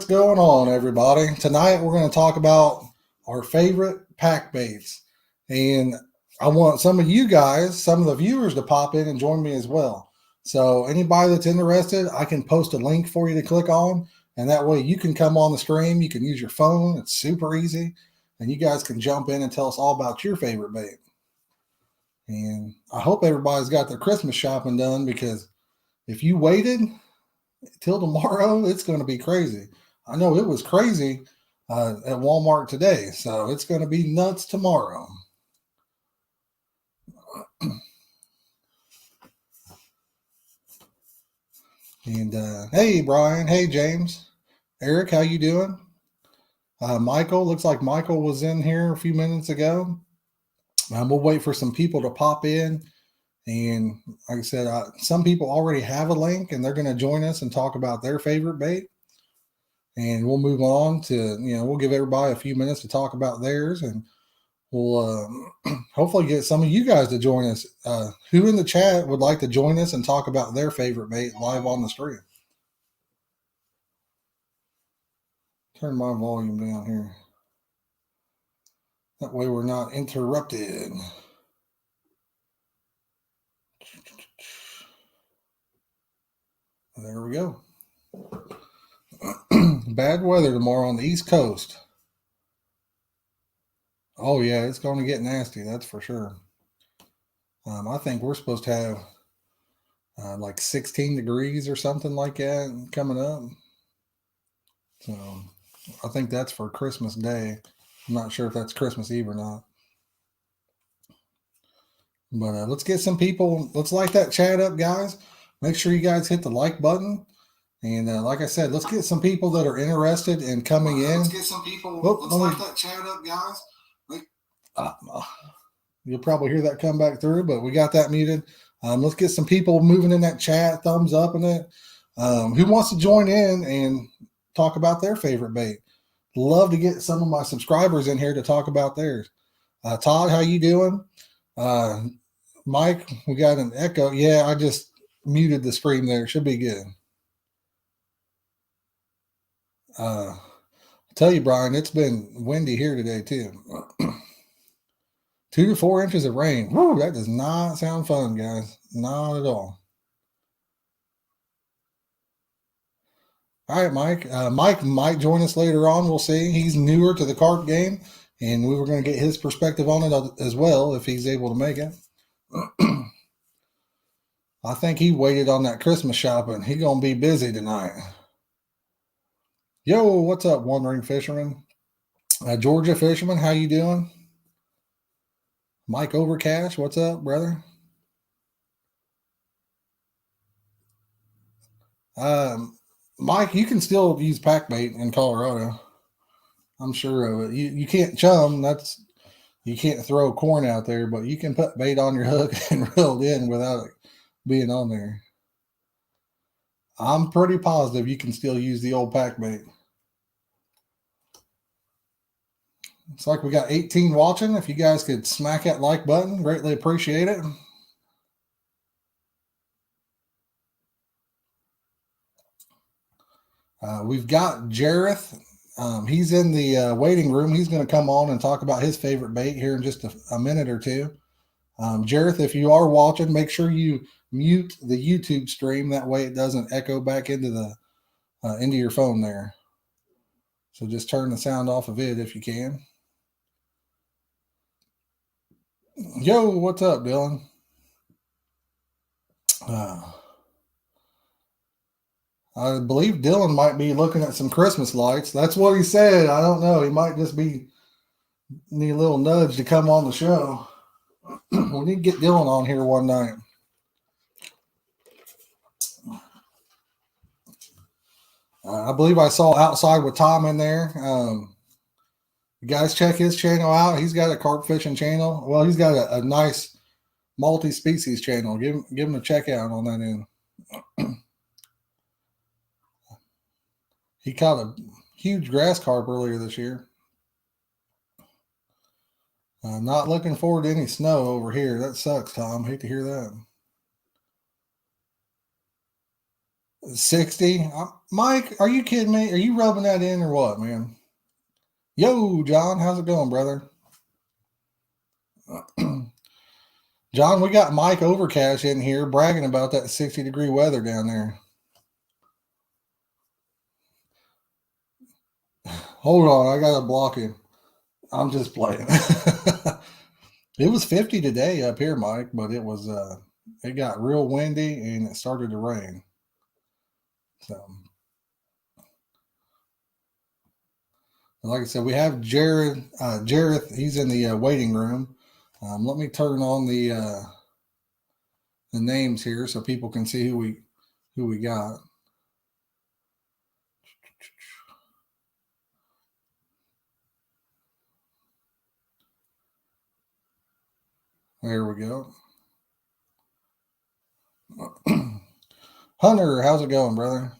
What's going on, everybody? Tonight we're going to talk about our favorite pack baits. And I want some of you guys, some of the viewers, to pop in and join me as well. So anybody that's interested, I can post a link for you to click on. And that way you can come on the stream. You can use your phone. It's super easy. And you guys can jump in and tell us all about your favorite bait. And I hope everybody's got their Christmas shopping done, because if you waited till tomorrow, it's going to be crazy. I know it was crazy at Walmart today, so it's going to be nuts tomorrow. And hey, Brian. Hey, James. Eric, how you doing? Michael, looks like Michael was in here a few minutes ago. We'll wait for some people to pop in. And like I said, some people already have a link, and they're going to join us and talk about their favorite bait. And we'll move on to, we'll give everybody a few minutes to talk about theirs, and we'll hopefully get some of you guys to join us. Who in the chat would like to join us and talk about their favorite bait live on the stream? Turn my volume down here. That way we're not interrupted. There we go. Bad weather tomorrow on the East Coast. Oh, yeah, it's going to get nasty, that's for sure. I think we're supposed to have like 16 degrees or something like that coming up. So I think that's for Christmas Day. I'm not sure if that's Christmas Eve or not. But let's get some people. Let's light that chat up, guys. Make sure you guys hit the like button. And like I said, let's get some people that are interested in coming in. Let's get some people. Let's light that chat up, guys. You'll probably hear that come back through, but we got that muted. Let's get some people moving in that chat, thumbs up in it. Who wants to join in and talk about their favorite bait? Love to get some of my subscribers in here to talk about theirs. Todd, how you doing? Mike, we got an echo. Yeah, I just muted the stream there. It should be good. I'll tell you, Brian, it's been windy here today too. 2 to 4 inches of rain. Woo, that does not sound fun, guys. Not at all. All right, Mike. Mike might join us later on. We'll see. He's newer to the Carp game, and we were going to get his perspective on it as well if he's able to make it. I think he waited on that Christmas shopping. He's going to be busy tonight. Yo, what's up, Wandering Fisherman? Georgia Fisherman, how you doing? Mike Overcash, what's up, brother? Mike, you can still use pack bait in Colorado. I'm sure of it. You can't chum. You can't throw corn out there, but you can put bait on your hook and reel it in without it being on there. I'm pretty positive you can still use the old pack bait. It's like we got 18 watching. If you guys could smack that like button, greatly appreciate it. We've got Jareth. He's in the waiting room. He's going to come on and talk about his favorite bait here in just a minute or two. Jareth, if you are watching, make sure you mute the YouTube stream. That way it doesn't echo back into your phone there. So just turn the sound off of it if you can. Yo, what's up, Dylan? I believe Dylan might be looking at some Christmas lights. That's what he said. I don't know. He might just be need a little nudge to come on the show. We need to get Dylan on here one night. I believe I saw Outside with Tom in there. You guys check his channel out. He's got a carp fishing channel. Well, he's got a nice multi-species channel. Give him a check out on that end. He caught a huge grass carp earlier this year. Not looking forward to any snow over here. That sucks, Tom. Hate to hear 60. Mike, are you kidding me? Are you rubbing that in or what, man? Yo, John, how's it going, brother? John, we got Mike Overcash in here bragging about that 60-degree weather down there. Hold on, I gotta block him. I'm just playing. It was 50 today up here, Mike, but it got real windy and it started to rain. So, like I said, we have Jareth. He's in the waiting room. Let me turn on the names here so people can see who we got. There we go. Hunter, how's it going, brother?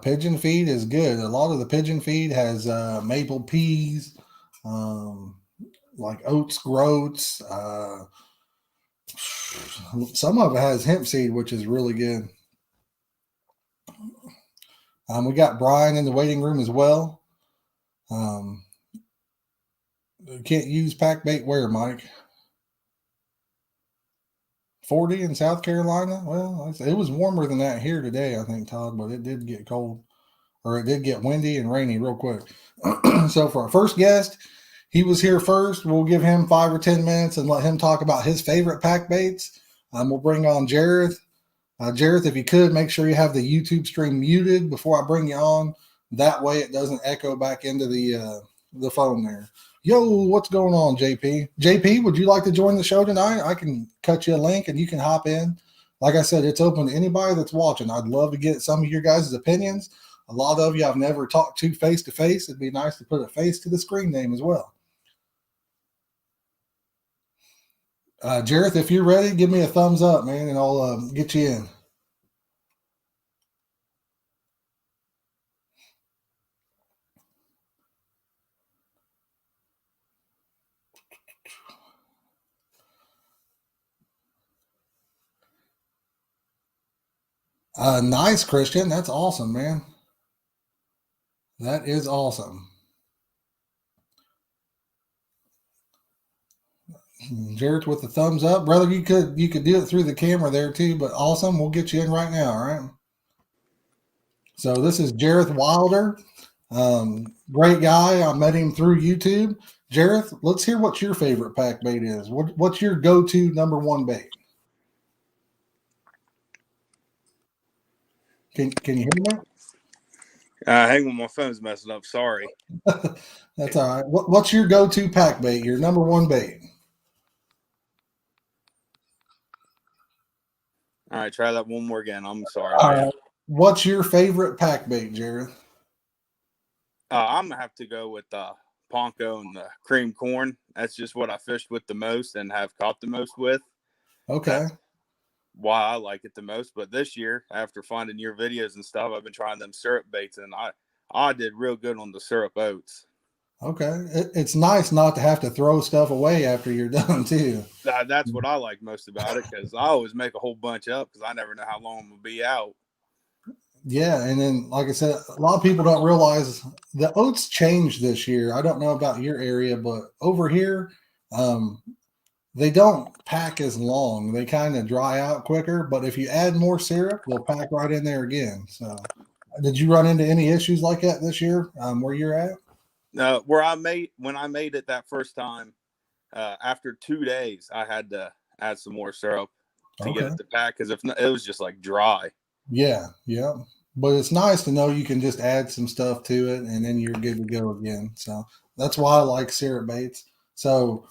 Pigeon feed is good. A lot of the pigeon feed has maple peas, like oats, groats. Some of it has hemp seed, which is really good. We got Brian in the waiting room as well. Can't use pack bait where, Mike? 40 in South Carolina? Well, it was warmer than that here today, I think, Todd, but it did get cold, or it did get windy and rainy real quick. So for our first guest, he was here first. We'll give him 5 or 10 minutes and let him talk about his favorite pack baits. We'll bring on Jareth. Jareth, if you could, make sure you have the YouTube stream muted before I bring you on. That way it doesn't echo back into the phone there. Yo, what's going on, JP? JP, would you like to join the show tonight? I can cut you a link and you can hop in. Like I said, it's open to anybody that's watching. I'd love to get some of your guys' opinions. A lot of you I've never talked to face. It'd be nice to put a face to the screen name as well. Jareth, if you're ready, give me a thumbs up, man, and I'll get you in. Nice, Christian. That's awesome, man. That is awesome. Jareth with the thumbs up, brother. You could do it through the camera there too, but awesome. We'll get you in right now. All right. So this is Jareth Wilder. Great guy. I met him through YouTube. Jareth, let's hear what your favorite pack bait is. What's your go-to number one bait? Can you hear me? Hang on, my phone's messing up. Sorry. That's all right. What's your go-to pack bait? Your number one bait? All right, try that one more again. I'm sorry. All right. What's your favorite pack bait, Jareth? I'm gonna have to go with Ponco and the cream corn. That's just what I fished with the most and have caught the most with. Okay. That's why I like it the most. But this year, after finding your videos and stuff, I've been trying them syrup baits, and I did real good on the syrup oats. Okay. It's nice not to have to throw stuff away after you're done too. That's what I like most about it, because I always make a whole bunch up because I never know how long I'm gonna be out. Yeah, and then like I said, a lot of people don't realize the oats changed this year. I don't know about your area, but over here, they don't pack as long. They kind of dry out quicker. But if you add more syrup, they'll pack right in there again. So, did you run into any issues like that this year where you're at? When I made it that first time, after 2 days, I had to add some more syrup to get it to pack, because if not, it was just like dry. Yeah. But it's nice to know you can just add some stuff to it and then you're good to go again. So that's why I like syrup baits. So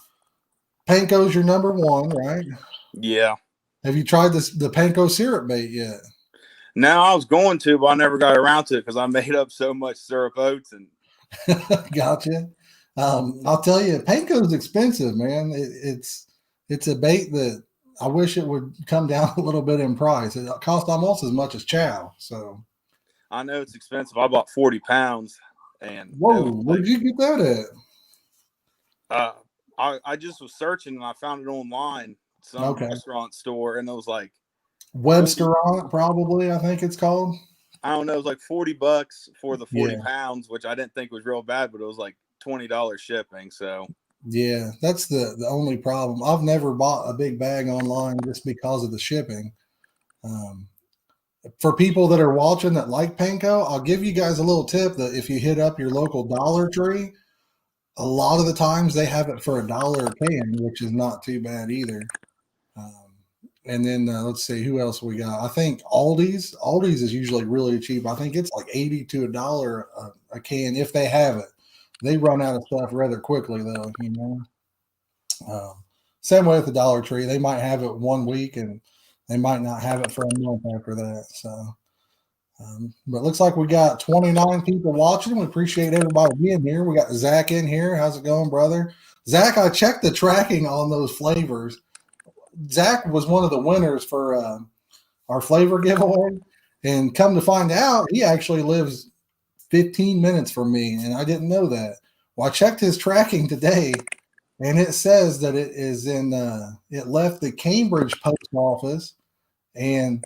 Panko's your number one, right? Yeah. Have you tried the Panko syrup bait yet? No, I was going to, but I never got around to it because I made up so much syrup oats. And Gotcha. I'll tell you, Panko's expensive, man. It's a bait that I wish it would come down a little bit in price. It costs almost as much as chow. So I know it's expensive. I bought 40 pounds. And whoa, where'd you get that at? I just was searching and I found it online. some restaurant store, and it was like Websterant, probably, I think it's called. I don't know, it was like $40 for the 40 pounds, which I didn't think was real bad, but it was like $20 shipping. So yeah, that's the only problem. I've never bought a big bag online just because of the shipping. For people that are watching that like panko, I'll give you guys a little tip that if you hit up your local Dollar Tree, a lot of the times they have it for $1 a can, which is not too bad either. And then let's see who else we got. I think Aldi's is usually really cheap. I think it's like 80 to $1 a can if they have it. They run out of stuff rather quickly though, you know. Same way with the Dollar Tree. They might have it 1 week and they might not have it for a month after that. So, but it looks like we got 29 people watching. We appreciate everybody being here. We got Zach in here. How's it going, brother? Zach, I checked the tracking on those flavors. Zach was one of the winners for our flavor giveaway. And come to find out, he actually lives 15 minutes from me, and I didn't know that. Well, I checked his tracking today, and it says that it is in it left the Cambridge post office, and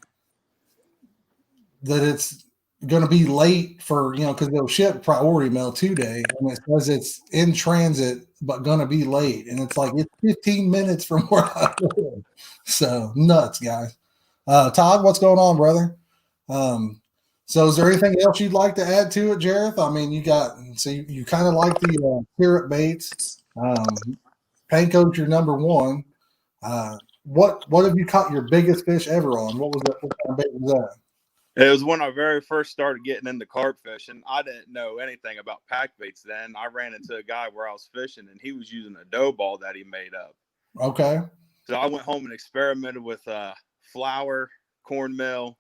that it's going to be late for, you know, because they'll ship priority mail today, and it says it's in transit but going to be late, and it's like it's 15 minutes from where I live. So nuts, guys. Todd, what's going on, brother? So is there anything else you'd like to add to it, Jareth? I mean, you kind of like the carrot baits. Panko's your number one. What have you caught your biggest fish ever on? What was that? What kind of bait was that? it was when I very first started getting into carp fishing. I didn't know anything about pack baits then. I ran into a guy where I was fishing, and he was using a dough ball that he made up. Okay. So I went home and experimented with flour, cornmeal,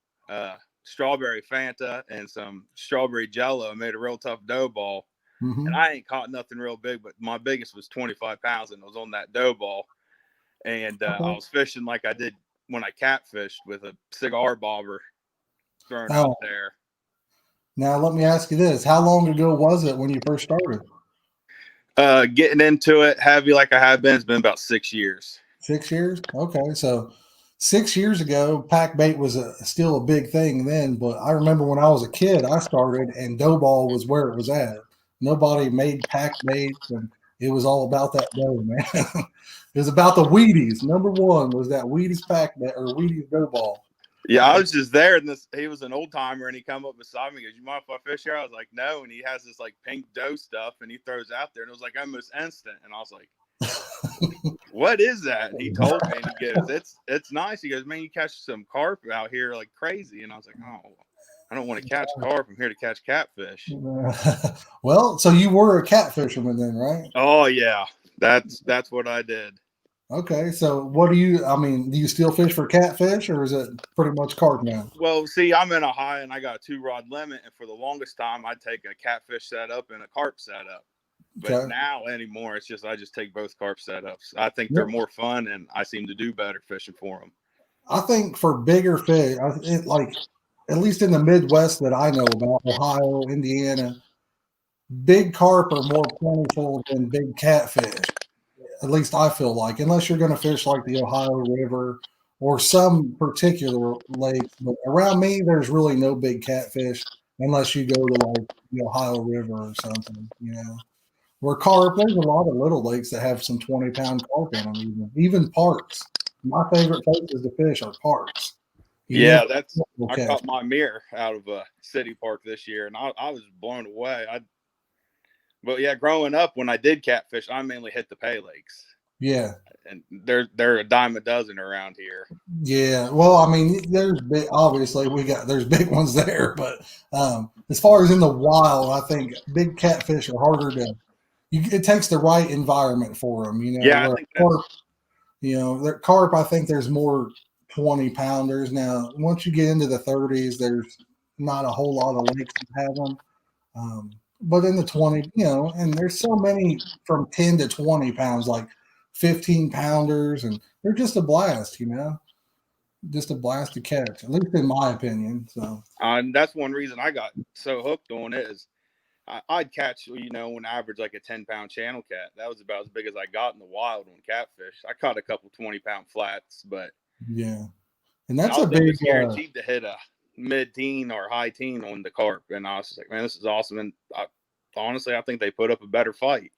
strawberry Fanta, and some strawberry Jello. I made a real tough dough ball. Mm-hmm. And I ain't caught nothing real big, but my biggest was 25 pounds, and it was on that dough ball. And I was fishing like I did when I catfished with a cigar bobber thrown out there. Now, let me ask you this. How long ago was it when you first started? Getting into it heavy like I have been, it's been about 6 years. 6 years? Okay. So 6 years ago, pack bait was still a big thing then. But I remember when I was a kid, I started and dough ball was where it was at. Nobody made pack baits, and it was all about that dough, man. It was about the Wheaties. Number one was that Wheaties pack bait or Wheaties dough ball. Yeah, I was just there, and he was an old timer, and he come up beside me. He goes, "You mind if I fish here?" I was like, "No." And he has this like pink dough stuff, and he throws out there, and it was like almost instant. And I was like, "What is that?" And he told me, and he goes, "It's nice." He goes, "Man, you catch some carp out here like crazy." And I was like, "Oh, I don't want to catch carp. I'm here to catch catfish." Well, so you were a catfisherman then, right? Oh yeah, that's what I did. Okay, so what do you still fish for catfish, or is it pretty much carp now? Well, see, I'm in Ohio, and I got a 2-rod limit, and for the longest time, I'd take a catfish setup and a carp setup. But now anymore, it's just I just take both carp setups. I think they're more fun, and I seem to do better fishing for them. I think for bigger fish, like at least in the Midwest that I know about, Ohio, Indiana, big carp are more plentiful than big catfish. At least I feel like, unless you're going to fish like the Ohio River or some particular lake. But around me, there's really no big catfish unless you go to like the Ohio River or something, you know. Where carp, there's a lot of little lakes that have some 20-pound carp in them, even parks. My favorite places to fish are parks. Yeah, I caught my mirror out of a city park this year, and I was blown away. But yeah, growing up, when I did catfish, I mainly hit the pay lakes. Yeah, and they're a dime a dozen around here. Yeah, well, I mean, there's big. Obviously, there's big ones there, but as far as in the wild, I think big catfish are harder to. It takes the right environment for them, you know. Yeah, I think carp, carp. I think there's more 20-pounders now. Once you get into the 30s, there's not a whole lot of lakes that have them. But in the 20, and there's so many from 10 to 20 pounds, like 15-pounders, and they're just a blast, just a blast to catch, at least in my opinion. So, and that's one reason I got so hooked on it is I'd catch, on average, like a 10-pound channel cat. That was about as big as I got in the wild on catfish. I caught a couple 20-pound flats, but yeah, and that's I a was big. almost guaranteed to hit a mid-teen or high-teen on the carp. And I was just like, man, this is awesome. And honestly, I think they put up a better fight.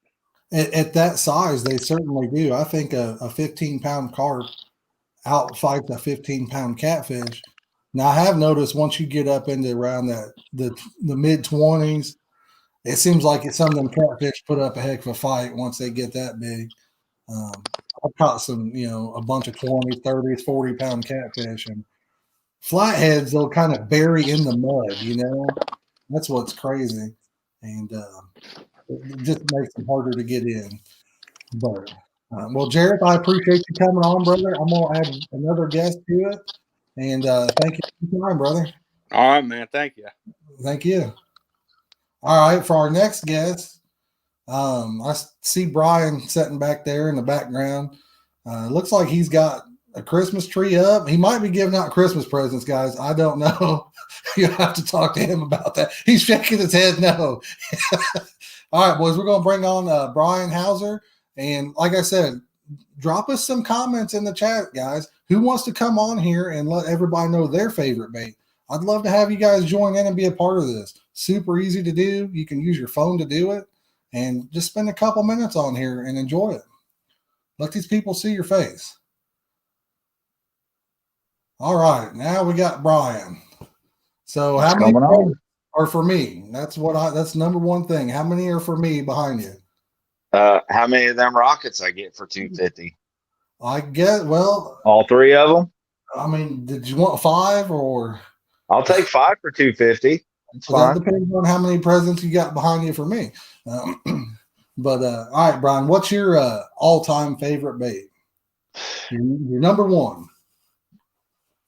At that size, they certainly do. I think a 15-pound carp outfights a 15-pound catfish. Now, I have noticed once you get up into around the mid 20s, it seems like some of them catfish put up a heck of a fight once they get that big. I've caught some, a bunch of 20s, 30s, 40-pound catfish, and flatheads, they'll kind of bury in the mud. That's what's crazy. And it just makes them harder to get in. But, well, Jareth, I appreciate you coming on, brother. I'm going to add another guest to it. And thank you for your time, brother. All right, man. Thank you. Thank you. All right, for our next guest, I see Brian sitting back there in the background. Looks like he's got a Christmas tree up. He might be giving out Christmas presents, guys. I don't know. You'll have to talk to him about that. He's shaking his head no. All right, boys, we're going to bring on Brian Hauser. And like I said, drop us some comments in the chat, guys. Who wants to come on here and let everybody know their favorite bait? I'd love to have you guys join in and be a part of this. Super easy to do. You can use your phone to do it and just spend a couple minutes on here and enjoy it. Let these people see your face. All right, now we got Brian. So how many are for me? That's number one thing. How many are for me behind you? How many of them rockets I get for $250? I guess, well, all three of them. I mean, did you want 5 or? I'll take 5 for $250. That depends on how many presents you got behind you for me. But all right, Brian, what's your all-time favorite bait? Your number one.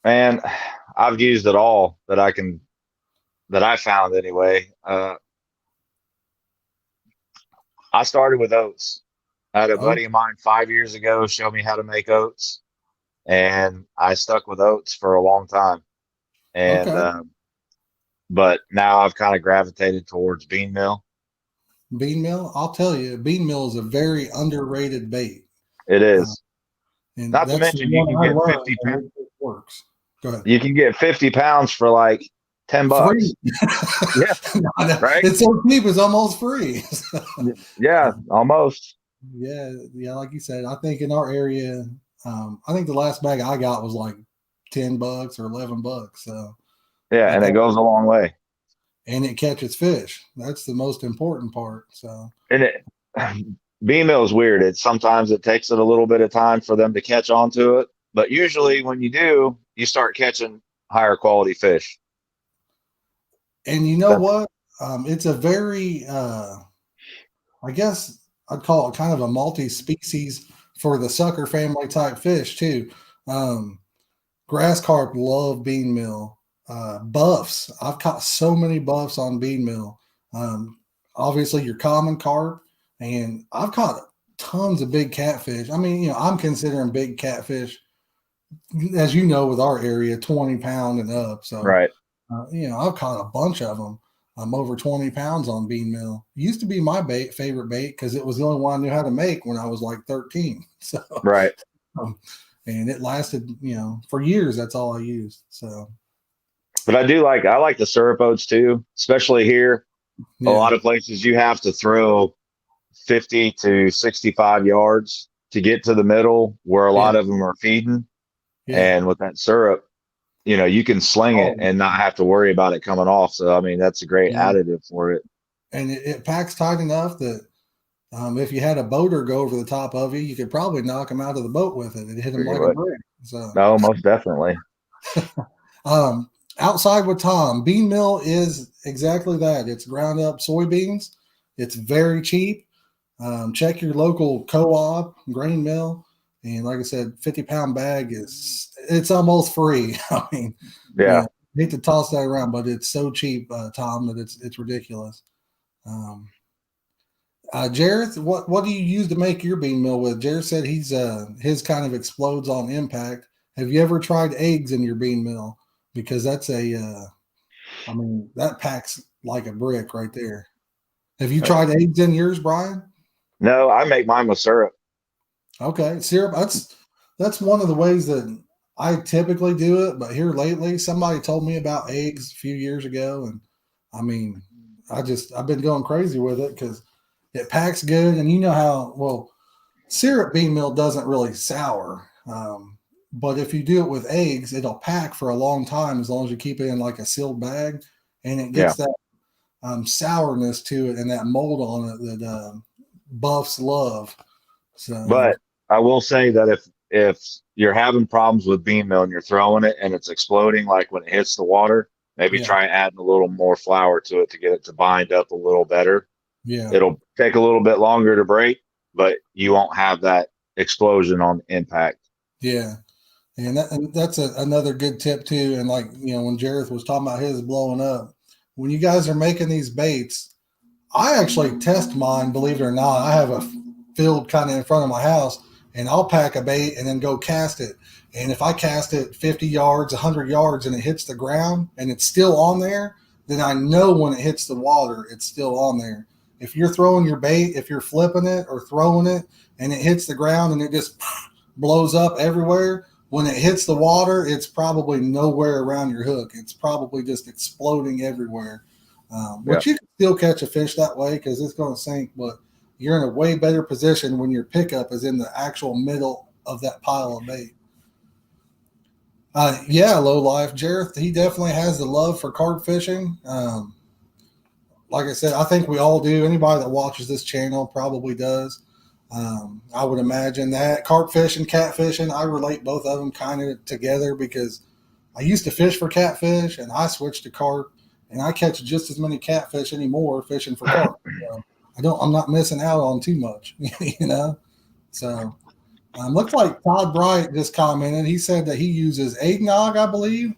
Man, I've used it all that I found anyway. I started with oats. I had a buddy of mine 5 years ago show me how to make oats, and I stuck with oats for a long time. And but now I've kind of gravitated towards bean meal. Bean meal, I'll tell you, bean meal is a very underrated bait. It is. And not to mention you can get 50 pounds. It works. Go ahead. You can get 50 pounds for like $10. Yeah, right. It's so cheap; it's almost free. Yeah, almost. Yeah, like you said, I think in our area, I think the last bag I got was like $10 or $11. So yeah, and it goes a long way. And it catches fish. That's the most important part. So and bean meal is weird. Sometimes it takes it a little bit of time for them to catch onto it, but usually when you do, you start catching higher quality fish. And you know what? It's a very, I guess I'd call it kind of a multi-species for the sucker family type fish too. Grass carp love bean meal. Buffs. I've caught so many buffs on bean meal. Obviously your common carp, and I've caught tons of big catfish. I mean, I'm considering big catfish, as you know, with our area, 20 pound and up. So, right. I've caught a bunch of them. I'm over 20 pounds on bean meal. It used to be my favorite bait because it was the only one I knew how to make when I was like 13. So, right. And it lasted, for years. That's all I used. So, but I like the syrup oats too, especially here. Yeah. A lot of places you have to throw 50 to 65 yards to get to the middle where a lot of them are feeding. Yeah. And with that syrup, you can sling it and not have to worry about it coming off. So, I mean, that's a great additive for it. And it packs tight enough that if you had a boater go over the top of you, you could probably knock him out of the boat with it and hit him like a brick. So. No, most definitely. Outside with Tom, bean meal is exactly that. It's ground up soybeans. It's very cheap. Check your local co-op grain mill. And like I said, 50-pound bag it's almost free. I mean, I hate to toss that around, but it's so cheap, Tom, that it's ridiculous. Jareth, what do you use to make your bean meal with? Jareth said his kind of explodes on impact. Have you ever tried eggs in your bean meal? Because that's that packs like a brick right there. Have you tried eggs in yours, Brian? No, I make mine with syrup. Okay, syrup. That's one of the ways that I typically do it. But here lately, somebody told me about eggs a few years ago, and I mean, I've been going crazy with it because it packs good, and you know how well syrup bean meal doesn't really sour. But if you do it with eggs, it'll pack for a long time as long as you keep it in like a sealed bag, and it Yeah. gets that sourness to it and that mold on it that buffs love. So, But I will say that if you're having problems with bean meal and you're throwing it and it's exploding, like when it hits the water, maybe yeah, try adding a little more flour to it to get it to bind up a little better. yeah, It'll take a little bit longer to break, but you won't have that explosion on impact. yeah. And that's another good tip too. And like, when Jareth was talking about his blowing up, when you guys are making these baits, I actually test mine, believe it or not. I have a field kind of in front of my house, and I'll pack a bait and then go cast it. And if I cast it 50 yards, 100 yards, and it hits the ground and it's still on there, then I know when it hits the water, it's still on there. If you're throwing your bait, if you're flipping it or throwing it and it hits the ground and it just blows up everywhere, when it hits the water, it's probably nowhere around your hook. It's probably just exploding everywhere. Which you can still catch a fish that way because it's going to sink, but you're in a way better position when your pickup is in the actual middle of that pile of bait. Yeah, low life. Jareth, he definitely has the love for carp fishing. Like I said, I think we all do. Anybody that watches this channel probably does. I would imagine that carp fishing, catfishing, I relate both of them kind of together because I used to fish for catfish and I switched to carp, and I catch just as many catfish anymore fishing for carp. So I'm not missing out on too much, So looks like Todd Bright just commented. He said that he uses eggnog, I believe.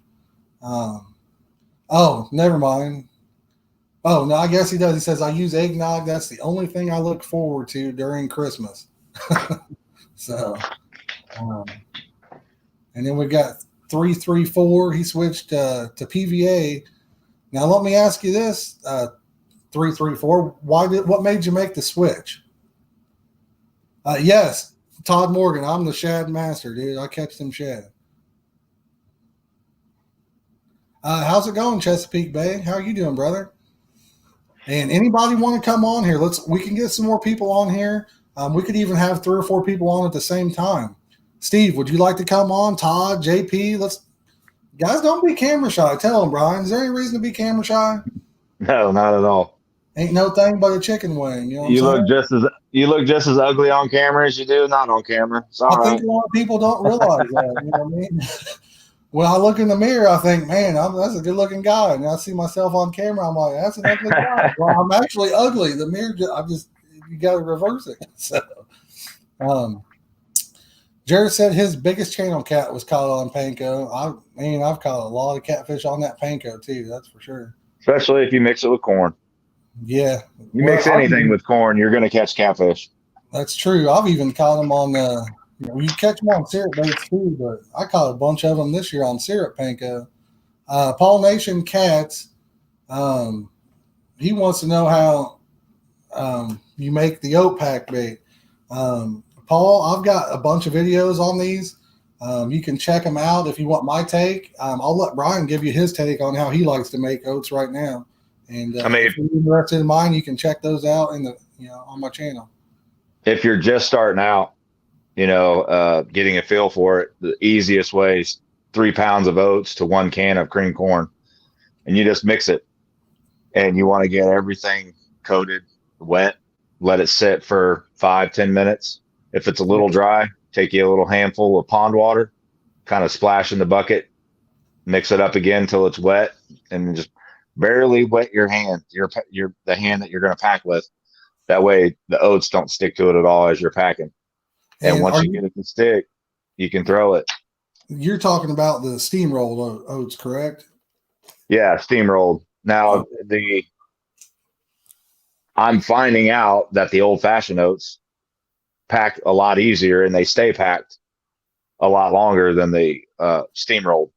Oh, never mind. Oh, no, I guess he does. He says, I use eggnog. That's the only thing I look forward to during Christmas. So, and then we got 334. He switched to PVA. Now, let me ask you this, 334. What made you make the switch? Yes, Todd Morgan. I'm the shad master, dude. I catch them shad. How's it going, Chesapeake Bay? How are you doing, brother? And anybody want to come on here? We can get some more people on here. We could even have 3 or 4 people on at the same time. Steve, would you like to come on? Todd, JP, guys, don't be camera shy. Tell them, Brian. Is there any reason to be camera shy? No, not at all. Ain't no thing but a chicken wing. You know what You I'm saying? you look just as ugly on camera as you do not on camera. It's all I right. think a lot of people don't realize that. You know what I mean? When I look in the mirror, I think, man, that's a good-looking guy. And I see myself on camera, I'm like, that's an ugly guy. Well, I'm actually ugly. The mirror, you got to reverse it. So, Jared said his biggest channel cat was caught on panko. I've caught a lot of catfish on that panko too. That's for sure. Especially if you mix it with corn. Yeah, You mix anything with corn, you're going to catch catfish. That's true. I've even caught them on you catch them on syrup baits too, but I caught a bunch of them this year on syrup panko. Paul Nation Cats, he wants to know how you make the oat pack bait. Paul, I've got a bunch of videos on these. You can check them out if you want my take. I'll let Brian give you his take on how he likes to make oats right now. And if you're interested in mine, you can check those out on my channel. If you're just starting out, getting a feel for it, the easiest way is 3 pounds of oats to 1 can of cream corn, and you just mix it. And you want to get everything coated, wet, let it sit for 5-10 minutes. If it's a little dry, take you a little handful of pond water, kind of splash in the bucket, mix it up again until it's wet, and just barely wet your hand, the hand that you're going to pack with. That way the oats don't stick to it at all as you're packing. And once you get it to stick, you can throw it. You're talking about the steamrolled oats, correct? Yeah, steamrolled. Now, I'm finding out that the old-fashioned oats pack a lot easier and they stay packed a lot longer than the steamrolled.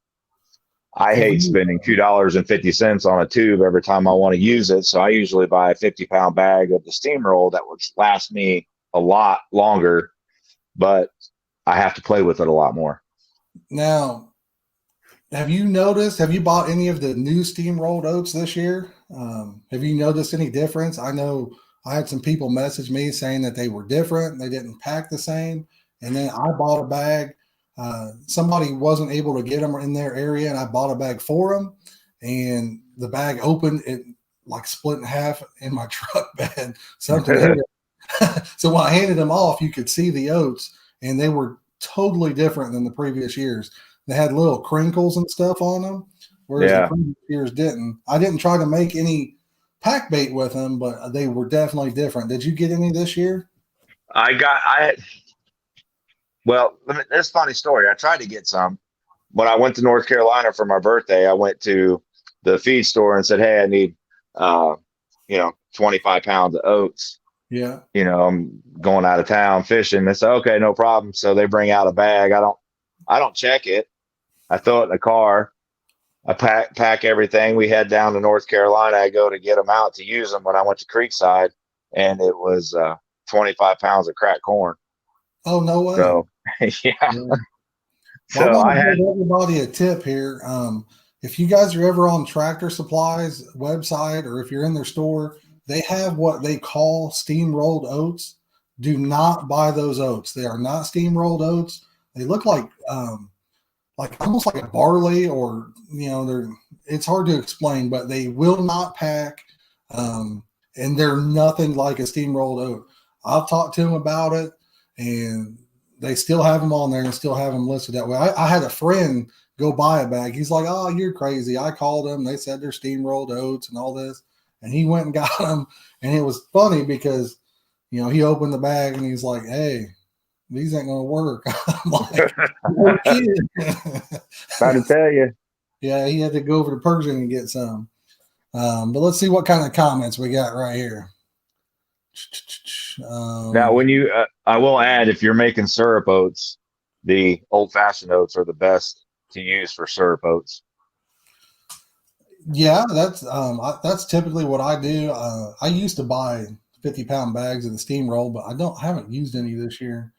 I hate spending $2.50 on a tube every time I want to use it. So I usually buy a 50-pound bag of the steam roll that would last me a lot longer, but I have to play with it a lot more. Now, have you bought any of the new steam rolled oats this year? Have you noticed any difference? I know I had some people message me saying that they were different. They didn't pack the same. And then I bought a bag. Somebody wasn't able to get them in their area, and I bought a bag for them. And the bag opened, it like split in half in my truck bed. Something hit it. So when I handed them off, you could see the oats, and they were totally different than the previous years. They had little crinkles and stuff on them, whereas the previous years didn't. I didn't try to make any pack bait with them, but they were definitely different. Did you get any this year? Well, this is a funny story. I tried to get some. When I went to North Carolina for my birthday, I went to the feed store and said, "Hey, I need, 25 pounds of oats. Yeah. I'm going out of town fishing." They said, "Okay, no problem." So they bring out a bag. I don't check it. I throw it in the car. I pack everything. We head down to North Carolina. I go to get them out to use them when I went to Creekside, and it was 25 pounds of cracked corn. Oh, no way. So, yeah. Well, So I want to give everybody a tip here. If you guys are ever on Tractor Supply's website, or if you're in their store, they have what they call steam rolled oats. Do not buy those oats. They are not steam rolled oats. They look like almost like a barley, or it's hard to explain, but they will not pack, and they're nothing like a steam rolled oat. I've talked to them about it, and they still have them on there and still have them listed that way. I had a friend go buy a bag. He's like, "Oh, you're crazy." I called them. They said they're steam rolled oats and all this, and he went and got them. And it was funny because he opened the bag and he's like, "Hey, these ain't gonna work." I'm like, "No kid." Trying to tell you. Yeah, he had to go over to Persian and get some. But let's see what kind of comments we got right here. Now, when I will add, if you're making syrup oats, the old-fashioned oats are the best to use for syrup oats. Yeah, that's typically what I do. I used to buy 50-pound bags of the steam roll, but I haven't used any this year.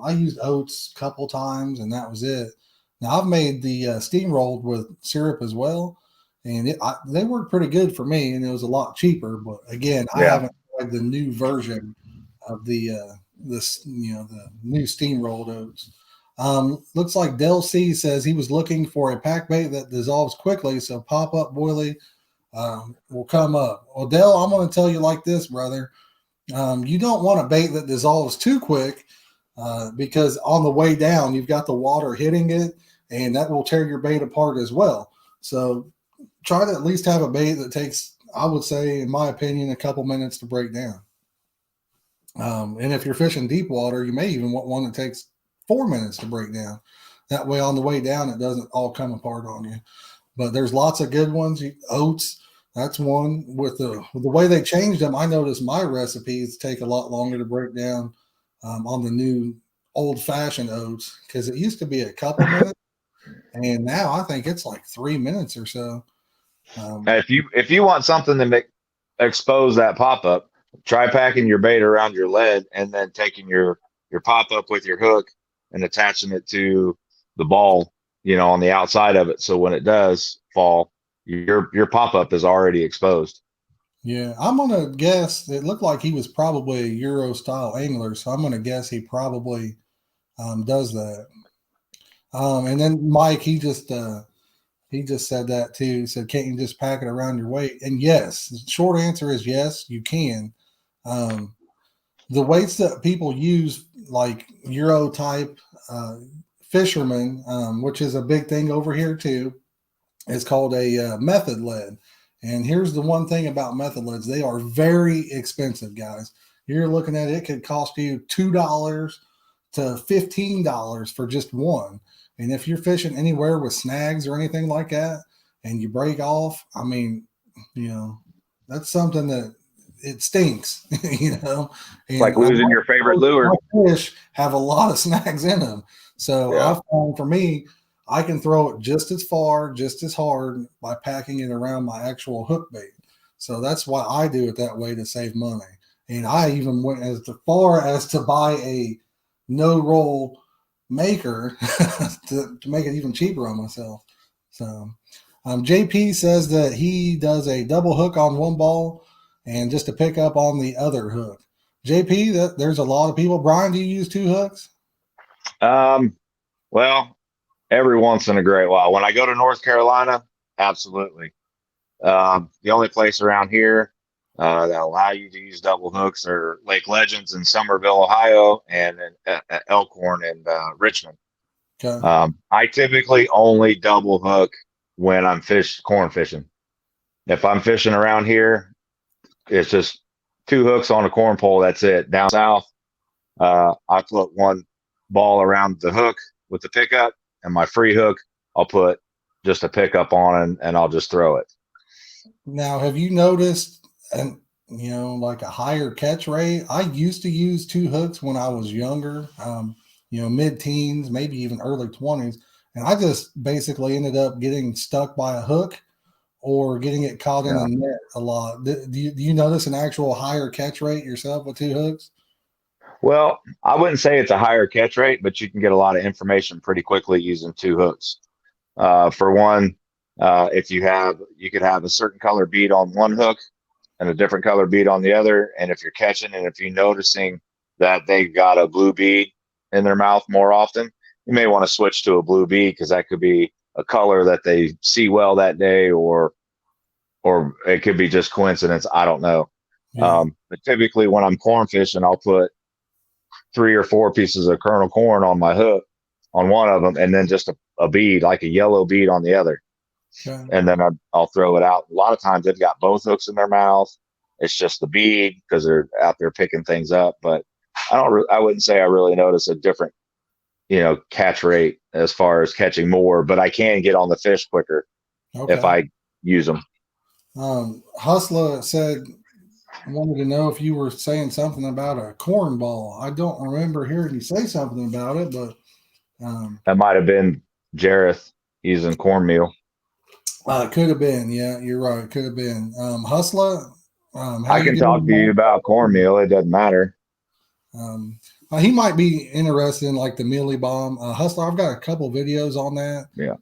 I used oats a couple times, and that was it. Now I've made the steam rolled with syrup as well, and they worked pretty good for me, and it was a lot cheaper. But again, I haven't tried the new version of the new steam rolled oats. Looks like Del C says he was looking for a pack bait that dissolves quickly, so pop up boilie will come up. Well, Del, I'm going to tell you like this, brother. You don't want a bait that dissolves too quick, because on the way down you've got the water hitting it, and that will tear your bait apart as well. So try to at least have a bait that takes, I would say, in my opinion, a couple minutes to break down. And if you're fishing deep water, you may even want one that takes 4 minutes to break down. That way on the way down it doesn't all come apart on you. But there's lots of good ones. Oats, that's one. With the way they changed them, I noticed my recipes take a lot longer to break down on the new old-fashioned oats, because it used to be a couple minutes, and now I think it's like 3 minutes or so. If you want something to expose that pop-up, try packing your bait around your lead and then taking your pop-up with your hook and attaching it to the ball, on the outside of it. So when it does fall, your pop-up is already exposed. Yeah, I'm going to guess it looked like he was probably a Euro style angler. So I'm going to guess he probably does that. And then Mike, he just said that too. He said, "Can't you just pack it around your weight?" And yes, the short answer is yes, you can. The weights that people use, like Euro type fishermen, which is a big thing over here too, is called a method lead. And here's the one thing about method leads: they are very expensive, guys. You're looking at it could cost you $2 to $15 for just one. And if you're fishing anywhere with snags or anything like that, and you break off, I mean, that's something that it stinks, And like losing your favorite lure. Fish have a lot of snags in them. So I found for me, I can throw it just as far, just as hard by packing it around my actual hook bait. So that's why I do it that way to save money. And I even went as far as to buy a no roll maker to make it even cheaper on myself. So JP says that he does a double hook on one ball and just a pickup on the other hook. JP, there's a lot of people. Brian, do you use two hooks? Well, every once in a great while. When I go to North Carolina, absolutely. The only place around here that allow you to use double hooks are Lake Legends in Somerville, Ohio, and Elkhorn and Richmond. Okay. I typically only double hook when I'm corn fishing. If I'm fishing around here, it's just two hooks on a corn pole. That's it. Down south, I put one ball around the hook with the pickup, and my free hook, I'll put just a pickup on and I'll just throw it. Now, have you noticed, like a higher catch rate? I used to use two hooks when I was younger, mid-teens, maybe even early 20s, and I just basically ended up getting stuck by a hook or getting it caught in a net a lot. Do you notice an actual higher catch rate yourself with two hooks? Well, I wouldn't say it's a higher catch rate, but you can get a lot of information pretty quickly using two hooks. For one, if you could have a certain color bead on one hook and a different color bead on the other. And if you're catching and if you're noticing that they've got a blue bead in their mouth more often, you may want to switch to a blue bead because that could be a color that they see well that day, or it could be just coincidence. I don't know. Yeah. But typically when I'm corn fishing, I'll put 3 or 4 pieces of kernel corn on my hook on one of them, and then just a bead, like a yellow bead on the other. Okay. And then I'll throw it out. A lot of times they've got both hooks in their mouth. It's just the bead because they're out there picking things up. But I wouldn't say I really notice a different, catch rate as far as catching more, but I can get on the fish quicker if I use them. Hustler wanted to know if you were saying something about a corn ball. I don't remember hearing you say something about it, but that might have been Jareth using cornmeal. It could have been. Yeah, you're right. It could have been. Hustler, I can talk to you about cornmeal. It doesn't matter. He might be interested in like the mealy bomb. Hustler, I've got a couple videos on that. Yeah.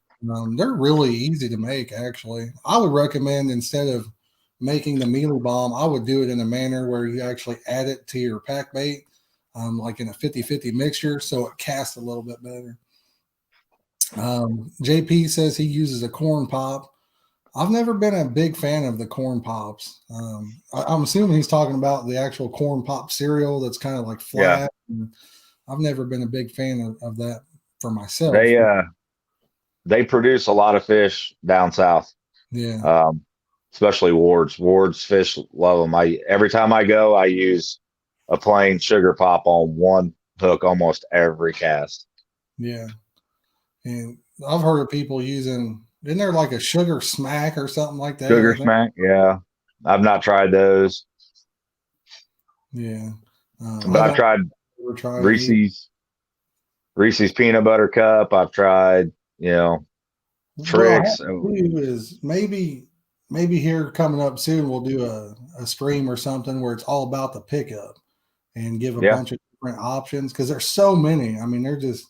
They're really easy to make, actually. I would recommend instead of making the mealy bomb, I would do it in a manner where you actually add it to your pack bait, like in a 50-50 mixture, so it casts a little bit better. JP says he uses a corn pop. I've never been a big fan of the corn pops. I'm assuming he's talking about the actual corn pop cereal that's kind of like flat. Yeah. I've never been a big fan of that for myself. They produce a lot of fish down south. Yeah. Especially Ward's. Ward's fish love them. Every time I go, I use a plain sugar pop on one hook almost every cast. Yeah. And I've heard of people using, isn't there like a sugar smack or something like that? Sugar smack, yeah. I've not tried those. Yeah. But I've tried Reese's peanut butter cup. I've tried, tricks. Is maybe here coming up soon we'll do a stream or something where it's all about the pickup and give a bunch of different options, because there's so many. I mean, there's just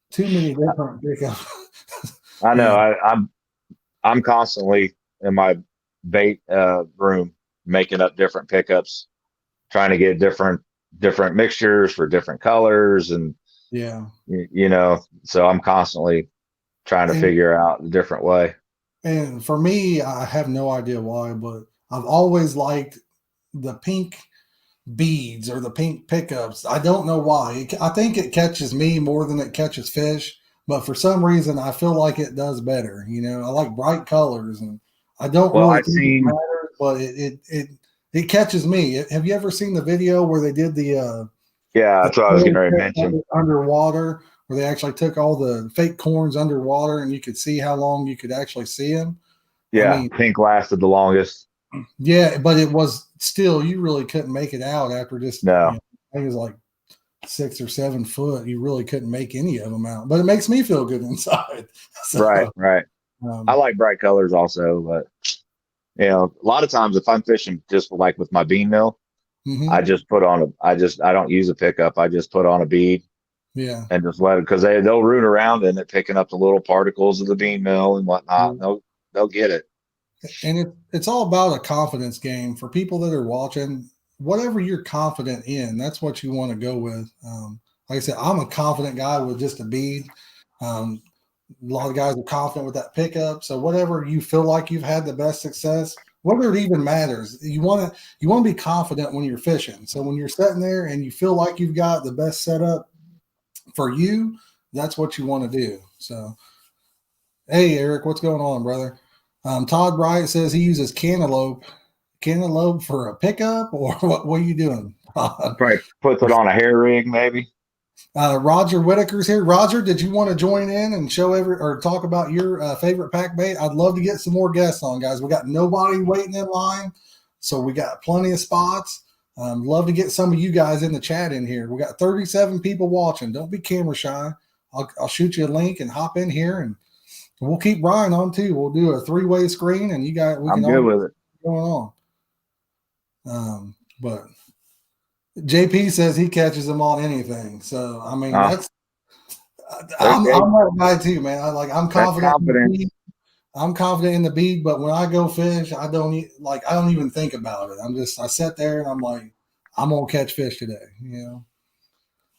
too many different pickups. I know. I'm constantly in my bait room making up different pickups, trying to get different mixtures for different colors, and so I'm constantly trying to figure out a different way. And for me, I have no idea why, but I've always liked the pink beads or the pink pickups. I don't know why. I think it catches me more than it catches fish, but for some reason I feel like it does better. I like bright colors, and I don't really think it matters, but it catches me. Have you ever seen the video where they did the that's what I was getting ready to mention. Underwater, where they actually took all the fake corns underwater and you could see how long you could actually see them? Yeah, I mean, pink lasted the longest. Yeah, but it was still, you really couldn't make it out after just, no. I think it was like 6 or 7 foot, you really couldn't make any of them out. But it makes me feel good inside. So, Right. I like bright colors also, but a lot of times if I'm fishing just like with my bean mill, I just put on I don't use a pickup. I just put on a bead. Yeah. And just let it, because they'll root around in it, picking up the little particles of the bean mill and whatnot. They'll get it. And it's all about a confidence game for people that are watching. Whatever you're confident in, that's what you want to go with. Like I said, I'm a confident guy with just a bead. A lot of guys are confident with that pickup. So whatever you feel like you've had the best success, whether it even matters, you want to be confident when you're fishing. So when you're sitting there and you feel like you've got the best setup for you, that's what you want to do. So, hey, Eric, what's going on, brother? Todd Bright says he uses cantaloupe for a pickup, or what are you doing? Probably puts it on a hair rig, maybe. Roger Whitaker's here. Roger, did you want to join in and talk about your favorite pack bait? I'd love to get some more guests on, guys. We got nobody waiting in line, so we got plenty of spots. Love to get some of you guys in the chat in here. We got 37 people watching. Don't be camera shy. I'll shoot you a link and hop in here, and we'll keep Brian on too. We'll do a 3-way screen, and I'm good with it. Going on. But JP says he catches them on anything. So I mean, I'm that guy too, man. I'm confident. I'm confident in the bead, but when I go fish, I don't even think about it. I sit there and I'm like, I'm gonna catch fish today.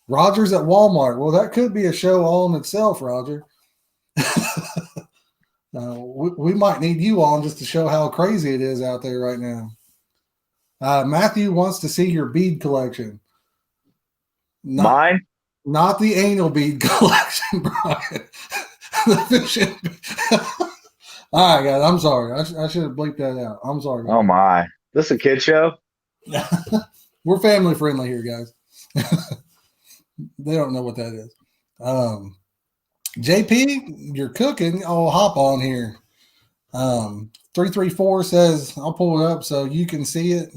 Roger's at Walmart. Well, that could be a show all in itself, Roger. We might need you on just to show how crazy it is out there right now. Matthew wants to see your bead collection. Mine? Not the anal bead collection, Brian. The fishing. All right, guys. I'm sorry. I should have bleeped that out. I'm sorry. Oh my! This a kid show? We're family friendly here, guys. They don't know what that is. JP, you're cooking. I'll hop on here. 334 says I'll pull it up so you can see it.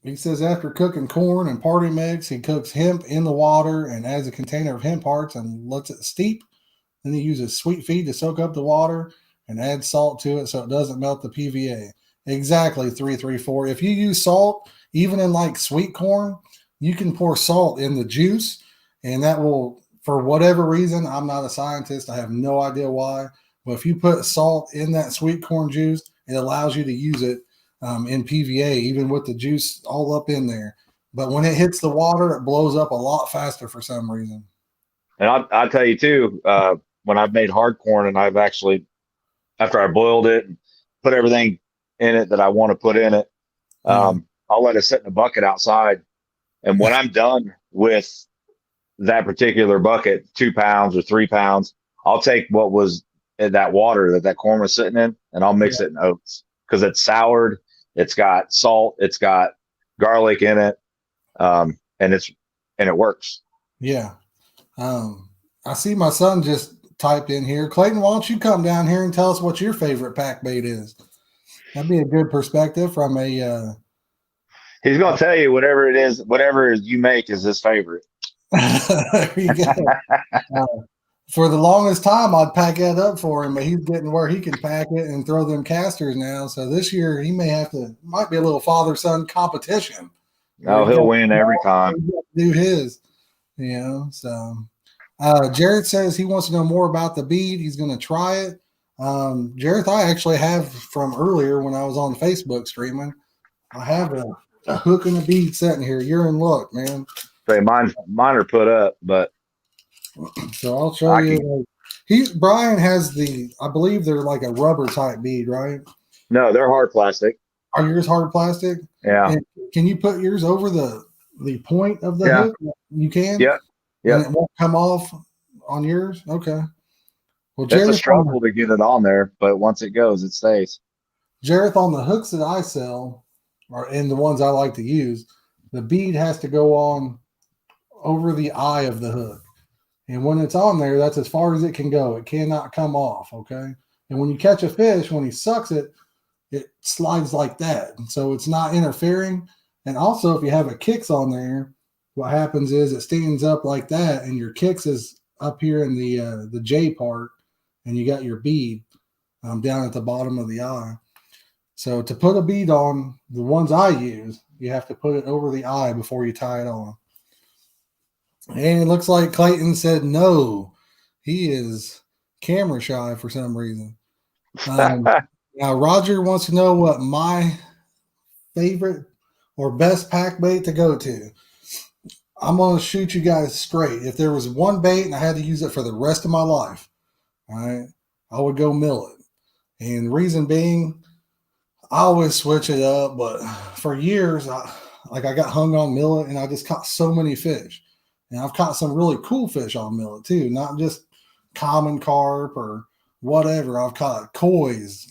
He says after cooking corn and party mix, he cooks hemp in the water and adds a container of hemp hearts and lets it steep. Then he uses sweet feed to soak up the water and add salt to it so it doesn't melt the PVA. Exactly, 334. If you use salt, even in like sweet corn, you can pour salt in the juice, and that will, for whatever reason, I'm not a scientist, I have no idea why, but if you put salt in that sweet corn juice, it allows you to use it in PVA, even with the juice all up in there. But when it hits the water, it blows up a lot faster for some reason. And I'll tell you too, when I've made hard corn and I've actually, after I boiled it and put everything in it that I want to put in it, I'll let it sit in a bucket outside. And when I'm done with that particular bucket, 2 pounds or 3 pounds, I'll take what was in that water that corn was sitting in, and I'll mix it in oats because it's soured. It's got salt. It's got garlic in it. And it works. Yeah. I see my son just typed in here. Clayton, why don't you come down here and tell us what your favorite pack bait is? That'd be a good perspective from a. He's going to tell you whatever it is, whatever you make is his favorite. There you go. For the longest time, I'd pack that up for him, but he's getting where he can pack it and throw them casters now. So this year, he might be a little father-son competition. Oh, he'll win every time. Do his, so. Jareth says he wants to know more about the bead. He's going to try it. Jareth, I actually have from earlier when I was on Facebook streaming. I have a hook and a bead sitting here. You're in luck, man. Say mine are put up, but so I'll show you. Brian has I believe they're like a rubber type bead, right? No, they're hard plastic. Are yours hard plastic? Yeah. And can you put yours over the point of the hook? You can? Yeah. Yeah. And it won't come off on yours? Okay. Well, it's a struggle to get it on there, but once it goes, it stays. Jareth, on the hooks that I sell, and the ones I like to use, the bead has to go on over the eye of the hook. And when it's on there, that's as far as it can go. It cannot come off, okay? And when you catch a fish, when he sucks it, it slides like that. And so it's not interfering. And also, if you have a kicks on there, what happens is it stands up like that, and your kicks is up here in the J part, and you got your bead down at the bottom of the eye. So to put a bead on, the ones I use, you have to put it over the eye before you tie it on. And it looks like Clayton said no. He is camera shy for some reason. Now, Roger wants to know what my favorite or best pack bait to go to. I'm going to shoot you guys straight. If there was one bait and I had to use it for the rest of my life, all right, I would go millet. And the reason being, I always switch it up, but for years, I got hung on millet, and I just caught so many fish. And I've caught some really cool fish on millet too, not just common carp or whatever. I've caught koi's,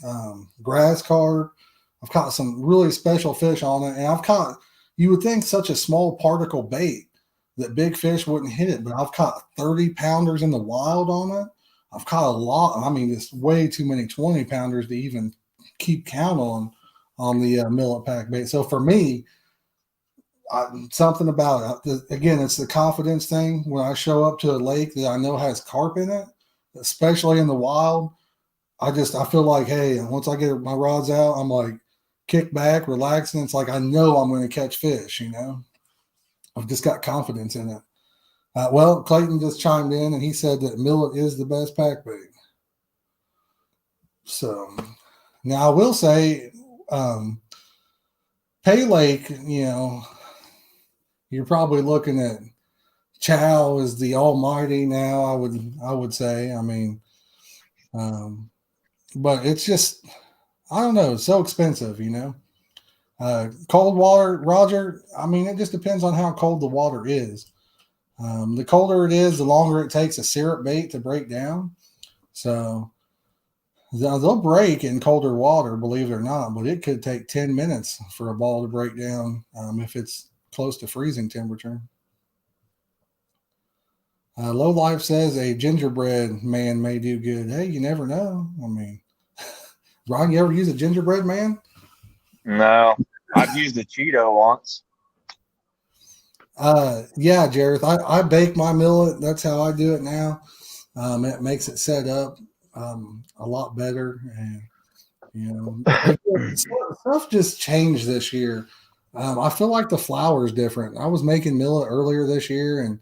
grass carp. I've caught some really special fish on it, and I've caught. You would think such a small particle bait that big fish wouldn't hit it, but I've caught 30-pounders in the wild on it. I've caught a lot. I mean, it's way too many 20-pounders to even keep count on the millet pack bait. So for me, something about it. Again, it's the confidence thing. When I show up to a lake that I know has carp in it, especially in the wild, I feel like, hey, once I get my rods out, I'm like kick back, relaxing. It's like I know I'm going to catch fish. I've just got confidence in it. Well, Clayton just chimed in and he said that millet is the best pack bait. So now I will say, Pay Lake, you're probably looking at Chow is the almighty now. I would say. I mean, but it's just, I don't know. It's so expensive, Cold water, Roger. I mean, it just depends on how cold the water is. The colder it is, the longer it takes a syrup bait to break down. So they'll break in colder water, believe it or not, but it could take 10 minutes for a ball to break down if it's close to freezing temperature. Low Life says a gingerbread man may do good. Hey, you never know. I mean, Ron, you ever use a gingerbread man? No, I've used a Cheeto once. Yeah, Jareth, I bake my millet. That's how I do it now. It makes it set up a lot better, and stuff just changed this year. I feel like the flour is different. I was making millet earlier this year, and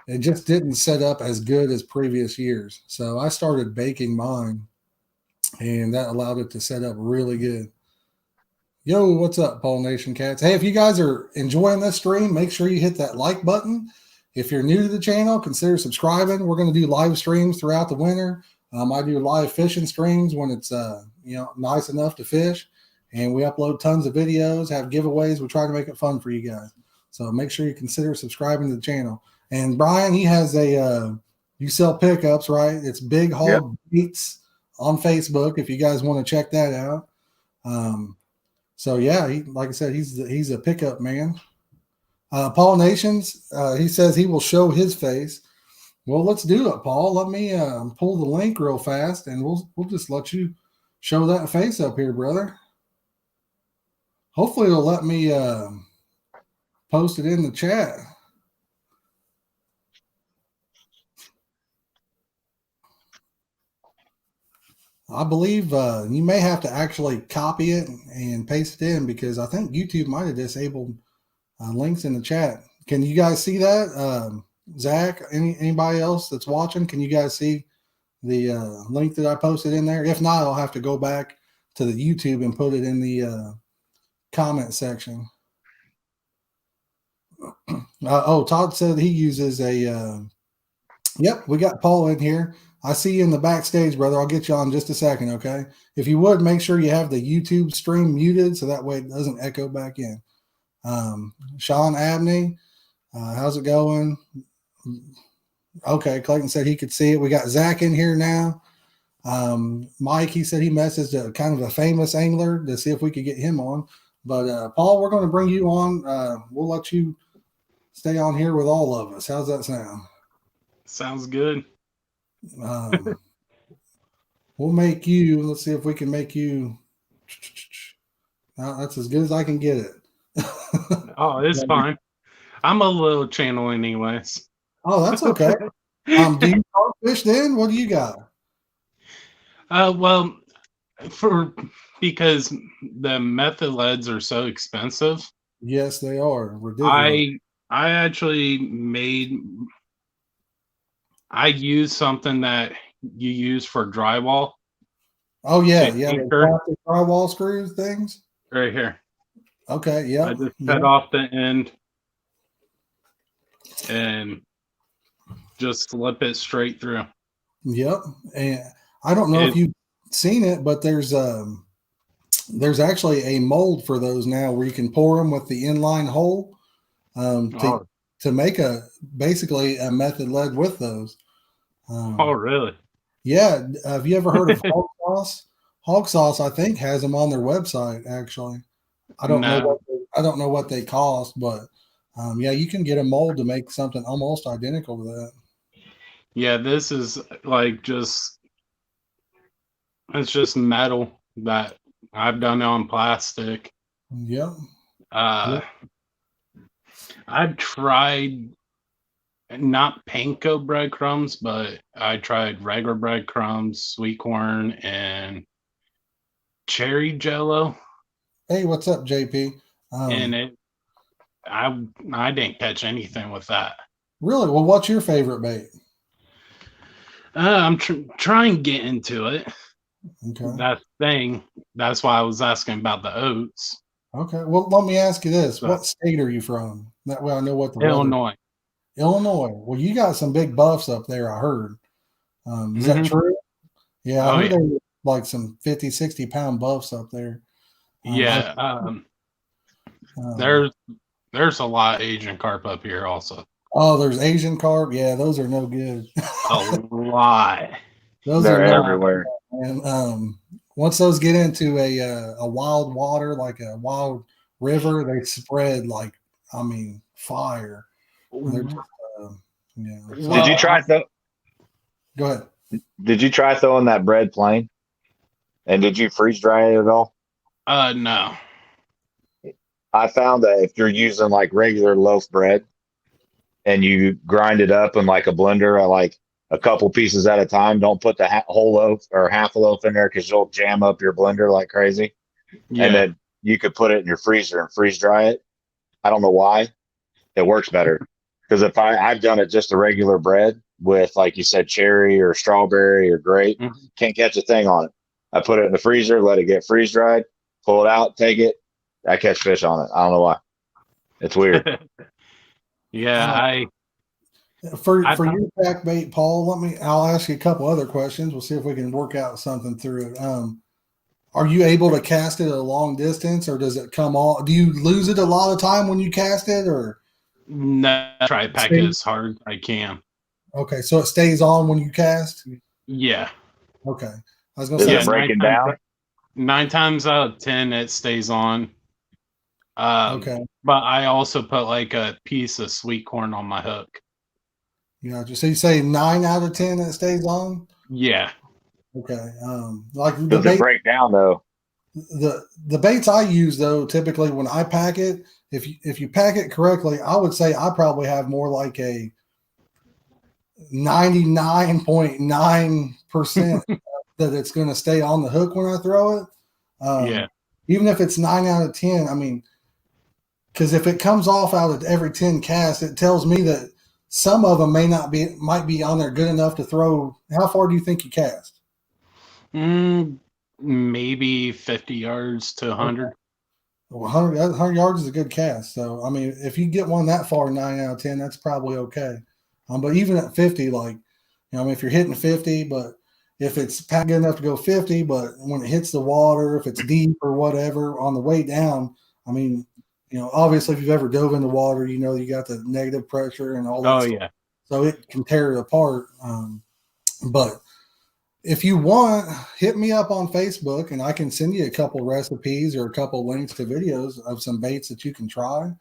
it just didn't set up as good as previous years. So I started baking mine, and that allowed it to set up really good. Yo, what's up, Paul Nation Cats? Hey, if you guys are enjoying this stream, make sure you hit that like button. If you're new to the channel, consider subscribing. We're going to do live streams throughout the winter. I do live fishing streams when it's nice enough to fish, and we upload tons of videos, have giveaways. We try to make it fun for you guys. So make sure you consider subscribing to the channel. And Brian, he has you sell pickups, right? It's Big Hog Beats on Facebook if you guys want to check that out. So yeah, like I said, he's a pickup man. Paul Nations, he says he will show his face. Well, let's do it, Paul. Let me pull the link real fast, and we'll just let you show that face up here, brother. Hopefully, it'll let me post it in the chat. I believe you may have to actually copy it and paste it in because I think YouTube might have disabled links in the chat. Can you guys see that? Zach, anybody else that's watching, can you guys see the link that I posted in there? If not, I'll have to go back to the YouTube and put it in the comment section. Todd said he uses a yep, we got Paul in here. I see you in the backstage, brother. I'll get you on in just a second, okay? If you would, make sure you have the YouTube stream muted so that way it doesn't echo back in. Sean Abney, how's it going? Okay, Clayton said he could see it. We got Zach in here now. Mike, he said he messaged a kind of a famous angler to see if we could get him on. But Paul, we're going to bring you on. We'll let you stay on here with all of us. How's that sound? Sounds good. We'll make you. Let's see if we can make you. That's as good as I can get it. Oh, it's fine. I'm a little channel anyways. Oh, that's okay. Do you carp fish then? What do you got? Well, because the method leads are so expensive, Yes, they are ridiculous. I actually I use something that you use for drywall Oh yeah, to yeah, the anchor plastic drywall screws things. right here. Okay, I yep, just cut yep, off the end and just slip it straight through. yep. And I don't know if It you've seen it, but there's actually a mold for those now where you can pour them with the inline hole um, to oh, to make a basically a method lead with those. oh Um, really? yeah, have you ever heard of hog sauce? Hog sauce, I think, has them on their website. Actually, No. I don't know what they cost, but yeah, you can get a mold to make something almost identical to that. Yeah, this is like it's just metal that I've done on plastic. Yep, Uh yep. I've tried not panko breadcrumbs, but I tried regular breadcrumbs, sweet corn, and cherry jello, Hey, what's up, JP? and Um, I didn't catch anything with that. really? Well, what's your favorite bait? I'm trying to get into it. Okay. That thing. That's why I was asking about the oats. Okay. Well, let me ask you this: So, what state are you from? That way, I know what the weather. Illinois. Illinois. Well, you got some big buffs up there. I heard. Is that Hmm. true? Yeah, I Oh heard yeah, they were like some 50, 60 pound buffs up there. I yeah. um, There's there's a lot of Asian carp up here also. oh, there's Asian carp. Yeah, those are no good. A lot. Those are They're no Uh, everywhere. good. And once those get into a wild water, like a wild river, they spread like fire. They're just yeah. Did So you well, try th- go ahead. Did you try throwing that bread plain? And did you freeze dry it at all? no. I found that if you're using like regular loaf bread and you grind it up in like a blender at like a couple pieces at a time, don't put the whole loaf or half a loaf in there because you'll jam up your blender like crazy. And Yeah. then you could put it in your freezer and freeze dry it. I don't know why it works better because if I've done it just a regular bread with like you said cherry or strawberry or grape, Mhm. can't catch a thing on it. I put it in the freezer, let it get freeze dried, pull it out, take it. I catch fish on it. I don't know why. It's weird. Yeah, Uh, I for your pack bait, Paul, I'll ask you a couple other questions. We'll see if we can work out something through it. Are you able to cast it at a long distance, or does it come off? Do you lose it a lot of time when you cast it, or no, try to pack it stay, as hard as I can. okay, so it stays on when you cast? Yeah. Okay, I was gonna Is say Yeah, it breaking down? 9 times out of 10 it stays on. okay, But I also put like a piece of sweet corn on my hook. gotcha. So you say 9 out of 10 it stays on? Yeah. Okay, like the Does it bait, break down though? the baits I use though, typically when I pack it, if you pack it correctly, I would say I probably have more like a 99.9% that it's going to stay on the hook when I throw it. Yeah. Even if it's 9 out of 10, I mean, because if it comes off out of every 10 casts, it tells me that some of them might be on there good enough to throw. How far do you think you cast? Mm, maybe 50 yards to Okay. 100. Well, 100 yards is a good cast. So, I mean, if you get one that far, 9 out of 10, that's probably okay. But even at 50, like, I mean, if you're hitting 50, but if it's packed good enough to go 50, but when it hits the water, if it's deep or whatever on the way down, I mean, obviously, if you've ever dove in the water, you got the negative pressure and all that Oh, stuff. yeah. So it can tear it apart. But if you want, hit me up on Facebook and I can send you a couple recipes or a couple links to videos of some baits that you can try.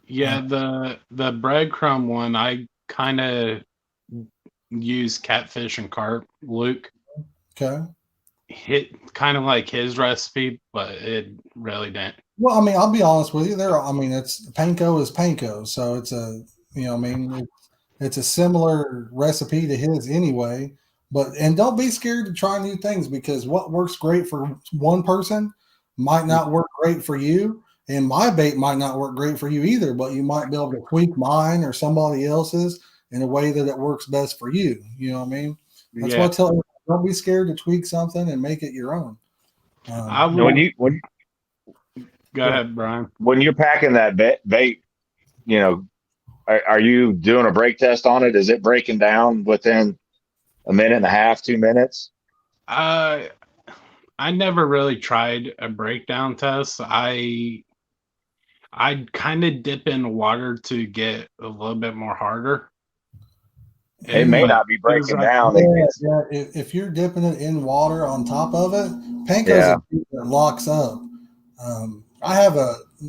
Yeah, the breadcrumb one, I kind of use catfish and carp. Luke Okay. hit kind of like his recipe, but it really Well, I mean, I'll be honest with you. It's panko is panko, so it's a, it's a similar recipe to his anyway. And don't be scared to try new things, because what works great for one person might not work great for you, and my bait might not work great for you either. But you might be able to tweak mine or somebody else's in a way that it works best for you. You know what I mean? That's why I tell you, don't be scared to tweak something and make it your own. I Now, will. when Go ahead, Brian. when you're packing that bait, you know, are you doing a break test on it? Is it breaking down within a minute and a half, 2 minutes? I never really tried a breakdown test. I'd kind of dip in water to get a little bit more harder. It may not be breaking down. Yeah. If you're dipping it in water on top of it, panko's a bead that locks up.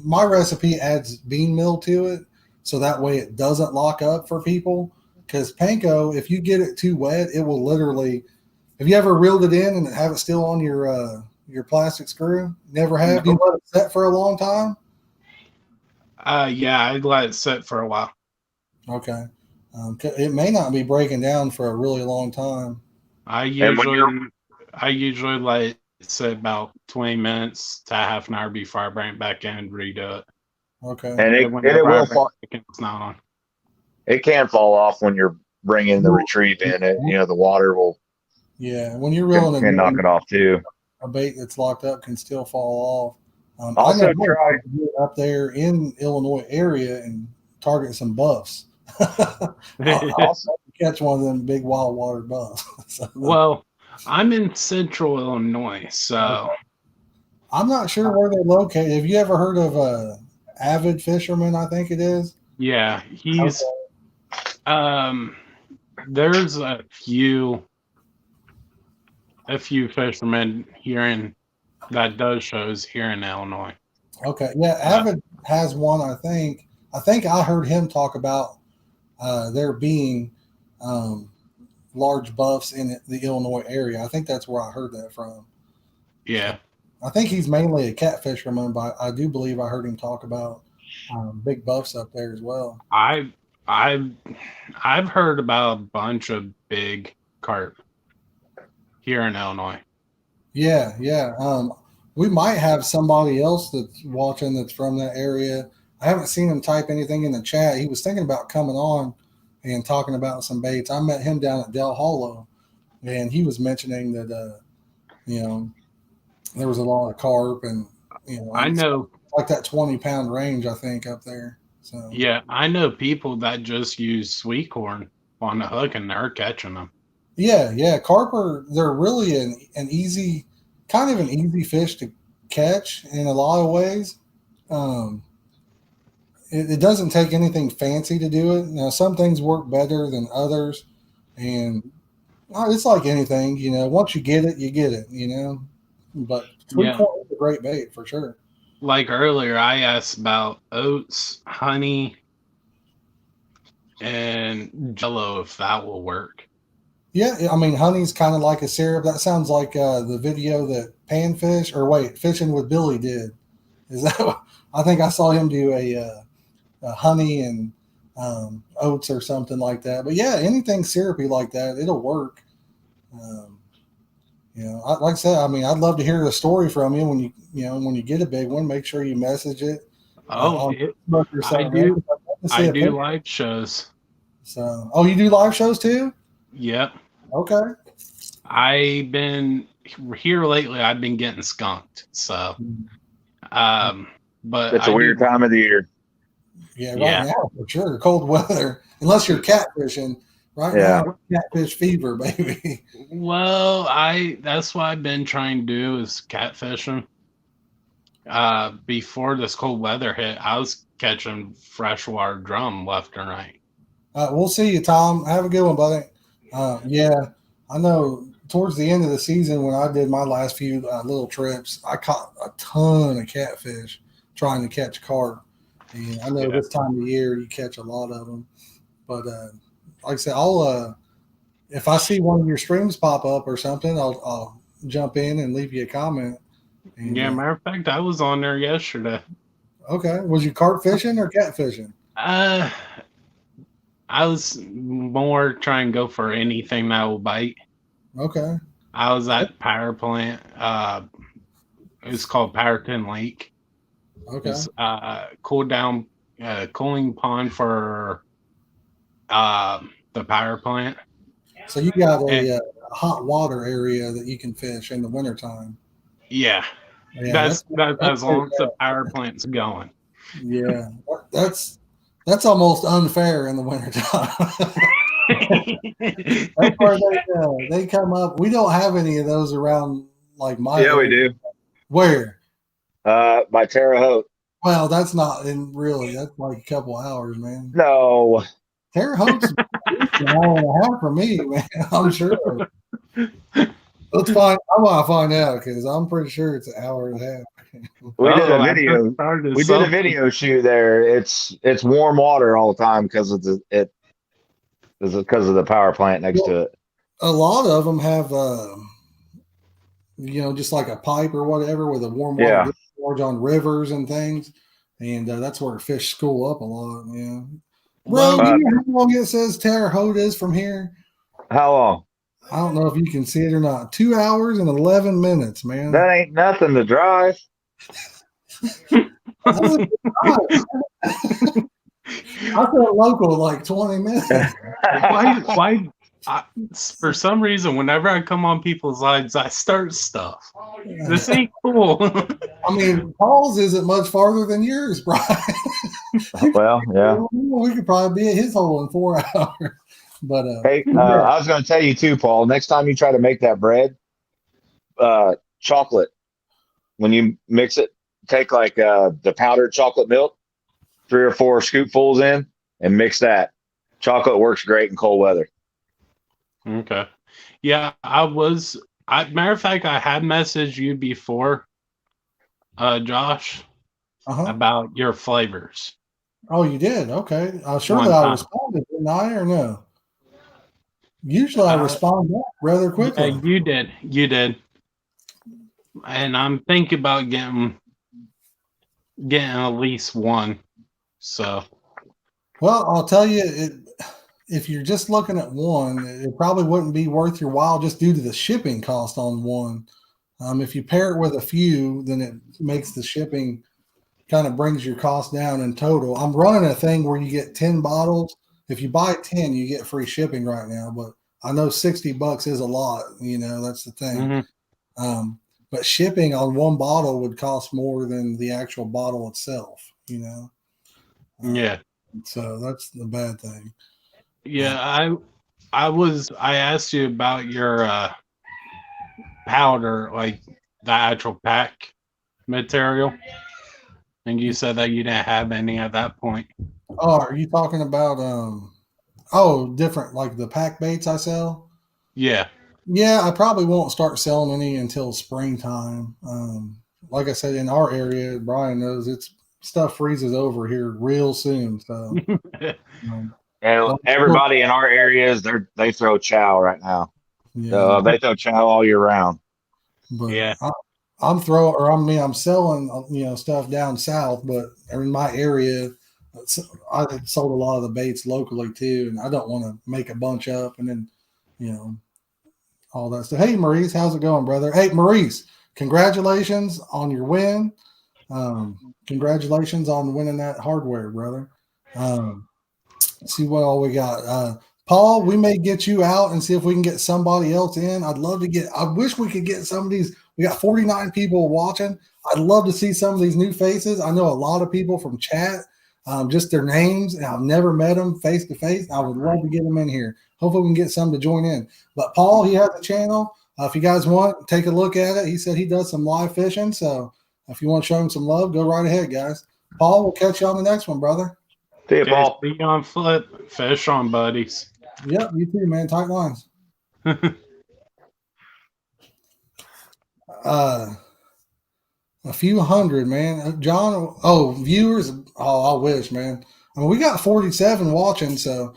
My recipe adds bean meal to it, so that way it doesn't lock up for people. Because panko, if you get it too wet, it will literally. Have you ever reeled it in and have it still on your plastic screw? Never have. No. You let it set for a long time? Yeah, I'd let it sit for a while. Okay. It may not be breaking down for a really long time. I usually let it sit about 20 minutes to half an hour before I bring it back in and redo it. Okay. And it will fall. It's not on. It can fall off when you're bringing the retrieve in. The water will. Yeah, when you're reeling can knock it off too. A bait that's locked up can still fall off. Also, I know try up there in Illinois area and target some buffs. I'll catch one of them big wild water buffs. Well, I'm in central Illinois, so I'm not sure where they're located. Have you ever heard of Avid Fisherman? I think it is. Yeah, he's there's a few fishermen here that does shows here in Illinois. Okay, yeah, Avid has one. I think I heard him talk about there being large buffs in the Illinois area. I think that's where I heard that from. Yeah, I think he's mainly a catfisherman, but I do believe I heard him talk about big buffs up there as well. I've heard about a bunch of big carp here in Illinois. Yeah. We might have somebody else that's watching that's from that area. I haven't seen him type anything in the chat. He was thinking about coming on and talking about some baits. I met him down at Del Hollow, and he was mentioning that there was a lot of carp, and I know like that 20-pound range, I think, up there. So yeah, I know people that just use sweet corn on the hook and they're catching them. Yeah. Carp they're really an easy fish to catch in a lot of ways. It doesn't take anything fancy to do it. Now, some things work better than others, and it's like anything, once you get it, you get it, But sweet corn is a great bait for sure. Like earlier, I asked about oats, honey, and Jello, if that will work. Yeah, I mean, honey's kind of like a syrup. That sounds like the video that Fishing with Billy did. Is that what, I think I saw him do a honey and oats or something like that. But yeah, anything syrupy like that, it'll work. Like I said, I mean, I'd love to hear the story from you when you get a big one. Make sure you message it. I do live shows. So, you do live shows too? Yep. Okay. I've been here lately. I've been getting skunked. So, but it's a weird time of the year. Yeah, now for sure. Cold weather, unless you're catfishing. Right now, catfish fever, baby. Well, that's what I've been trying to do is catfishing. Before this cold weather hit, I was catching freshwater drum left and right. We'll see you, Tom. Have a good one, buddy. I know towards the end of the season when I did my last few little trips, I caught a ton of catfish trying to catch carp. And I know this time of year you catch a lot of them. But like I said, I'll if I see one of your streams pop up or something, I'll jump in and leave you a comment And, Yeah, matter of fact, I was on there yesterday. okay. Was you carp fishing or cat fishing? I was more trying to go for anything that will bite. Okay. I was at power plant. It's called Powerton Lake. Okay. It's cooling pond for the power plant. So you got And a hot water area that you can fish in the wintertime. yeah, Yeah, that's as pretty long as the power plant's going. Yeah, that's almost unfair in the wintertime. That's where they come up. We don't have any of those around like my Yeah, we area. do. Where? By Terre Haute. Well, that's not in really. That's like a couple hours, man. No. Terre Haute's an hour and a half for me, man. I'm sure. Let's find. I want to find out because I'm pretty sure it's an hour and a half. We did a I just video. started We did a something. video shoot there. It's warm water all the time because of the power plant next to it. A lot of them have, just like a pipe or whatever with a warm water Yeah. discharge on rivers and things, and that's where fish school up a lot. Yeah. Well, Bro, do you know how long it says Terre Haute is from here? How long? I don't know if you can see it or not. 2 hours and 11 minutes, man. That ain't nothing to drive. I felt local like 20 minutes. why for some reason, whenever I come on people's lives, I start stuff. This ain't cool. I mean, Paul's isn't much farther than yours, Brian. Well, yeah. We could probably be at his hole in 4 hours. But Hey, I was going to tell you too, Paul. Next time you try to make that bread, chocolate. When you mix it, take like the powdered chocolate milk, 3 or 4 scoopfuls in, and mix that. Chocolate works great in cold weather. Okay. Yeah, matter of fact, I had messaged you before, Josh, about your flavors. Oh, you did? Okay. Surely One I time. responded, didn't I, or no? Usually I respond back rather quickly. You did. And I'm thinking about getting at least one. So. Well, I'll tell you, if you're just looking at one, it probably wouldn't be worth your while just due to the shipping cost on one. If you pair it with a few, then it makes the shipping kind of brings your cost down in total. I'm running a thing where you get 10 bottles. If you buy 10, you get free shipping right now, but I know $60 is a lot. That's the thing. Mm-hmm. But shipping on one bottle would cost more than the actual bottle itself, Yeah. So that's the bad thing. Yeah, I asked you about your powder, like the actual pack material, and you said that you didn't have any at that point. Oh, are you talking about different like the pack baits I sell? Yeah. Yeah, I probably won't start selling any until springtime. Like I said, in our area, Brian knows stuff freezes over here real soon. So And everybody in our areas, they throw chow right now. Yeah. They throw chow all year round. But yeah, I'm selling stuff down south, but in my area, I sold a lot of the baits locally too, and I don't want to make a bunch up and then all that stuff. Hey Maurice, how's it going, brother? Hey Maurice, congratulations on your win. Congratulations on winning that hardware, brother. Let's see what all we got. Paul, we may get you out and see if we can get somebody else in. I wish we could get some of these. We got 49 people watching. I'd love to see some of these new faces. I know a lot of people from chat, just their names, and I've never met them face to face. I would love to get them in here. Hopefully we can get some to join in. But Paul, he has a channel. If you guys want, take a look at it. He said he does some live fishing. So if you want to show him some love, go right ahead, guys. Paul, we'll catch you on the next one, brother. See you, Paul. Be on flip, fish on, buddies. Yep, you too, man. Tight lines. A few hundred, man. John, viewers. Oh, I wish, man. I mean, we got 47 watching. So,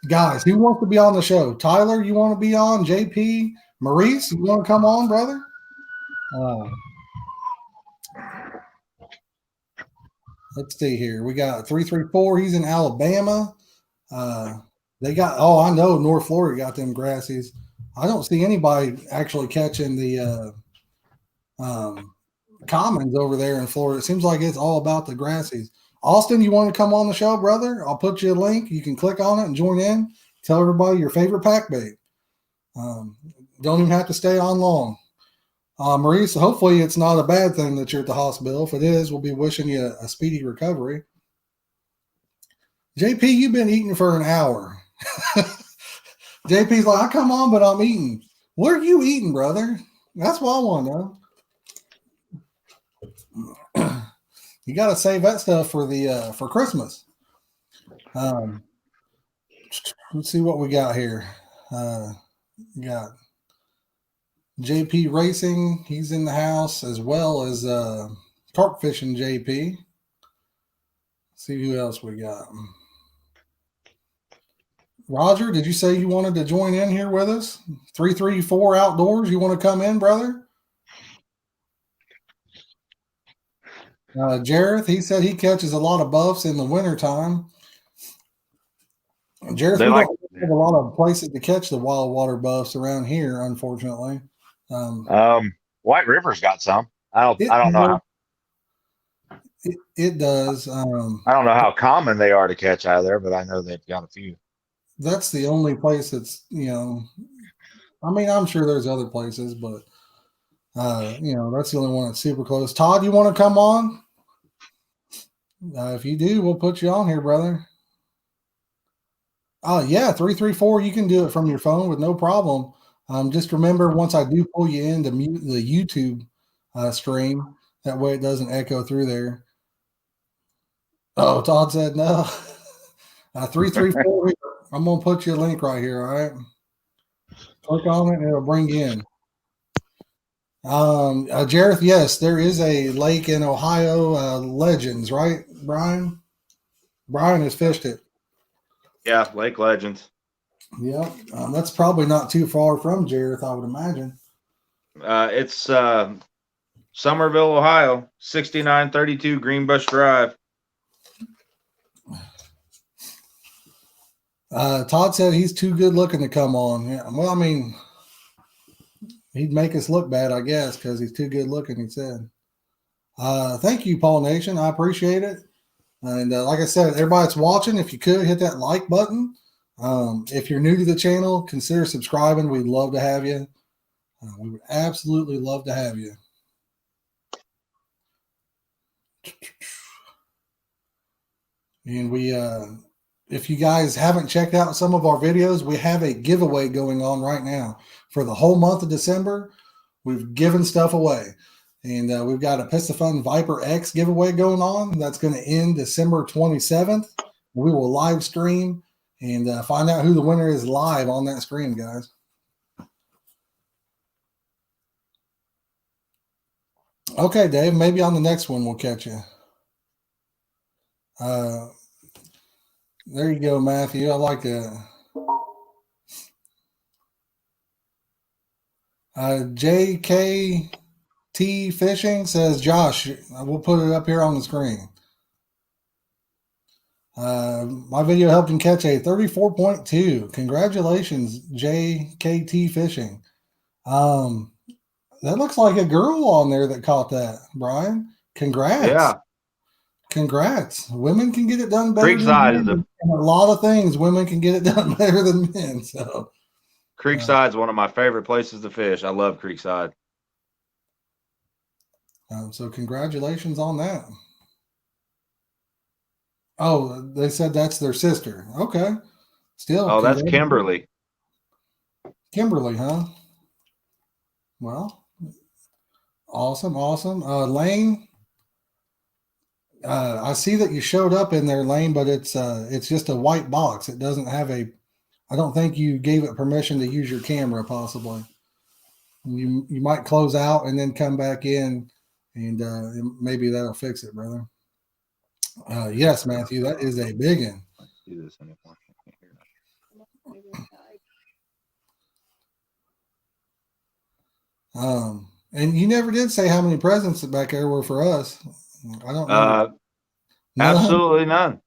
guys, who wants to be on the show? Tyler, you want to be on? JP, Maurice, you want to come on, brother? Uh, let's see here. We got 334. He's in Alabama. They got. Oh, I know North Florida got them grassies. I don't see anybody actually catching the commons over there in Florida. It seems like it's all about the grassies. Austin, you want to come on the show, brother? I'll put you a link. You can click on it and join in. Tell everybody your favorite pack bait. Don't even have to stay on long. Maurice, hopefully it's not a bad thing that you're at the hospital. If it is, we'll be wishing you a speedy recovery. JP, you've been eating for an hour. JP's like, I come on, but I'm eating. What are you eating, brother? That's what I want to know. You got to save that stuff for Christmas. Let's see what we got here. We got JP Racing. He's in the house, as well as Carp Fishing JP. Let's see who else we got. Roger, did you say you wanted to join in here with us? 334 Outdoors. You want to come in, brother? Jareth, he said he catches a lot of buffs in the wintertime. Jareth, we don't have a lot of places to catch the wild water buffs around here, unfortunately. White River's got some. I don't know how. It does. I don't know how common they are to catch out of there, but I know they've got a few. That's the only place that's, I mean, I'm sure there's other places, but, that's the only one that's super close. Todd, you want to come on? If you do, we'll put you on here, brother. Yeah, 334, you can do it from your phone with no problem. Just remember, once I do pull you in to mute the YouTube stream, that way it doesn't echo through there. Oh, Todd said no. 334, I'm going to put you a link right here, all right? Click on it and it'll bring you in. Jareth, yes, there is a lake in Ohio, Legends, right, Brian? Brian has fished it. Yeah, Lake Legends. Yeah, that's probably not too far from Jareth, I would imagine. It's Somerville, Ohio, 6932 Greenbush Drive. Todd said he's too good looking to come on. Yeah, well, I mean, he'd make us look bad, I guess, because he's too good looking, he said. Thank you, Paul Nation. I appreciate it. And like I said, everybody that's watching, if you could hit that like button. If you're new to the channel, consider subscribing. We'd love to have you. We would absolutely love to have you. And we, if you guys haven't checked out some of our videos, we have a giveaway going on right now for the whole month of December. We've given stuff away. And we've got a Piscifun Viper X giveaway going on. That's going to end December 27th. We will live stream and find out who the winner is live on that stream, guys. Okay, Dave, maybe on the next one we'll catch you. There you go, Matthew. I like that. JKT Fishing says, Josh, we'll put it up here on the screen. My video helped him catch a 34.2. Congratulations, JKT Fishing. That looks like a girl on there that caught that, Brian. Congrats. Yeah. Congrats. Women can get it done better Creekside than men. A lot of things women can get it done better than men. So Creekside's one of my favorite places to fish. I love Creekside. So congratulations on that. Oh, they said that's their sister. Okay. Still. Oh, that's Kimberly. Kimberly, huh? Well, awesome. Lane, I see that you showed up in there, Lane, but it's just a white box. It doesn't have I don't think you gave it permission to use your camera, possibly. You might close out and then come back in, and maybe that'll fix it, brother. Yes, Matthew, that is a big one. Do this anymore. And you never did say how many presents back there were for us. I don't know. None? Absolutely none.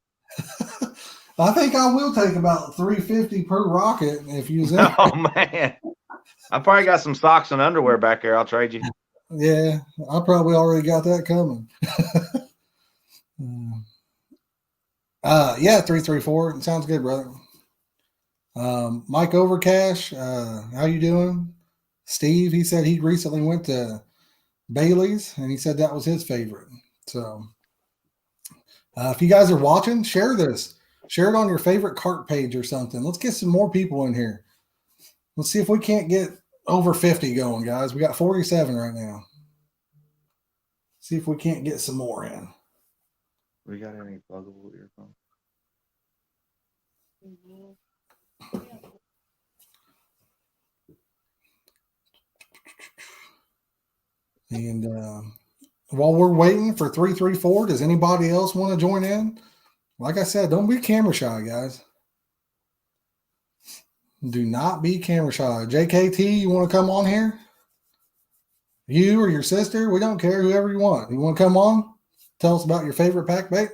I think I will take about $350 per rocket if you was in. Oh man, I probably got some socks and underwear back there. I'll trade you. Yeah, I probably already got that coming. Yeah, 334. Sounds good, brother. Mike Overcash, how you doing? Steve, he said he recently went to Bailey's and he said that was his favorite. So if you guys are watching, share this. Share it on your favorite cart page or something. Let's get some more people in here. Let's see if we can't get over 50 going, guys. We got 47 right now. See if we can't get some more in. We got any pluggable earphones? And while we're waiting for 334, does anybody else want to join in? Like I said, don't be camera shy, guys. Do not be camera shy. JKT, you want to come on here? You or your sister, we don't care, whoever you want. You want to come on? Tell us about your favorite pack bait?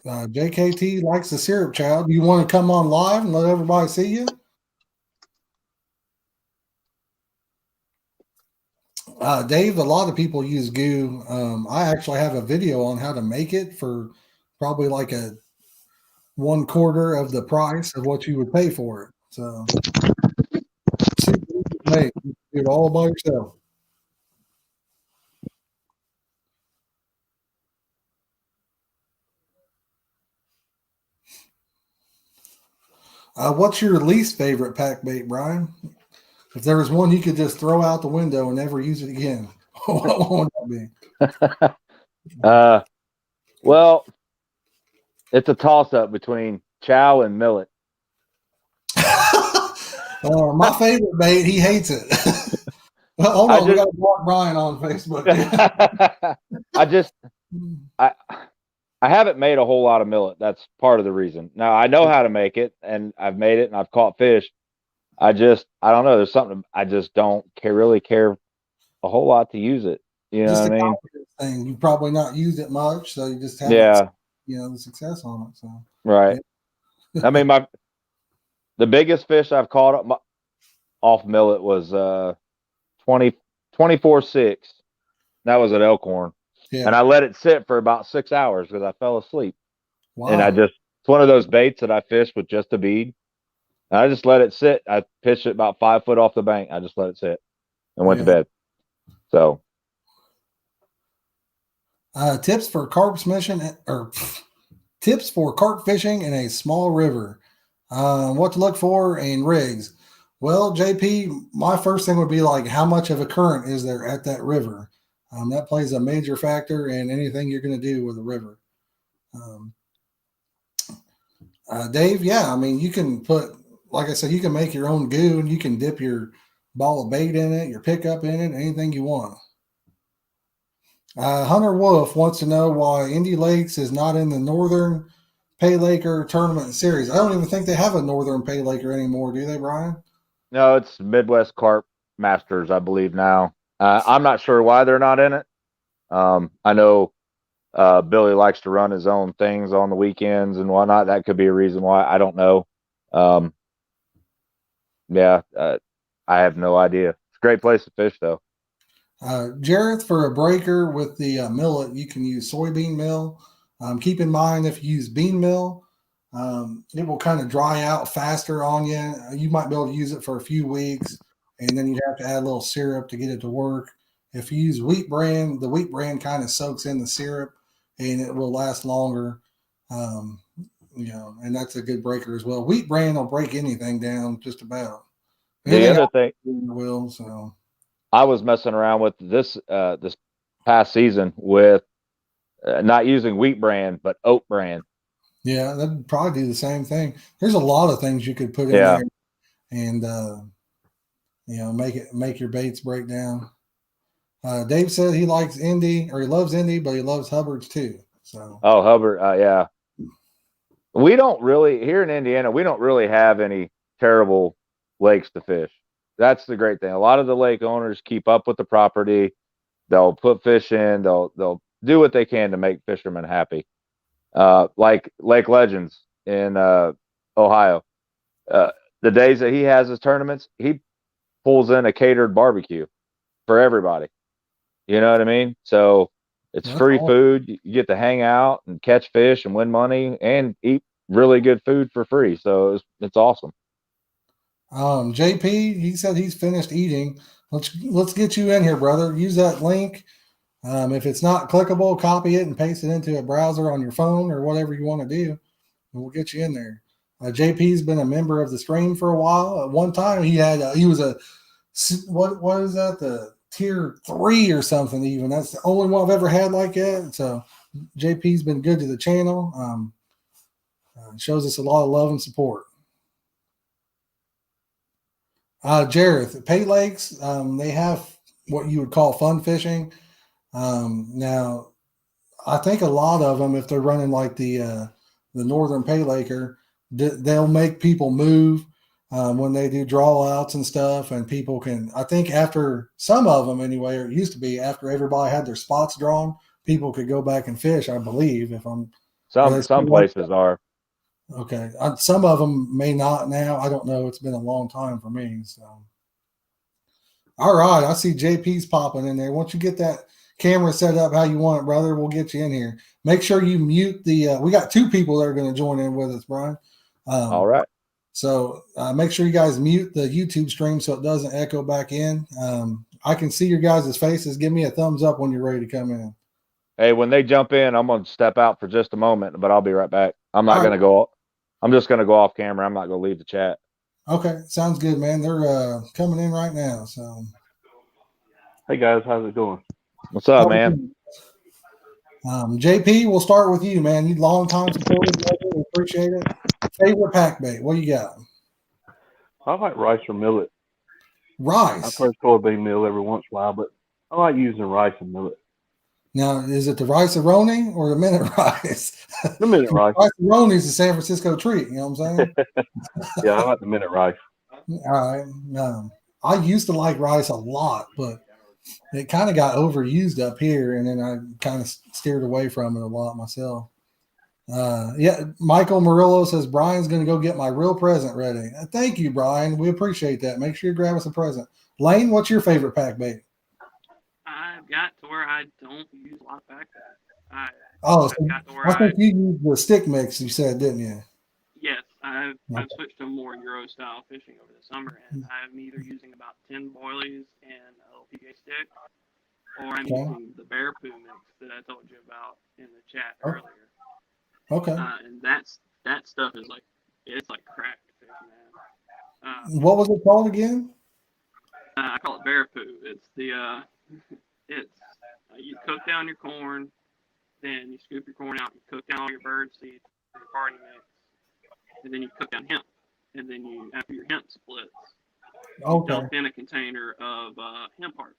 JKT likes the syrup child. You want to come on live and let everybody see you? Dave, a lot of people use goo. I actually have a video on how to make it for probably like a 1/4 of the price of what you would pay for it. So, hey, you do it all by yourself. What's your least favorite pack bait, Brian? If there was one you could just throw out the window and never use it again, what would that be? Well, it's a toss-up between chow and millet. My favorite bait, he hates it. Hold on, we got to block Brian on Facebook. I haven't made a whole lot of millet. That's part of the reason. Now I know how to make it, and I've made it, and I've caught fish. I don't know. There's something I just don't really care a whole lot to use it. You know what I mean? Thing. You probably not used it much, so you just have the success on it. So right. Yeah. I mean, the biggest fish I've caught off millet was 24-6. That was at Elkhorn. Yeah. And I let it sit for about 6 hours because I fell asleep. Wow. And it's one of those baits that I fish with just a bead. And I just let it sit. I pitched it about 5 foot off the bank. I just let it sit and went to bed. So tips for carp fishing tips for carp fishing in a small river. What to look for in rigs. Well, JP, my first thing would be like, how much of a current is there at that river? That plays a major factor in anything you're going to do with a river. Dave, yeah, I mean, you can put, like I said, you can make your own goo and you can dip your ball of bait in it, your pickup in it, anything you want. Hunter Wolf wants to know why Indy Lakes is not in the Northern Pay Laker Tournament Series. I don't even think they have a Northern Pay Laker anymore, do they, Brian? No, it's Midwest Carp Masters, I believe now. I'm not sure why they're not in it. I know Billy likes to run his own things on the weekends and whatnot. That could be a reason why. I don't know. I have no idea. It's a great place to fish, though. Jareth, for a breaker with the millet, you can use soybean meal. Keep in mind, if you use bean meal, it will kind of dry out faster on you. You might be able to use it for a few weeks, and then you'd have to add a little syrup to get it to work. If you use wheat bran, the wheat bran kind of soaks in the syrup, and it will last longer. And that's a good breaker as well. Wheat bran will break anything down just about. The other thing will, so I was messing around with this past season with not using wheat bran, but oat bran. Yeah, that'd probably do the same thing. There's a lot of things you could put in there and make your baits break down. Dave said he likes Indy, or he loves Indy, but he loves Hubbard's too. So. Oh, Hubbard, yeah. We don't really here in Indiana. We don't really have any terrible lakes to fish. That's the great thing. A lot of the lake owners keep up with the property. They'll put fish in. They'll do what they can to make fishermen happy. Like Lake Legends in Ohio. The days that he has his tournaments, he pulls in a catered barbecue for everybody. You know what I mean? So it's free food. You get to hang out and catch fish and win money and eat really good food for free. So it's awesome. JP, he said he's finished eating. Let's get you in here, brother. Use that link. If it's not clickable, copy it and paste it into a browser on your phone or whatever you want to do, and we'll get you in there. JP's been a member of the stream for a while. At one time, he was a what is that? The tier 3 or something. Even that's the only one I've ever had like that. So JP's been good to the channel. Shows us a lot of love and support. Jareth, Pay Lakes, they have what you would call fun fishing. Now, I think a lot of them, if they're running like the Northern Pay Laker, they'll make people move when they do draw outs and stuff, and people can. I think after some of them anyway, or it used to be after everybody had their spots drawn, people could go back and fish. I believe some places are. Okay. Some of them may not now. I don't know. It's been a long time for me. So, all right. I see JP's popping in there. Once you get that camera set up how you want it, brother, we'll get you in here. Make sure you mute we got 2 people that are going to join in with us, Brian. All right. So make sure you guys mute the YouTube stream so it doesn't echo back in. I can see your guys' faces. Give me a thumbs up when you're ready to come in. Hey, when they jump in, I'm going to step out for just a moment, but I'll be right back. I'm not going to go. I'm just going to go off camera. I'm not going to leave the chat. Okay. Sounds good, man. They're coming in right now. So, hey guys, how's it going? What's up, man? JP, we'll start with you, man. You long time supporter. We appreciate it. Favorite pack bait? What do you got? I like rice or millet. Rice. I prefer soybean meal every once in a while, but I like using rice and millet. Now, is it the rice-a-roni or the minute rice? The minute rice. Rice-a-roni is a San Francisco treat. You know what I'm saying? Yeah, I like the minute rice. All right. I used to like rice a lot, but it kind of got overused up here, and then I kind of steered away from it a lot myself. Michael Murillo says, Brian's going to go get my real present ready. Thank you, Brian. We appreciate that. Make sure you grab us a present. Lane, what's your favorite pack bait? I've got to where I don't use a lot of pack bait. I think you used the stick mix, you said, didn't you? Yes, I've switched to more Euro style fishing over the summer, and I'm either using about 10 boilies and a little PJ stick, or I'm using the bear poo mix that I told you about in the chat earlier. Okay. And that stuff is it's like crack to fish, man. What was it called again? I call it bear poo. It's you cook down your corn, then you scoop your corn out, you cook down all your bird seeds, your party mix, and then you cook down hemp. And then after your hemp splits, you dump in a container of hemp hearts.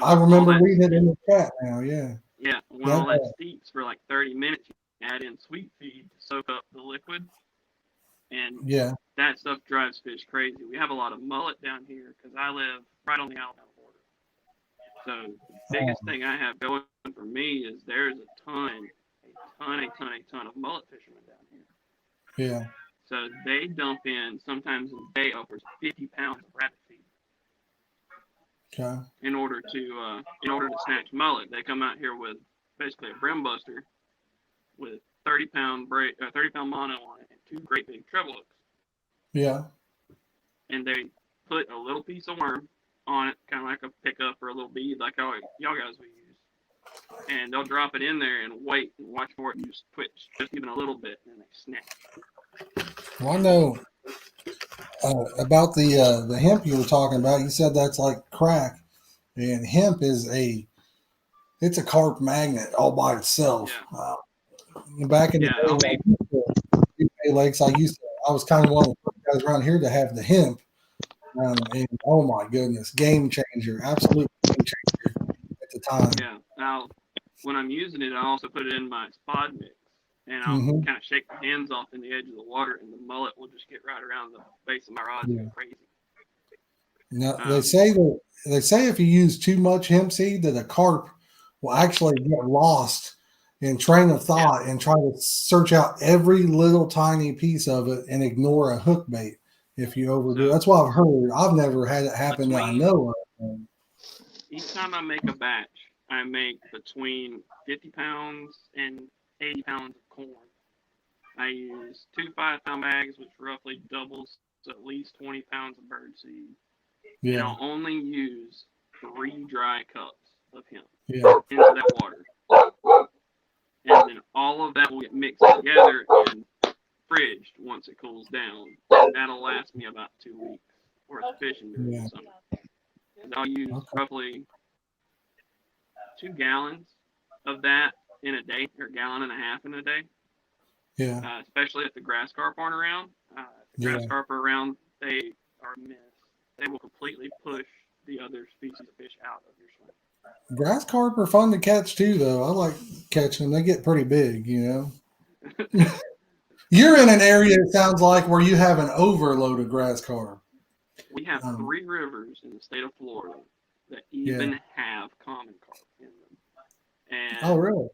I remember reading it in the chat now, yeah. Yeah, when all that steeps for like 30 minutes, you add in sweet feed to soak up the liquid. And that stuff drives fish crazy. We have a lot of mullet down here because I live right on the Alabama border. So the biggest thing I have going for me is there's a ton of mullet fishermen down here. Yeah. So they dump in sometimes a day upwards of 50 pounds of rabbit feed. Okay. In order to snatch mullet, they come out here with basically a brim buster with 30-pound mono on it and 2 great big treble hooks. Yeah. And they put a little piece of worm on it, kind of like a pickup or a little bead, like y'all guys would use. And they'll drop it in there and wait and watch for it to just twitch just even a little bit, and they snap. Well, I know about the hemp you were talking about. You said that's like crack, and hemp is it's a carp magnet all by itself. Yeah. Back in the day, lakes, I was kind of one of the first guys around here to have the hemp, and oh my goodness, game changer, absolute game changer. time. Yeah. Now, when I'm using it, I also put it in my spot mix, and I'll kind of shake the hands off in the edge of the water, and the mullet will just get right around the base of my rod and go crazy. Now, they say if you use too much hemp seed, that a carp will actually get lost in train of thought and try to search out every little tiny piece of it and ignore a hook bait if you overdo it. That's what I've heard. I've never had it happen that I know of. Each time I make a batch, I make between 50 pounds and 80 pounds of corn. I use 2 5-pound bags, which roughly doubles to at least 20 pounds of birdseed. Yeah. And I'll only use 3 dry cups of hemp into that water. And then all of that will get mixed together and fridged once it cools down. And that'll last me about 2 weeks worth of fishing during the summer. And I'll use roughly 2 gallons of that in a day, or 1.5 gallons in a day. Yeah. Especially if the grass carp aren't around. If the grass carp are around, they are missed. They will completely push the other species of fish out of your swim. Grass carp are fun to catch too, though. I like catching them. They get pretty big, you know. You're in an area, it sounds like, where you have an overload of grass carp. We have 3 rivers in the state of Florida that even have common carp in them. And really?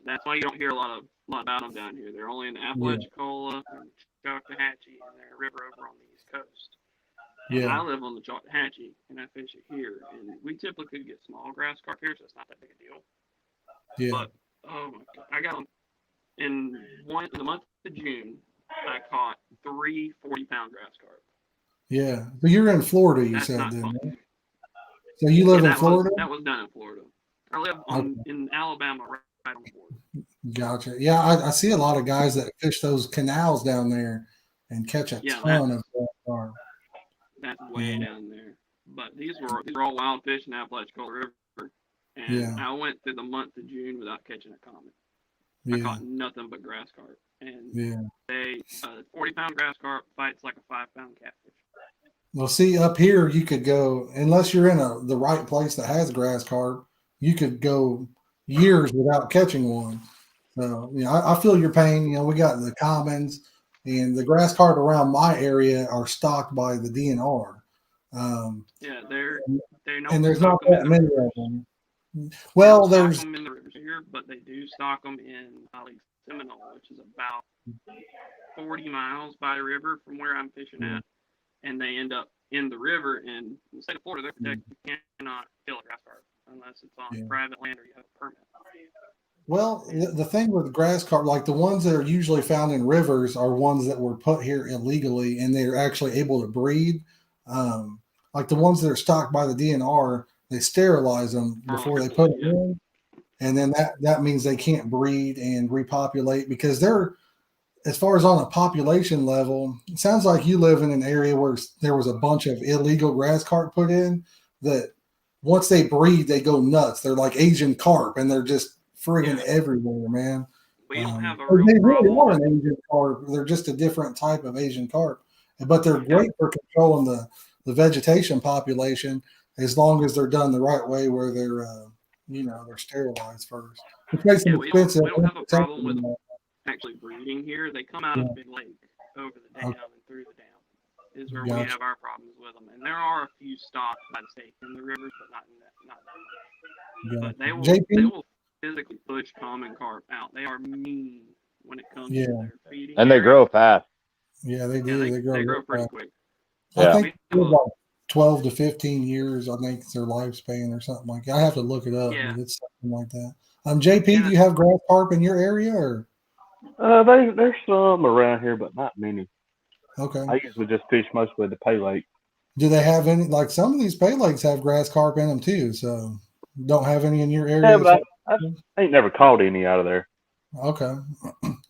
That's why you don't hear a lot about them down here. They're only in Apalachicola and Choctawhatchee, and they're a river over on the East Coast. And I live on the Choctawhatchee, and I fish it here. And we typically get small grass carp here, so it's not that big a deal. Yeah. But, oh my God, I got them in the month of June. I caught 3 40-pound grass carp. Yeah, but you're in Florida, you said, then, right? So you live in Florida? That was done in Florida. I live in Alabama, right on the border. Gotcha. Yeah, I see a lot of guys that fish those canals down there and catch a ton of carp. That's way down there. But these were all wild fish in Apalachicola River. And I went through the month of June without catching a common. I caught nothing but grass carp. And they 40-pound grass carp fights like a 5-pound catfish. Well, see, up here you could go, unless you're in the right place that has grass carp, you could go years without catching one. So, you know, I feel your pain. You know, we got the commons, and the grass carp around my area are stocked by the DNR. And there's not that many of them. Well, there's them in the rivers here, but they do stock them in Seminole, which is about 40 miles by the river from where I'm fishing at. And they end up in the river. And in the state of Florida, they're protected. You cannot kill a grass carp unless it's on private land or you have a permit. Well, the thing with grass carp, like the ones that are usually found in rivers, are ones that were put here illegally, and they're actually able to breed. Like the ones that are stocked by the DNR, they sterilize them before they put them in, and then that means they can't breed and repopulate, because they're, as far as on a population level, it sounds like you live in an area where there was a bunch of illegal grass carp put in that once they breed, they go nuts. They're like Asian carp, and they're just friggin' everywhere, man. We don't have a real problem. Really are an Asian carp. They're just a different type of Asian carp, but they're great for controlling the vegetation population as long as they're done the right way, where they're they're sterilized first. It makes them expensive. We don't have a problem with them actually breeding here. They come out of Big Lake over the dam and through the dam is where we have our problems with them. And there are a few stocked by the state in the rivers, but not that much. But they will physically push common carp out. They are mean when it comes to their feeding. And they grow fast. Yeah, they do. They grow pretty quick. I think about 12 to 15 years, I think, it's their lifespan or something like that. I have to look it up, but it's something like that. JP, do you have grass carp in your area, or? There's some around here, but not many. Okay. I usually just fish mostly the pay lake. Do they have any, like some of these pay lakes have grass carp in them too, so don't have any in your area? Yeah, but I ain't never caught any out of there. Okay.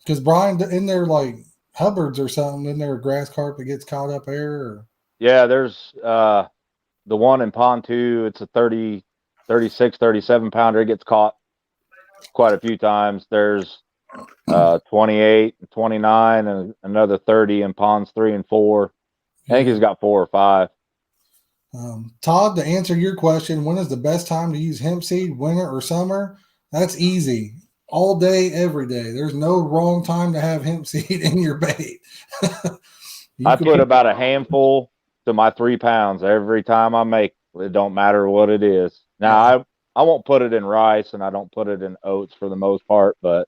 Because Brian, in there, like Hubbard's or something, in there, grass carp that gets caught up there? Or? Yeah, there's the one in Pond 2, it's a 36, 37 pounder. It gets caught quite a few times. There's 28, 29, and another 30 in ponds 3 and 4. I think he's got 4 or 5. Todd, to answer your question, when is the best time to use hemp seed, winter or summer? That's easy. All day, every day. There's no wrong time to have hemp seed in your bait. I put about a handful to my 3 pounds every time I make. It don't matter what it is. Now, I won't put it in rice, and I don't put it in oats for the most part, but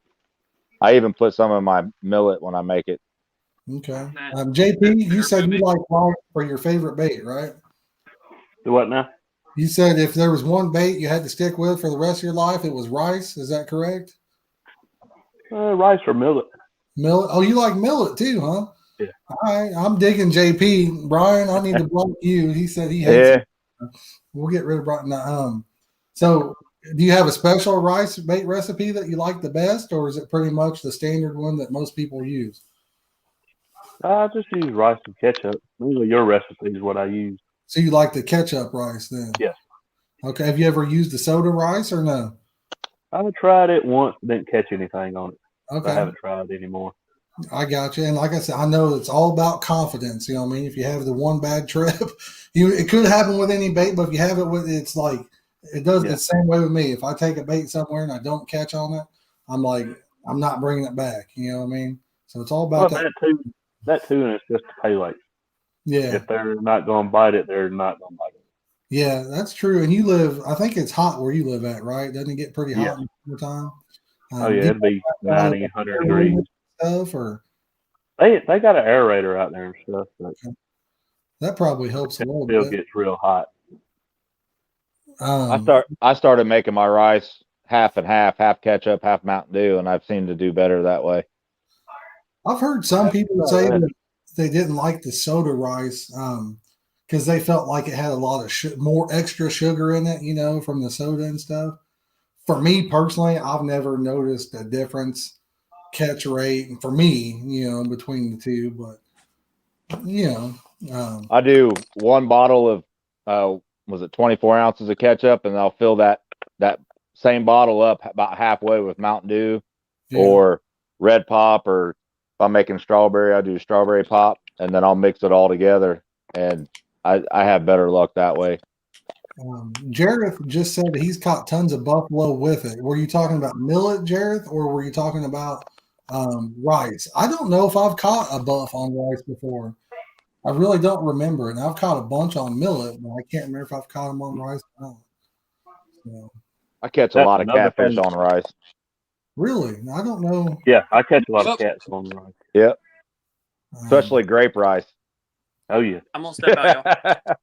I even put some in my millet when I make it. Okay. JP, you said you like rice for your favorite bait, right? Do what now? You said if there was one bait you had to stick with for the rest of your life, it was rice. Is that correct? Rice or millet. Millet. Oh, you like millet too, huh? Yeah. All right. I'm digging JP. Brian, I need to block you. He said he hates it. We'll get rid of Brian. So do you have a special rice bait recipe that you like the best, or is it pretty much the standard one that most people use? I just use rice and ketchup. Usually your recipe is what I use. So you like the ketchup rice then? Yes. Okay. Have you ever used the soda rice or no? I tried it once, didn't catch anything on it. Okay. So I haven't tried it anymore. I got you. And like I said, I know it's all about confidence. You know what I mean? If you have the one bad trip, it could happen with any bait, but if you have it with, it's like, it does the same way with me. If I take a bait somewhere and I don't catch on it, I'm like, I'm not bringing it back. You know what I mean? So it's all about that too, and it's just the pay rate. Yeah. If they're not going to bite it, they're not going to bite it. Yeah, that's true. And you live, I think it's hot where you live at, right? Doesn't it get pretty hot in the summertime? Oh, yeah, it'd be 90, 100 degrees. Stuff, or they got an aerator out there and stuff. But that probably helps a little bit. It still gets real hot. I started making my rice half and half ketchup, half Mountain Dew, and I've seemed to do better that way. I've heard some people say that they didn't like the soda rice because they felt like it had a lot of more extra sugar in it, you know, from the soda and stuff. For me personally, I've never noticed a difference catch rate for me, you know, between the two. But you know, I do one bottle of was it 24 ounces of ketchup, and I'll fill that same bottle up about halfway with Mountain Dew or Red Pop, or if I'm making strawberry, I do strawberry pop, and then I'll mix it all together, and I have better luck that way. Jareth just said that he's caught tons of buffalo with it. Were you talking about millet, Jareth, or were you talking about rice? I don't know if I've caught a buff on rice before. I really don't remember it. And I've caught a bunch on millet, but I can't remember if I've caught them on rice or not. So, I catch a lot of catfish on rice. Really? I don't know. Yeah, I catch a lot of cats on rice. Yep. Especially grape rice. Oh, yeah. I'm going to step out, y'all.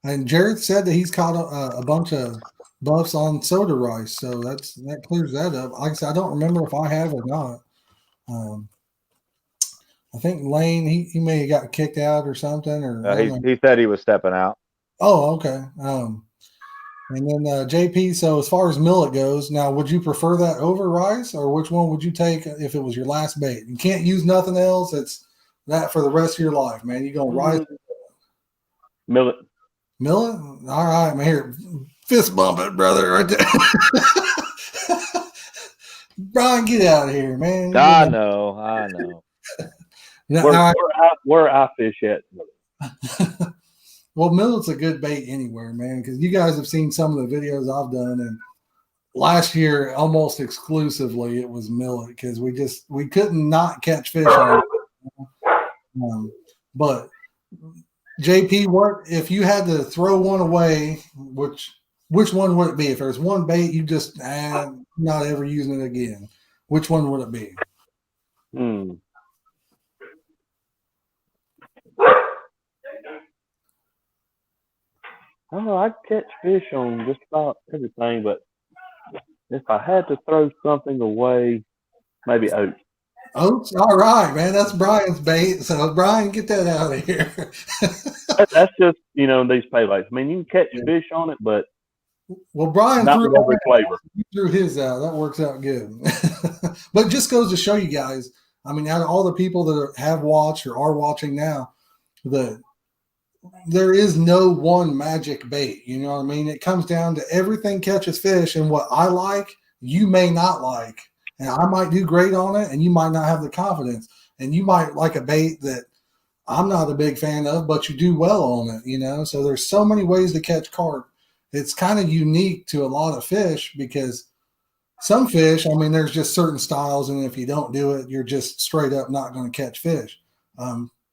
And Jareth said that he's caught a bunch of buffs on soda rice. So that clears that up. Like I said, I don't remember if I have or not. I think Lane, he may have got kicked out or something. Or he said he was stepping out. Oh, okay. And then JP, so as far as millet goes, now would you prefer that over rice, or which one would you take if it was your last bait? You can't use nothing else. It's that for the rest of your life, man. You going rice? Millet. Millet? All right, man. Here, fist bump it, brother, right there. Brian, get out of here, man. I know. Now, where I fish at? Well, millet's a good bait anywhere, man, because you guys have seen some of the videos I've done, and last year almost exclusively it was millet because we couldn't not catch fish on it. But JP, what if you had to throw one away? Which one would it be? If there's one bait you just not ever using it again, which one would it be? I don't know. I catch fish on just about everything, but if I had to throw something away, maybe oats. Oats? All right, man. That's Brian's bait. So, Brian, get that out of here. That's just, these paylights. I mean, you can catch fish on it, but Brian not with every flavor. He threw his out. That works out good. But it just goes to show you guys, I mean, out of all the people that have watched or are watching now, there is no one magic bait. You know what I mean? It comes down to everything catches fish, and what I like, you may not like. And I might do great on it, and you might not have the confidence. And you might like a bait that I'm not a big fan of, but you do well on it, you know. So there's so many ways to catch carp. It's kind of unique to a lot of fish because some fish, I mean, there's just certain styles, and if you don't do it, you're just straight up not going to catch fish.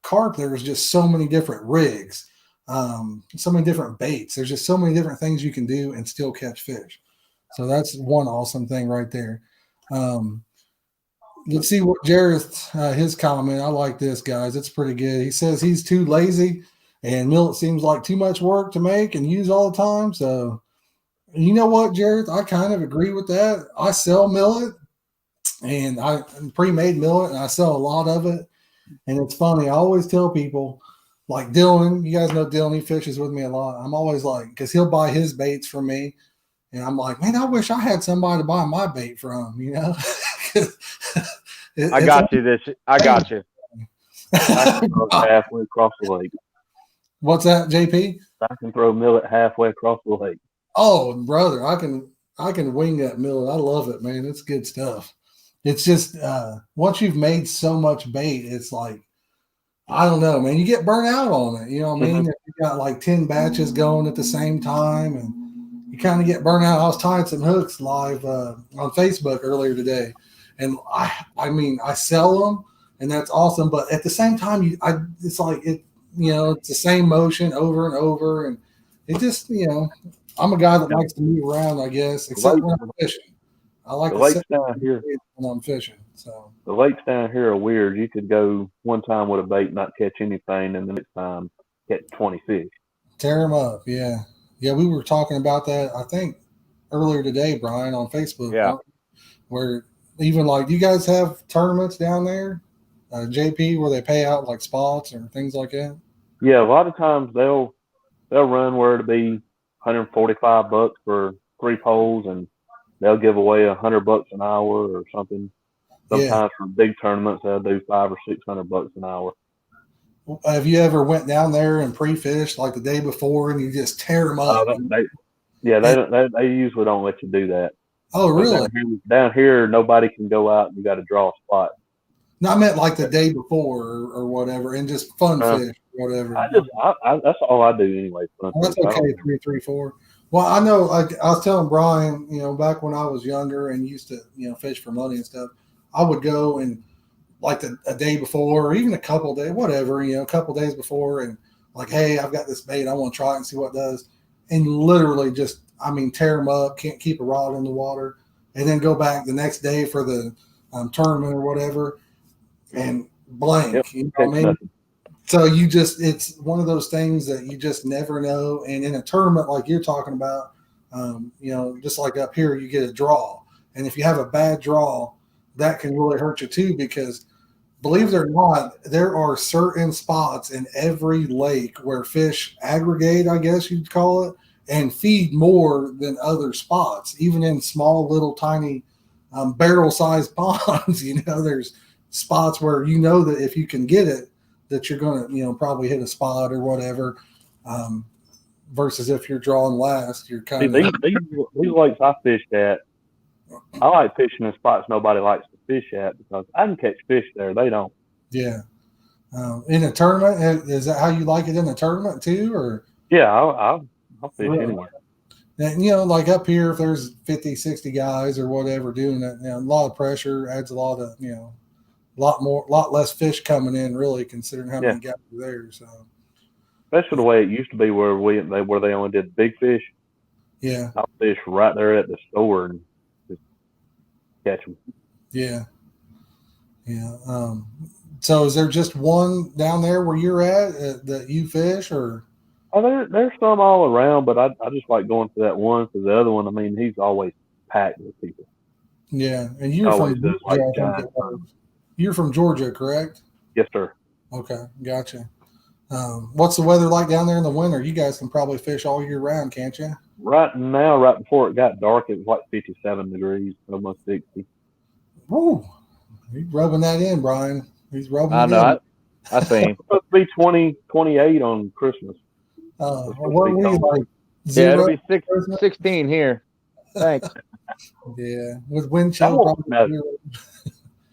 Carp, there's just so many different rigs, so many different baits. There's just so many different things you can do and still catch fish. So that's one awesome thing right there. Let's see what Jareth, his comment. I like this, guys. It's pretty good. He says he's too lazy and millet seems like too much work to make and use all the time. So, you know what, Jareth? I kind of agree with that. I sell millet and I pre-made millet and I sell a lot of it. And it's funny. I always tell people, like Dylan, you guys know Dylan, he fishes with me a lot. I'm always like, because he'll buy his baits from me. And I'm like, man, I wish I had somebody to buy my bait from, you know? I got you. I got you. I can throw halfway across the lake. What's that, JP? I can throw millet halfway across the lake. Oh, brother, I can wing that millet. I love it, man. It's good stuff. It's just once you've made so much bait, it's like, I don't know, man. You get burnt out on it. You know what I mean? If you got like 10 batches going at the same time, and you kind of get burnt out. I was tying some hooks live on Facebook earlier today, and I mean, I sell them, and that's awesome. But at the same time, it's like it, you know, it's the same motion over and over, and it just, you know, I'm a guy that likes to move around, I guess, except when I'm fishing. I like the to lakes sit down here when I'm fishing. So the lakes down here are weird. You could go one time with a bait, not catch anything, and the next time catch 20 fish. Tear them up, yeah. Yeah, we were talking about that, I think, earlier today, Brian, on Facebook. Yeah. Where even like, do you guys have tournaments down there, JP, where they pay out like spots or things like that? Yeah, a lot of times they'll run where it'll be $145 for 3 poles, and they'll give away $100 an hour or something. Sometimes for big tournaments, they'll do $500 or $600 an hour. Have you ever went down there and pre-fished like the day before, and you just tear them up? They usually don't let you do that. Oh, really? Down here, nobody can go out, and you got to draw a spot. No, I meant like the day before or whatever, and just fun fish or whatever. That's all I do anyway. That's okay. 3, 3, 4. Well, I know. Like I was telling Brian, you know, back when I was younger and used to, you know, fish for money and stuff, I would go and like a day before, or even a couple days, whatever, you know, a couple days before, and like, hey, I've got this bait, I want to try it and see what it does, and literally just, I mean, tear them up, can't keep a rod in the water, and then go back the next day for the tournament or whatever, and blank. Yep, you know what I mean? Nothing. So you just, it's one of those things that you just never know. And in a tournament like you're talking about, you know, just like up here, you get a draw, and if you have a bad draw, that can really hurt you too, because believe it or not, there are certain spots in every lake where fish aggregate, I guess you'd call it, and feed more than other spots, even in small, little, tiny barrel-sized ponds. You know, there's spots where you know that if you can get it, that you're going to, you know, probably hit a spot or whatever, versus if you're drawing last, you're kind of... These lakes I fished at, I like fishing in spots nobody likes to fish at, because I can catch fish there. They don't. Yeah. In a tournament, is that how you like it in a tournament too, or? Yeah, I'll fish anywhere. And, you know, like up here, if there's 50, 60 guys or whatever doing it, you know, a lot of pressure adds a lot of, you know, a lot less fish coming in, really, considering how many guys are there. So, especially the way it used to be, where they only did big fish. Yeah, I'll fish right there at the store and just catch them. Yeah. So is there just one down there where you're at that you fish, or? Oh, there's some all around, but I just like going to that one, because the other one, I mean, he's always packed with people. Yeah, and you're from Georgia. You're from Georgia, correct? Yes, sir. Okay, gotcha. What's the weather like down there in the winter? You guys can probably fish all year round, can't you? Right now, right before it got dark, it was like 57 degrees, almost 60. Woo! He's rubbing that in, Brian. He's rubbing it in. I know. I think. It's supposed to be 28 on Christmas. What are we like? Zero? Yeah, it'll be 16 here. Thanks. Yeah, with wind chill.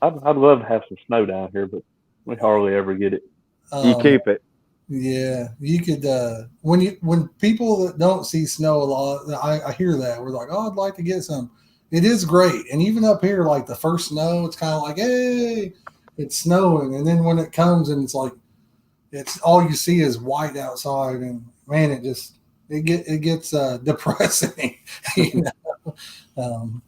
I'd love to have some snow down here, but we hardly ever get it. You keep it. Yeah, you could. When people that don't see snow a lot, I hear that we're like, oh, I'd like to get some. It is great, and even up here, like the first snow, it's kind of like, hey, it's snowing, and then when it comes and it's like, it's all you see is white outside, and man, it gets depressing, you know.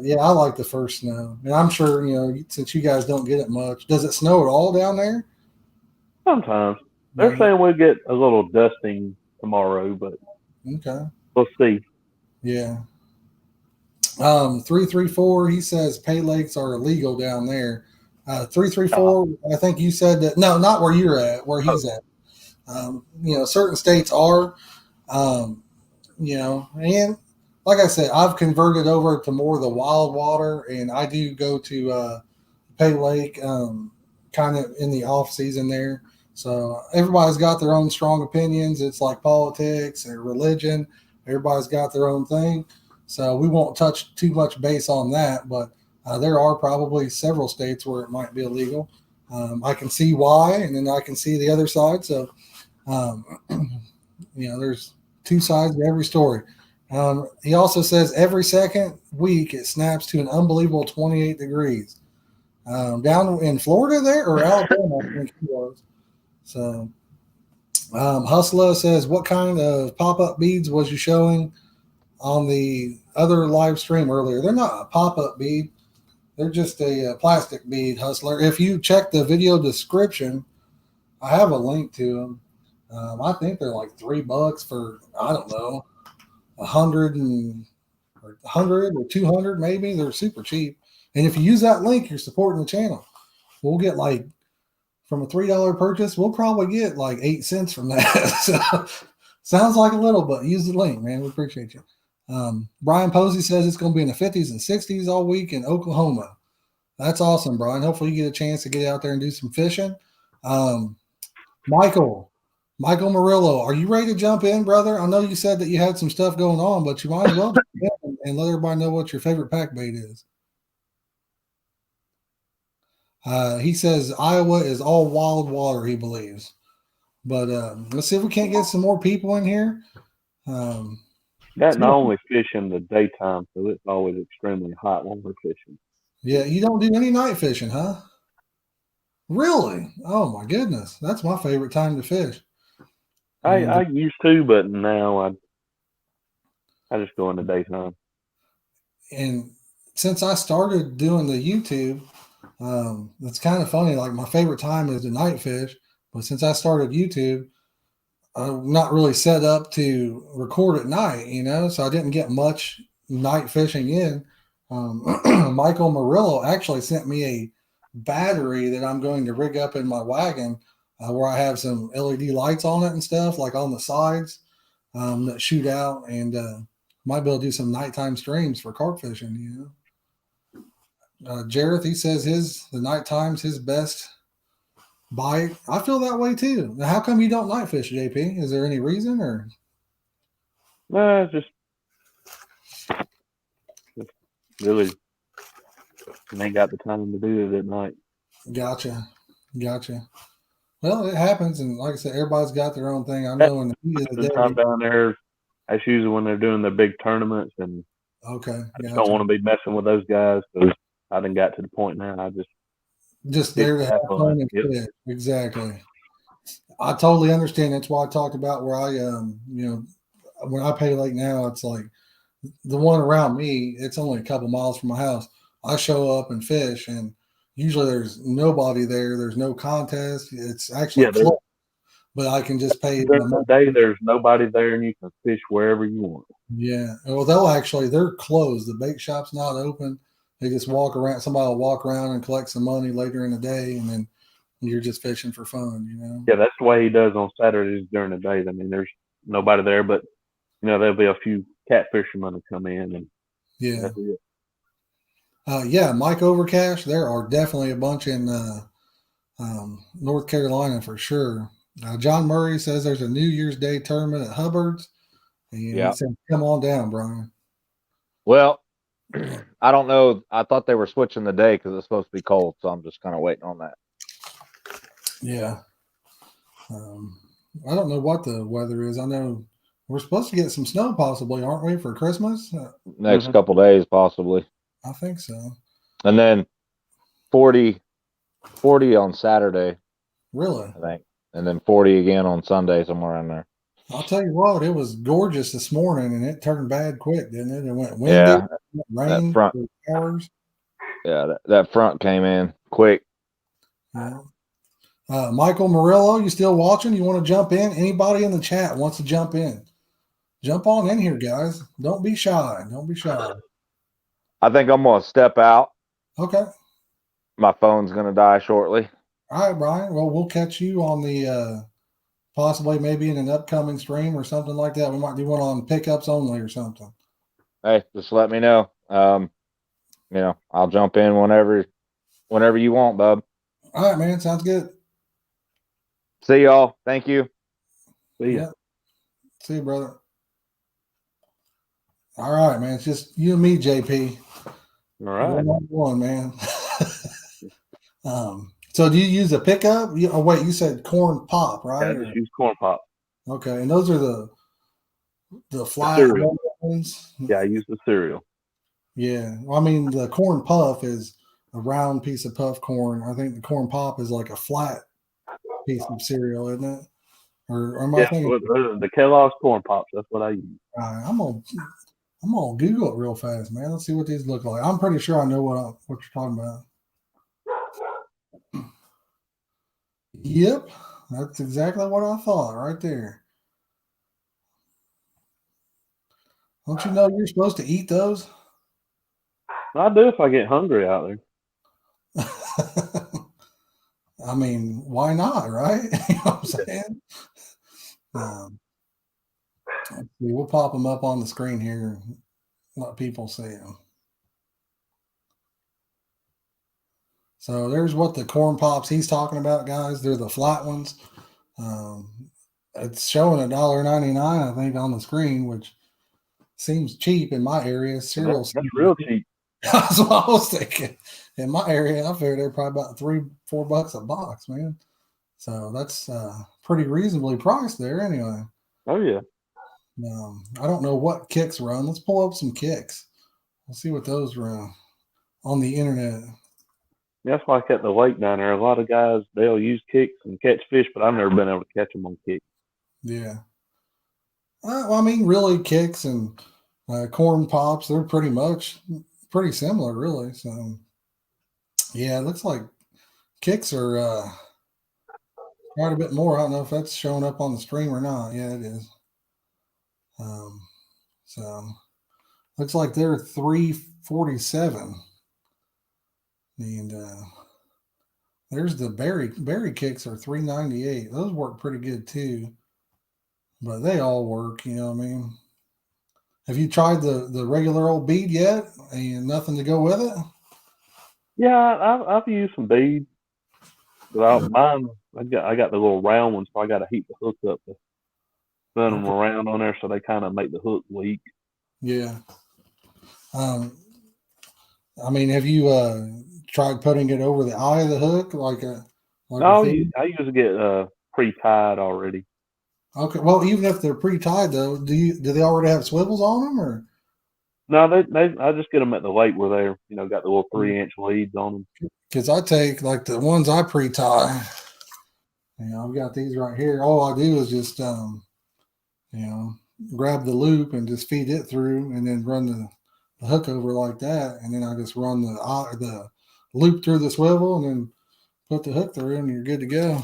Yeah, I like the first snow, and I'm sure since you guys don't get it much, does it snow at all down there? Sometimes they're saying we'll get a little dusting tomorrow, but okay, we'll see. Yeah. 334. He says pay lakes are illegal down there. 334. I think you said that. No, not where you're at. Where he's at. Certain states are. And like I said, I've converted over to more of the wild water, and I do go to Pay Lake kind of in the off season there. So everybody's got their own strong opinions. It's like politics or religion. Everybody's got their own thing. So we won't touch too much base on that, but there are probably several states where it might be illegal. I can see why, and then I can see the other side. So, there's two sides to every story. He also says every second week it snaps to an unbelievable 28 degrees. Down in Florida there or Alabama, I think he was. So, Hustler says, what kind of pop-up beads was you showing on the other live stream earlier? They're not a pop-up bead. They're just a plastic bead, Hustler. If you check the video description, I have a link to them. I think they're like $3 for, I don't know, 100 or 200 maybe. They're super cheap. And if you use that link, you're supporting the channel. We'll get from a $3 purchase, we'll probably get 8 cents from that. So, sounds like a little, but use the link, man. We appreciate you. Brian Posey says it's going to be in the 50s and 60s all week in Oklahoma. That's awesome, Brian. Hopefully you get a chance to get out there and do some fishing. Michael Murillo, are you ready to jump in, brother? I know you said that you had some stuff going on, but you might as well jump in and let everybody know what your favorite pack bait is. He says Iowa is all wild water, he believes. But let's see if we can't get some more people in here. That not only fish in the daytime, so it's always extremely hot when we're fishing. Yeah, you don't do any night fishing, huh? Really? Oh my goodness, that's my favorite time to fish. I used to, but now I just go in the daytime. And since I started doing the YouTube, it's kind of funny. Like my favorite time is the night fish, but since I started YouTube, I'm not really set up to record at night, so I didn't get much night fishing in. Michael Murillo actually sent me a battery that I'm going to rig up in my wagon where I have some LED lights on it and stuff, like on the sides that shoot out, and might be able to do some nighttime streams for carp fishing, Jareth, he says the nighttime's his best bite. I feel that way too. Now, how come you don't night fish, JP? Is there any reason or? No, just really ain't got the time to do it at night. Gotcha. Well, it happens, and like I said, everybody's got their own thing. I know in the heat of the day. Time down there, that's usually when they're doing their big tournaments, and okay, I just don't want to be messing with those guys because I done got to the point now. I just there to have fun and fish. Exactly. I totally understand. That's why I talked about where I when I pay lake now, it's like the one around me. It's only a couple miles from my house. I show up and fish, and usually there's nobody there. There's no contest. It's actually close, but I can just pay. During the day, there's nobody there, and you can fish wherever you want. Yeah. Well, they're closed. The bait shop's not open. They just walk around. Somebody will walk around and collect some money later in the day, and then you're just fishing for fun, Yeah, that's the way he does on Saturdays during the day. I mean, there's nobody there, but there'll be a few catfishermen to come in, and yeah. Mike Overcash. There are definitely a bunch in North Carolina for sure. John Murray says there's a New Year's Day tournament at Hubbard's. And he said, come on down, Brian. Well, I don't know. I thought they were switching the day because it's supposed to be cold, so I'm just kind of waiting on that. Yeah. I don't know what the weather is. I know we're supposed to get some snow possibly, aren't we, for Christmas? Next couple days, possibly. I think so. And then 40 on Saturday. Really? I think. And then 40 again on Sunday, somewhere in there. I'll tell you what, it was gorgeous this morning, and it turned bad quick, didn't it? It went windy, rain for hours. Yeah, that front came in quick. Yeah. Michael Murillo, you still watching? You want to jump in? Anybody in the chat wants to jump in? Jump on in here, guys. Don't be shy. Don't be shy. I think I'm going to step out. Okay. My phone's going to die shortly. All right, Brian. Well, we'll catch you on the possibly maybe in an upcoming stream or something like that. We might do one on pickups only or something. Hey, just let me know. I'll jump in whenever you want, bub. All right, man. Sounds good. See y'all. Thank you. See ya. Yep. See you, brother. All right, man. It's just you and me, JP. All right. One, man. So do you use a pickup? Wait, you said corn pop, right? Yeah, just use corn pop. Okay, and those are the flat ones? Yeah, I use the cereal. Yeah. Well, I mean, the corn puff is a round piece of puff corn. I think the corn pop is like a flat piece of cereal, isn't it? Or am I thinking? The Kellogg's corn pops. That's what I use. I'm gonna Google it real fast, man. Let's see what these look like. I'm pretty sure I know what you're talking about. Yep, that's exactly what I thought right there. Don't you know you're supposed to eat those? I do if I get hungry out there. I mean, why not, right? You know what I'm saying? Let's see, we'll pop them up on the screen here and let people see them. So there's what the corn pops he's talking about, guys. They're the flat ones. It's showing $1.99, I think, on the screen, which seems cheap in my area. Cereal That's real cheap. That's what I was thinking. In my area, I figured they're probably about $3-4 a box, man. So that's pretty reasonably priced there, anyway. Oh yeah. I don't know what kicks run. Let's pull up some kicks. We'll see what those run on the internet. That's why I kept the lake down there. A lot of guys, they'll use kicks and catch fish, but I've never been able to catch them on kicks. Yeah. Well, I mean, really, kicks and corn pops, they're pretty similar, really. So, yeah, it looks like kicks are quite a bit more. I don't know if that's showing up on the stream or not. Yeah, it is. So, looks like they're $3.47. And there's the berry kicks are $3.98. Those work pretty good too, but they all work. You know what I mean? Have you tried the regular old bead yet? And nothing to go with it? Yeah, I've used some bead, but mine I got the little round ones, so I got to heat the hook up to spin them around on there, so they kind of make the hook weak. Yeah. I mean, have you tried putting it over the eye of the hook I usually get pre-tied already. Okay, well, even if they're pre-tied though, do they already have swivels on them, or? No, I just get them at the lake where they're got the little 3-inch leads on them. Because I take like the ones I pre-tie. I've got these right here. All I do is just grab the loop and just feed it through, and then run the hook over like that, and then I just run the loop through the swivel, and then put the hook through, and you're good to go.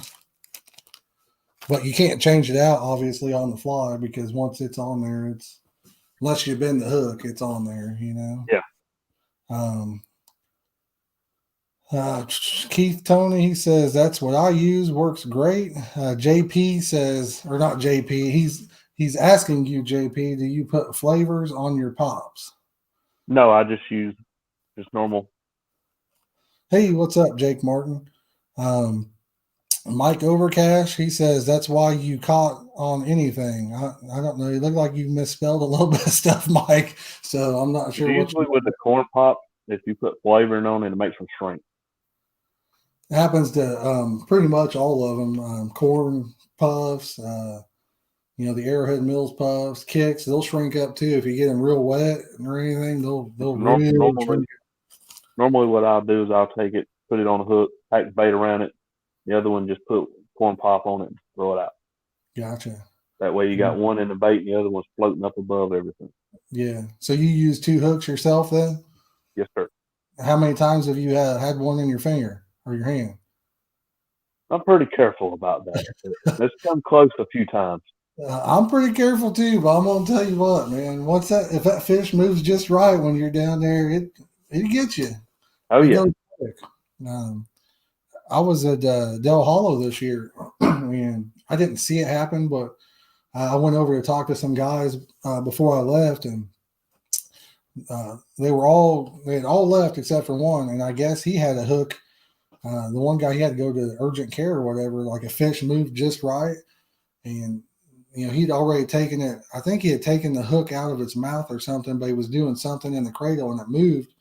But you can't change it out, obviously, on the fly, because once it's on there, unless you bend the hook, it's on there. Yeah. Keith Tony, he says that's what I use, works great. JP says, or not JP, he's asking you, JP, do you put flavors on your pops? No, I just use normal. Hey, what's up, Jake Martin? Mike Overcash, he says that's why you caught on anything. I don't know. You look like you misspelled a little bit of stuff, Mike. So I'm not sure. Usually with the corn pop, if you put flavoring on it, it makes them shrink. It happens to pretty much all of them. Corn puffs, the Arrowhead Mills puffs, kicks, they'll shrink up too. If you get them real wet or anything, they'll really shrink. Normally what I'll do is I'll take it, put it on a hook, pack bait around it. The other one, just put corn pop on it and throw it out. Gotcha. That way you got one in the bait and the other one's floating up above everything. Yeah. So you use 2 hooks yourself then? Yes, sir. How many times have you had one in your finger or your hand? I'm pretty careful about that. It's come close a few times. I'm pretty careful too, but I'm gonna tell you what, man. If that fish moves just right when you're down there, it gets you. Oh yeah. I was at Del Hollow this year, and I didn't see it happen, but I went over to talk to some guys before I left, and they had all left except for one, and I guess he had a hook. The one guy, he had to go to urgent care or whatever. Like a fish moved just right, and he'd already taken it. I think he had taken the hook out of its mouth or something, but he was doing something in the cradle and it moved.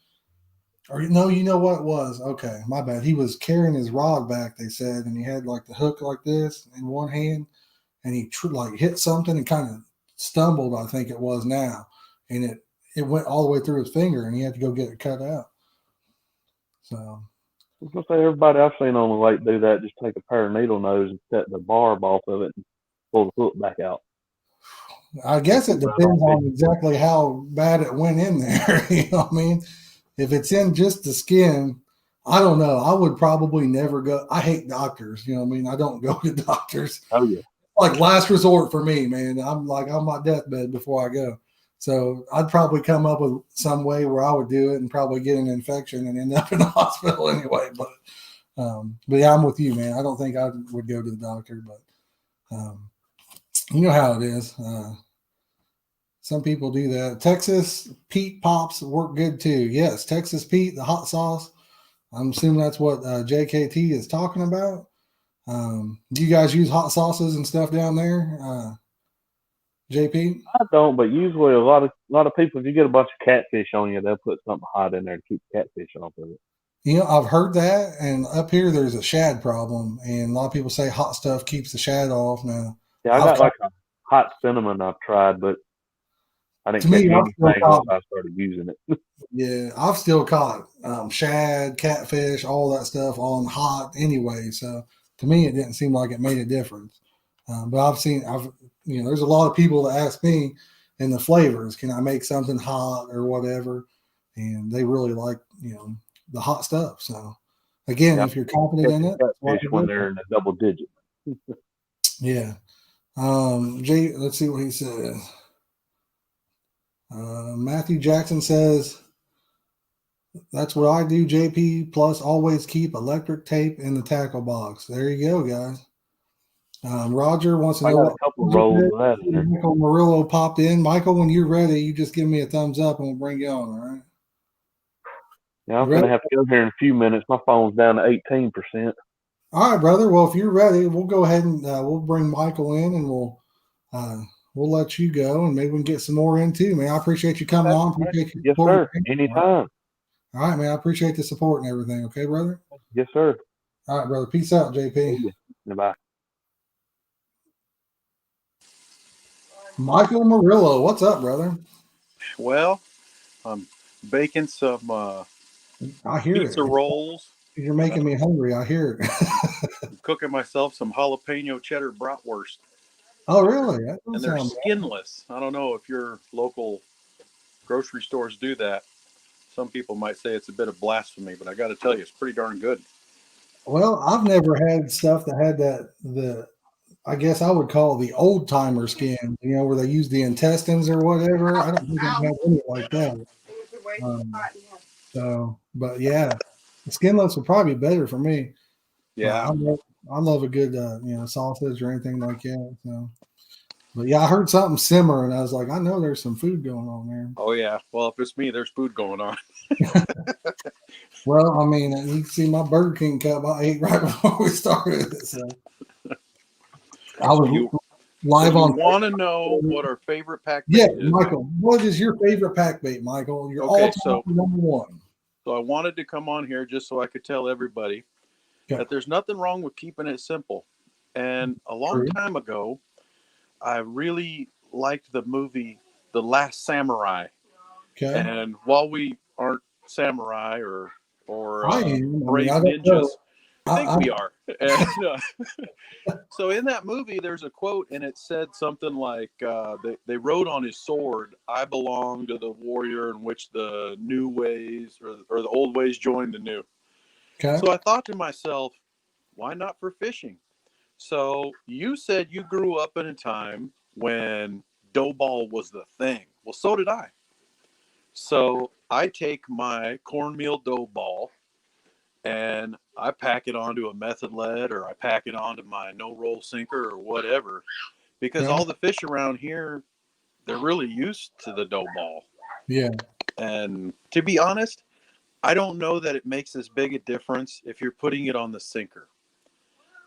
Or no, you know what it was? Okay, my bad. He was carrying his rod back, they said, and he had like the hook like this in one hand, and he hit something and kind of stumbled, I think it was now, and it went all the way through his finger, and he had to go get it cut out. So I was gonna say, everybody I've seen on the lake do that. Just take a pair of needle nose and set the barb off of it and pull the hook back out. I guess it depends on exactly how bad it went in there. You know what I mean? If it's in just the skin, I don't know. I would probably never go. I hate doctors. You know what I mean? I don't go to doctors. Oh yeah. Like last resort for me, man. I'm like on my deathbed before I go. So I'd probably come up with some way where I would do it and probably get an infection and end up in the hospital anyway. But yeah, I'm with you, man. I don't think I would go to the doctor, but you know how it is. Some people do that. Texas Pete pops work good too. Yes, Texas Pete, the hot sauce. I'm assuming that's what JKT is talking about. Do you guys use hot sauces and stuff down there, JP? I don't, but usually a lot of people, if you get a bunch of catfish on you, they'll put something hot in there to keep catfish off of it. I've heard that, and up here there's a shad problem, and a lot of people say hot stuff keeps the shad off. Now, yeah, I got like a hot cinnamon I've tried, but I didn't catch anything once I started using it. Yeah, I've still caught shad, catfish, all that stuff on hot anyway. So to me, it didn't seem like it made a difference. But there's a lot of people that ask me in the flavors, can I make something hot or whatever? And they really like, the hot stuff. So again, if you're confident in it, catfish when they're in a double digit. Yeah. Let's see what he says. Matthew Jackson says, that's what I do, JP, plus always keep electric tape in the tackle box. There you go, guys. Roger wants to know what Michael Murillo popped in. Michael, when you're ready, you just give me a thumbs up and we'll bring you on, all right? Yeah, I'm going to have to go here in a few minutes. My phone's down to 18%. All right, brother. Well, if you're ready, we'll go ahead and we'll bring Michael in, and we'll let you go, and maybe we can get some more in too, man. I appreciate you coming on. Appreciate you. Yes, sir. Anytime. All right, man. I appreciate the support and everything. Okay, brother? Yes, sir. All right, brother. Peace out, JP. Bye. Michael Murillo, what's up, brother? Well, I'm baking some I hear pizza rolls. You're making me hungry. I hear it. I'm cooking myself some jalapeno cheddar bratwurst. Oh, really? And they're skinless. I don't know if your local grocery stores do that. Some people might say it's a bit of blasphemy, but I got to tell you, it's pretty darn good. Well, I've never had stuff that had I guess I would call it the old timer skin, where they use the intestines or whatever. I don't think I've had any like that. But yeah, the skinless would probably be better for me. Yeah. I love a good, sausage or anything like that. So, but yeah, I heard something simmer and I was like, I know there's some food going on there. Oh yeah. Well, if it's me, there's food going on. Well, I mean, you can see my Burger King cup I ate right before we started. So. I was live on. You want to know what our favorite pack bait is? Yeah, Michael, what is your favorite pack bait, Michael? You're all-time number one. So I wanted to come on here just so I could tell everybody that there's nothing wrong with keeping it simple. And a long time ago, I really liked the movie The Last Samurai. Okay. And while we aren't samurai or I am. brave I don't ninjas, know. I think we are. And, so in that movie, there's a quote, and it said something like, they wrote on his sword, "I belong to the warrior in which the new ways or the old ways join the new." Okay. So I thought to myself, why not for fishing? So you said you grew up in a time when dough ball was the thing. Well, so did I. So I take my cornmeal dough ball and I pack it onto a method lead, or I pack it onto my no roll sinker or whatever, because all the fish around here, they're really used to the dough ball. Yeah. And to be honest, I don't know that it makes as big a difference if you're putting it on the sinker.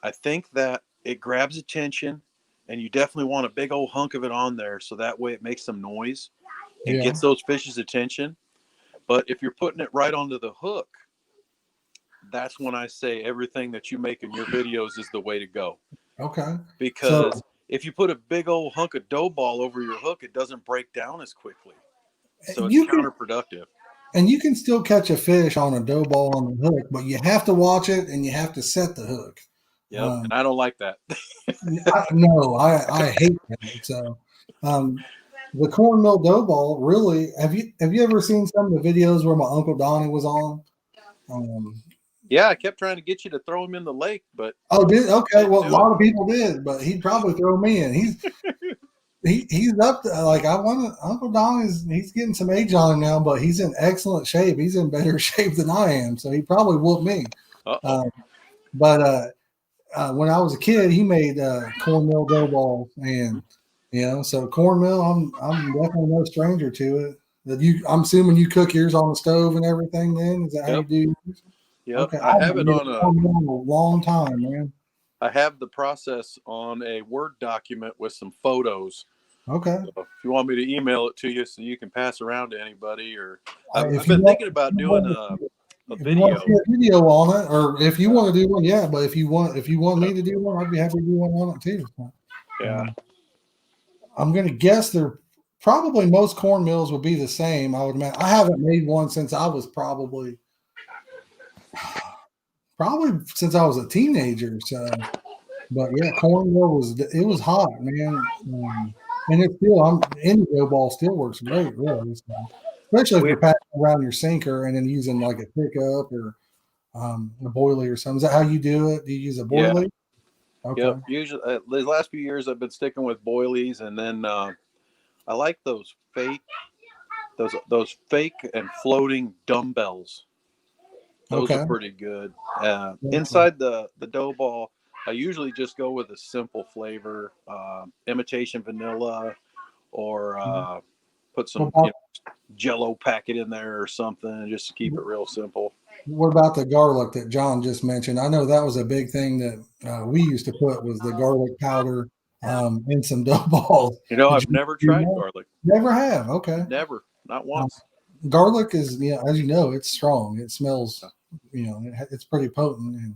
I think that it grabs attention, and you definitely want a big old hunk of it on there so that way it makes some noise and gets those fish's attention. But if you're putting it right onto the hook, that's when I say everything that you make in your videos is the way to go. Okay. Because if you put a big old hunk of dough ball over your hook, it doesn't break down as quickly. So it's counterproductive. And you can still catch a fish on a dough ball on the hook, but you have to watch it and you have to set the hook. Yep, and I don't like that. I hate that. So the cornmeal dough ball, really, have you ever seen some of the videos where my Uncle Donnie was on? Yeah, I kept trying to get you to throw him in the lake, but did okay. Well, a lot of people did, but he'd probably throw me in. He's up to, like, I want to, Uncle Donnie's, he's getting some age on him now, but he's in excellent shape. He's in better shape than I am, so he probably whooped me. But when I was a kid, he made cornmeal dough balls, and so cornmeal, I'm definitely no stranger to it. I'm assuming you cook yours on the stove and everything. Then is that how you do yours? Yep. Okay, I have it on a long time, man. I have the process on a Word document with some photos. Okay. So if you want me to email it to you so you can pass around to anybody, or I've been thinking about doing a video. You want a video on it, or if you want to do one, yeah. But if you want me to do one, I'd be happy to do one on it too. Yeah. I'm going to guess they're probably most cornmeals would be the same. I would imagine. I haven't made one since I was probably since I was a teenager. So, but yeah, cornmeal was hot, man. And it's still, any dough ball still works great, really. So, especially if you're passing around your sinker and then using like a pickup or a boilie or something. Is that how you do it? Do you use a boilie? Yeah. Okay. Yep. Usually, the last few years I've been sticking with boilies, and then I like those fake and floating dumbbells. Those are pretty good. Inside the dough ball, I usually just go with a simple flavor, imitation vanilla, or put some Jello packet in there or something, just to keep it real simple. What about the garlic that John just mentioned? I know that was a big thing that we used to put was the garlic powder in some dough balls. I've never tried garlic. Never have. Okay. Never. Not once. Garlic is, as you know, it's strong. It smells, it's pretty potent. And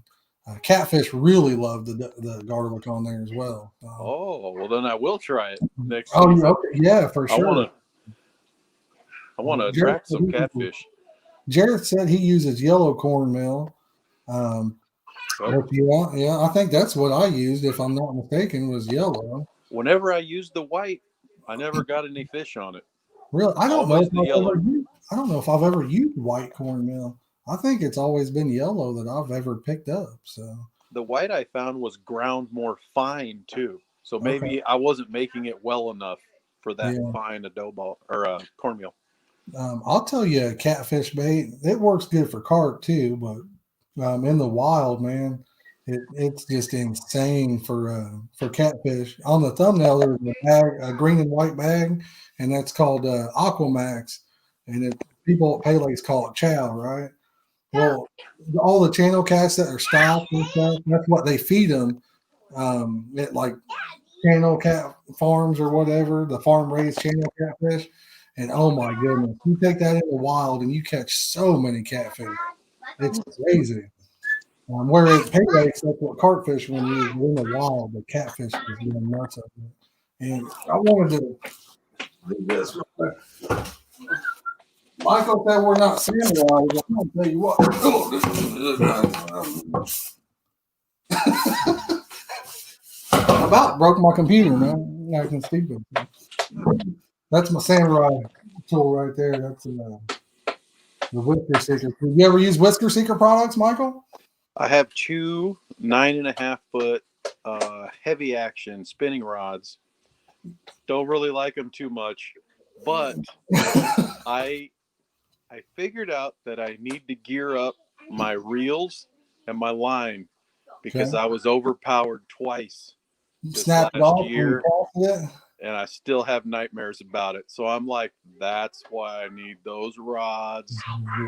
Catfish really love the garlic on there as well. Well, then I will try it next season. Okay. Yeah, for sure. I want to attract some catfish. Jareth said he uses yellow cornmeal. Yeah, I think that's what I used, if I'm not mistaken, was yellow. Whenever I used the white, I never got any fish on it. Really? I don't know if I've ever used white cornmeal. I think it's always been yellow that I've ever picked up. So the white I found was ground more fine too. So maybe I wasn't making it well enough for that fine a dough ball or cornmeal. I'll tell you, catfish bait, it works good for carp too, but in the wild, man, it's just insane for catfish. On the thumbnail, there's a bag, a green and white bag, and that's called Aquamax, and people at Pele's call it chow, right? Well, all the channel cats that are stocked and stuff, that's what they feed them at like channel cat farms or whatever, the farm raised channel catfish. And oh my goodness, you take that in the wild and you catch so many catfish. It's crazy. Whereas paybaits, that's what carp fishermen use in the wild, but catfish is going nuts of it. And I wanted to do this real quick. Michael said we're not sandwise. I'm going to tell you what. I about broke my computer, man. Acting stupid. That's my samurai tool right there. That's the Whisker Seeker. Did you ever use Whisker Seeker products, Michael? I have 2 9.5 foot heavy action spinning rods. Don't really like them too much, but I figured out that I need to gear up my reels and my line because I was overpowered twice this Snapped it last off year, and I still have nightmares about it. So I'm like, that's why I need those rods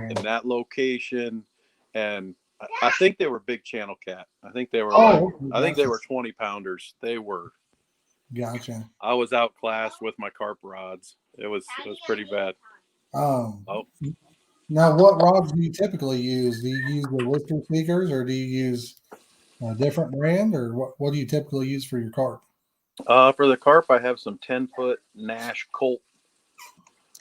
in that location. And I think they were big channel cat. I think they were I think they were 20 pounders. They were. Gotcha. I was outclassed with my carp rods. It was pretty bad. Now, what rods do you typically use? Do you use the Whisker Seekers, or do you use a different brand, or what do you typically use for your carp? For the carp, I have some 10-foot Nash Colt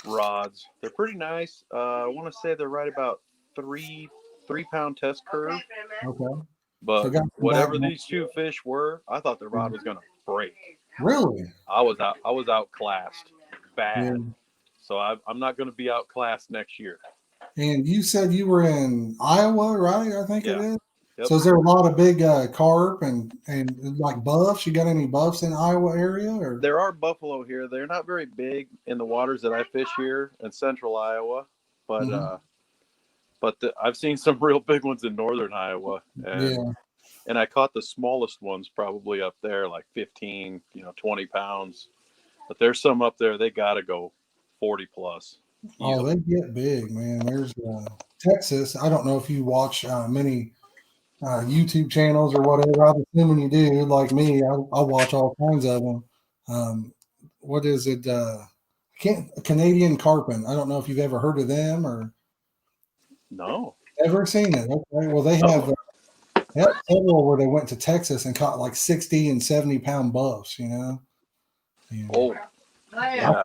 rods. They're pretty nice. I want to say they're right about 3-pound test curve. Okay. But whatever these 2 fish were, I thought the rod was going to break. Really? I was outclassed bad. Yeah. So I'm not going to be outclassed next year. And you said you were in Iowa, right? I think it is. Yep. So is there a lot of big carp and like buffs? You got any buffs in Iowa area? Or there are buffalo here. They're not very big in the waters that I fish here in central Iowa, but I've seen some real big ones in northern Iowa, and I caught the smallest ones probably up there, like 15, 20 pounds. But there's some up there, they got to go 40 plus. Easily. Oh, they get big, man. There's Texas. I don't know if you watch many YouTube channels or whatever. I'm assuming you do. Like me, I watch all kinds of them. What is it? Canadian Carpin. I don't know if you've ever heard of them or no. Ever seen it? Okay. Well, they have several where they went to Texas and caught like 60 and 70 pound buffs. And I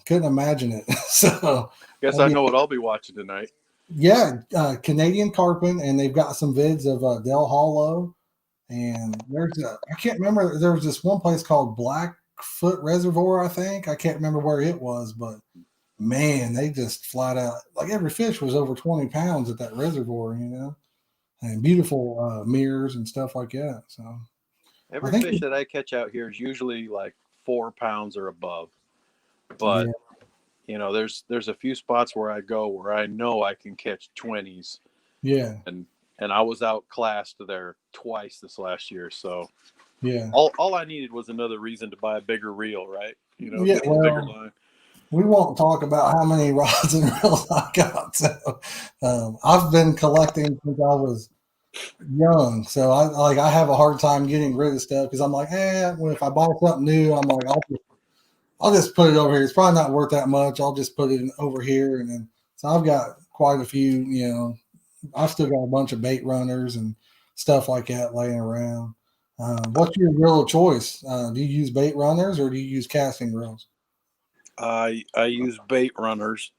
couldn't imagine it. So guess I know what I'll be watching tonight. Yeah, Canadian Carpin, and they've got some vids of Del Hollow, and I can't remember, there was this one place called Blackfoot Reservoir, I think. I can't remember where it was, but man, they just flat out, like every fish was over 20 pounds at that reservoir, and beautiful mirrors and stuff like that. So every fish that I catch out here is usually like 4 pounds or above, but there's a few spots where I go where I know I can catch 20s. Yeah. And I was outclassed there twice this last year. So yeah. All I needed was another reason to buy a bigger reel, right? Bigger line. We won't talk about how many rods and reels I got. So I've been collecting since I was young. So I have a hard time getting rid of stuff because I'm like, if I buy something new, I'm like, I'll just put it over here. It's probably not worth that much. I'll just put it over here. And then, so I've got quite a few, I've still got a bunch of bait runners and stuff like that laying around. What's your reel of choice? Do you use bait runners or do you use casting reels? I use bait runners.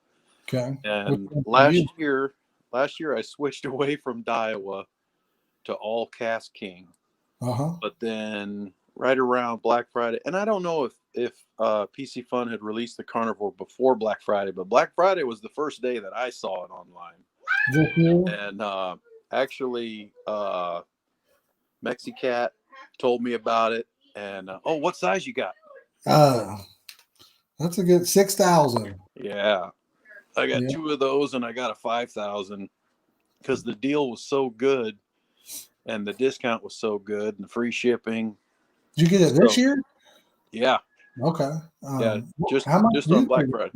Okay. And last year I switched away from Daiwa to all Cast King. But then right around Black Friday, and I don't know if PC Fun had released the carnivore before Black Friday, but Black Friday was the first day that I saw it online. And actually Mexicat told me about it, and what size you got? That's a good 6,000. Yeah, I got 2 of those, and I got a 5,000 because the deal was so good, and the discount was so good, and the free shipping. Did you get it this year? Yeah. Okay. Just just on Black Friday.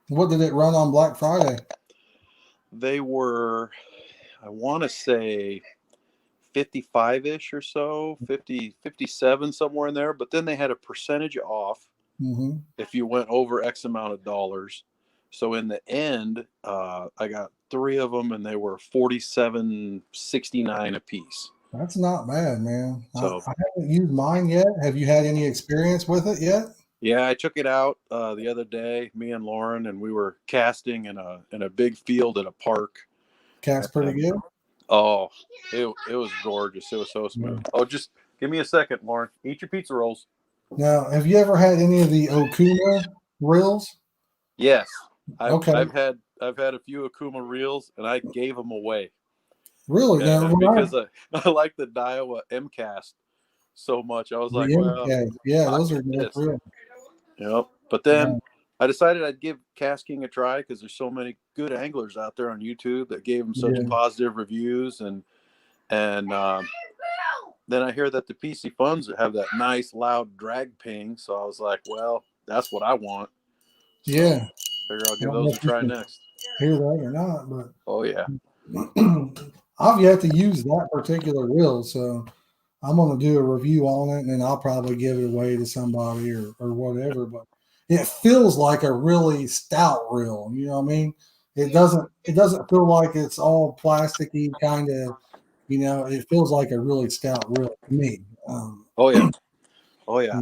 What did it run on Black Friday? They were, I want to say 55-ish or so, 50, 57, somewhere in there. But then they had a percentage off if you went over X amount of dollars. So in the end, I got 3 of them, and they were $47.69 a piece. That's not bad, man. So I haven't used mine yet. Have you had any experience with it yet? Yeah, I took it out the other day, me and Lauren, and we were casting in a big field at a park. Cast pretty good. Oh, it was gorgeous. It was so smooth. Yeah. Oh, just give me a second, Lauren. Eat your pizza rolls. Now, have you ever had any of the Okuma reels? Yes. Okay. I've had a few Okuma reels, and I gave them away. Really? Now, because I like the Daiwa MCast so much. I was like, well, yeah, those are nice reels. Yep. But then I decided I'd give casking a try because there's so many good anglers out there on YouTube that gave them such positive reviews, and then I hear that the PC Funds have that nice loud drag ping, so I was like, well, that's what I want. So yeah. Figure I'll give those a try next. Hear that or not, but oh yeah. I've yet to use that particular reel, so I'm going to do a review on it, and then I'll probably give it away to somebody or whatever. But it feels like a really stout reel. You know what I mean? It doesn't feel like it's all plasticky kind of. You know, it feels like a really stout reel to me. Oh yeah.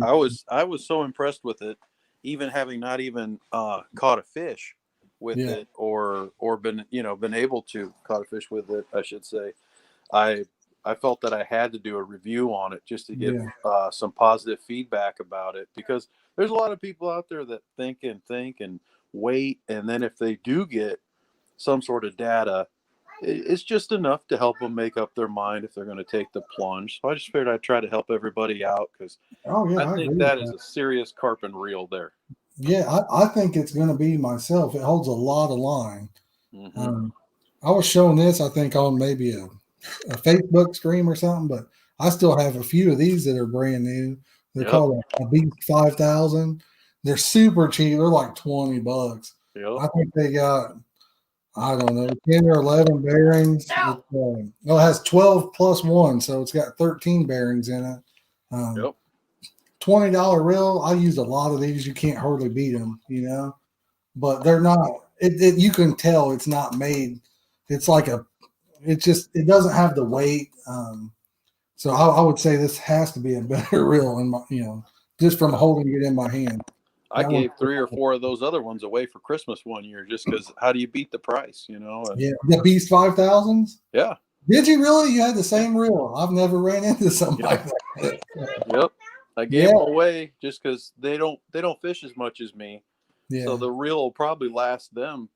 I was so impressed with it, even having not even caught a fish with it or been able to caught a fish with it, I should say. I felt that I had to do a review on it just to give some positive feedback about it, because there's a lot of people out there that think and wait, and then if they do get some sort of data, it's just enough to help them make up their mind if they're going to take the plunge. So I just figured I'd try to help everybody out, because I think that is a serious carp and reel there. Yeah, I think it's going to be myself. It holds a lot of line. Mm-hmm. I was showing this, I think, on maybe a Facebook stream or something, but I still have a few of these that are brand new. They're called a Bead 5000. They're super cheap. They're like $20. I think they got, I don't know, 10 or 11 bearings. It has 12 plus 1, so it's got 13 bearings in it. $20 reel. I used a lot of these. You can't hardly beat them, but they're not. You can tell it's not made. It's like it doesn't have the weight. So I would say this has to be a better reel in my, just from holding it in my hand. I gave 3 or 4 of those other ones away for Christmas one year, just because how do you beat the price, Yeah, the Beast 5000s. Yeah. Did you really? You had the same reel? I've never ran into something like that. Yep. I gave them away just because they don't fish as much as me. Yeah. So the reel will probably last them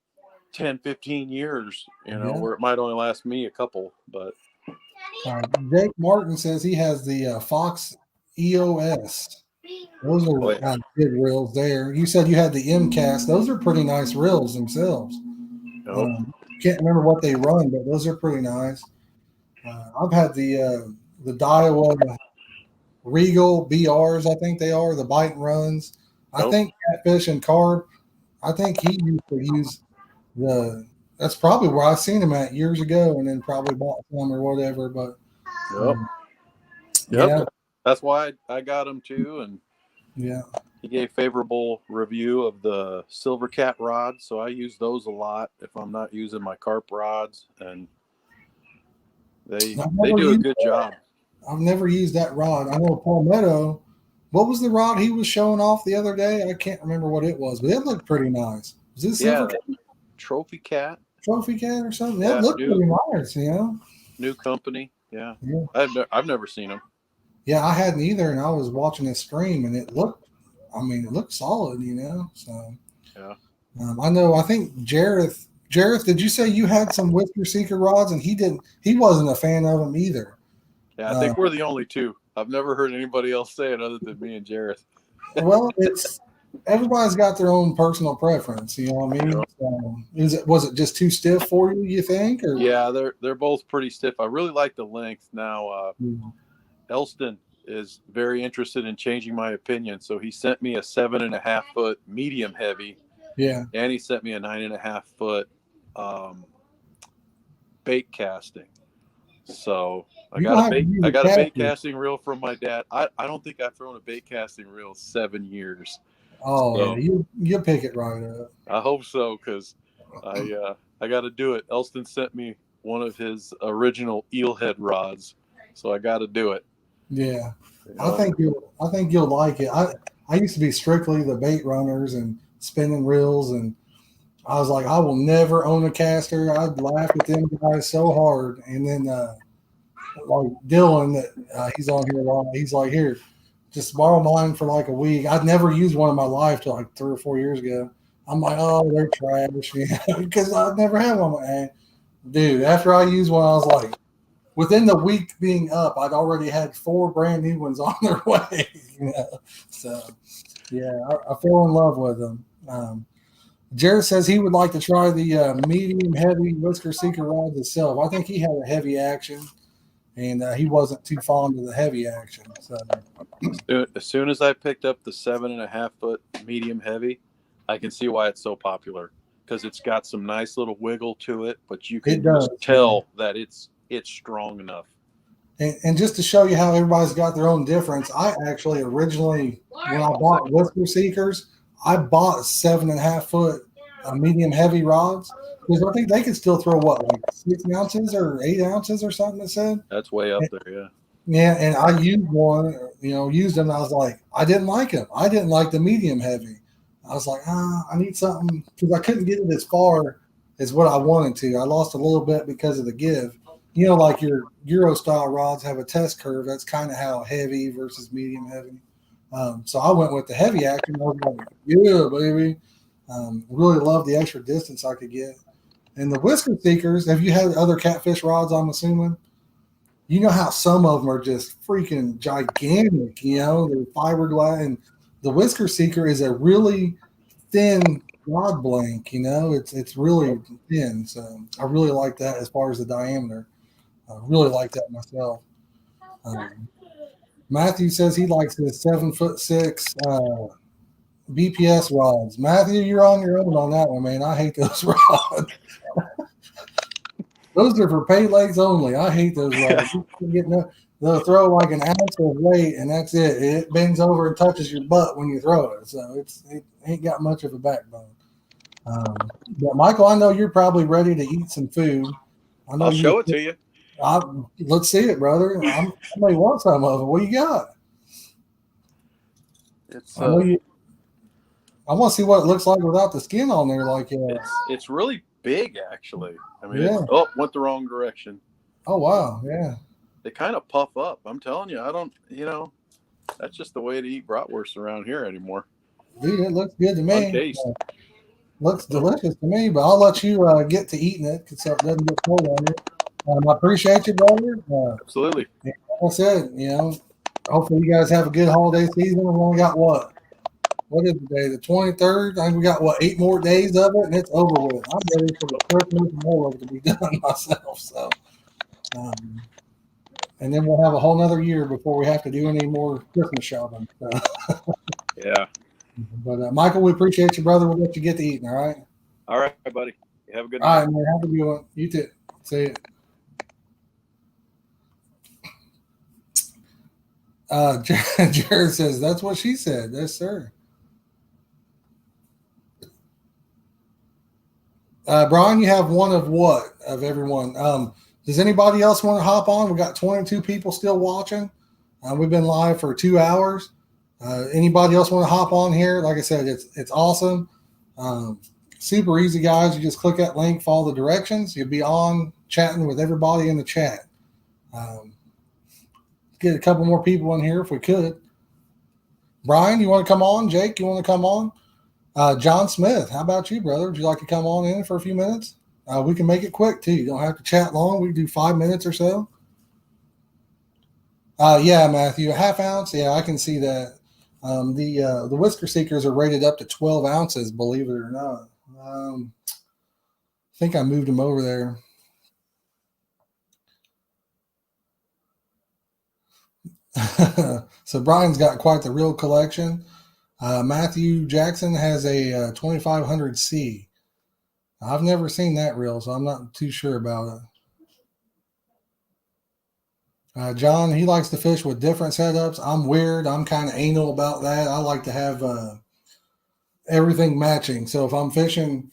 10, 15 years, where it might only last me a couple. But Jake Martin says he has the Fox EOS. Those are good reels there. You said you had the MCast. Those are pretty nice reels themselves. Can't remember what they run, but those are pretty nice. I've had the Daiwa Regal BRs, I think they are, the bite and runs. I think Catfish and Carp, I think he used to use that's probably where I seen him at years ago, and then probably bought some or whatever. But that's why I got him too, and he gave favorable review of the Silver Cat rods, so I use those a lot if I'm not using my Carp rods, and they do a good job. I've never used that rod. I know Palmetto. What was the rod he was showing off the other day? I can't remember what it was, but it looked pretty nice. Was it Silver Cat? Trophy Cat or something. That looked pretty nice, New company, I've never seen them. Yeah, I hadn't either, and I was watching his stream, and it looked solid, So I know. I think Jareth, did you say you had some Whisker Seeker rods, and he wasn't a fan of them either? Yeah, I think we're the only two. I've never heard anybody else say it other than me and Jareth. Well, everybody's got their own personal preference. You know what I mean? Was it just too stiff for you? You think? Or? Yeah, they're both pretty stiff. I really like the length. Now, Elston is very interested in changing my opinion, so he sent me a 7.5 foot medium heavy. Yeah, and he sent me a 9.5 foot bait casting. So I got a bait casting reel from my dad. I don't think I've thrown a bait casting reel in 7 years. Oh, so, yeah, you'll pick it right up. I hope so, because I got to do it. Elston sent me one of his original eelhead rods, so I got to do it. Yeah, I think you'll like it. I used to be strictly the bait runners and spinning reels, and I was like, I will never own a caster. I'd laugh at them guys so hard. And then like Dylan, he's on here a lot. He's like, here, just borrow mine for like a week. I'd never used one in my life till like 3 or 4 years ago. I'm like, oh, they're trash, because I'd never had one. And dude, after I used one, I was like, within the week being up, I'd already had 4 brand new ones on their way. So yeah, I fell in love with them. Jareth says he would like to try the medium heavy whisker seeker rods itself. I think he had a heavy action, and he wasn't too fond of the heavy action. So as soon as I picked up the 7.5 foot medium heavy, I can see why it's so popular, because it's got some nice little wiggle to it, but you can just tell that it's strong enough. And just to show you how everybody's got their own difference, I actually originally, when I bought whisker seekers, I bought 7.5 foot medium heavy rods, because I think they could still throw like 6 ounces or 8 ounces or something. It said that's way up there, yeah. Yeah, and I used one, used them. And I was like, I didn't like them. I didn't like the medium heavy. I was like, I need something, because I couldn't get it as far as what I wanted to. I lost a little bit because of the give. Like your Euro style rods have a test curve. That's kind of how heavy versus medium heavy. So I went with the heavy action. I was like, yeah, baby. Really love the extra distance I could get. And the whisker seekers, have you had other catfish rods, I'm assuming? You know how some of them are just freaking gigantic, they're fiberglass. And the whisker seeker is a really thin rod blank, it's really thin. So I really like that as far as the diameter. I really like that myself. Matthew says he likes his 7'6" BPS rods. Matthew, you're on your own on that one, man. I hate those rods. Those are for pay legs only. I hate those rods. They'll throw like an ounce of weight, and that's it. It bends over and touches your butt when you throw it. So it ain't got much of a backbone. But Michael, I know you're probably ready to eat some food. I'll show it to you. Let's see it, brother. I may want some of it. What you got? I want to see what it looks like without the skin on there. Like it's really big, actually. I mean, went the wrong direction. Oh wow, yeah. They kind of puff up. I'm telling you, I don't. That's just the way to eat bratwurst around here anymore. Dude, it looks good to me. Looks delicious to me. But I'll let you get to eating it, because it doesn't get cold on you. I appreciate you, brother. Absolutely. Like I said, hopefully you guys have a good holiday season. We've only got what is the day? The 23rd. I think we got 8 more days of it, and it's over with. I'm ready for the Christmas and all of it to be done myself. So, and then we'll have a whole nother year before we have to do any more Christmas shopping. So. Yeah. But Michael, we appreciate you, brother. We'll let you get to eating. All right. All right, buddy. Have a good night. All right, man. Have a good one. You too. See you. Jareth says that's what she said. Yes, sir. Brian, you have one of what of everyone? Does anybody else want to hop on? We got 22 people still watching. We've been live for 2 hours. Anybody else want to hop on here? Like I said, it's awesome. Super easy, guys. You just click that link, follow the directions. You'll be on chatting with everybody in the chat. Get a couple more people in here if we could. Brian, you want to come on? Jake, you want to come on? John Smith, how about you, brother? Would you like to come on in for a few minutes? We can make it quick, too. You don't have to chat long. We can do 5 minutes or so. Yeah, Matthew, a half ounce. Yeah, I can see that. The whisker seekers are rated up to 12 ounces, believe it or not. I think I moved them over there. So Brian's got quite the reel collection. Matthew Jackson has a 2500C. I've never seen that reel, so I'm not too sure about it. John, he likes to fish with different setups. I'm weird. I'm kind of anal about that. I like to have everything matching. So if I'm fishing,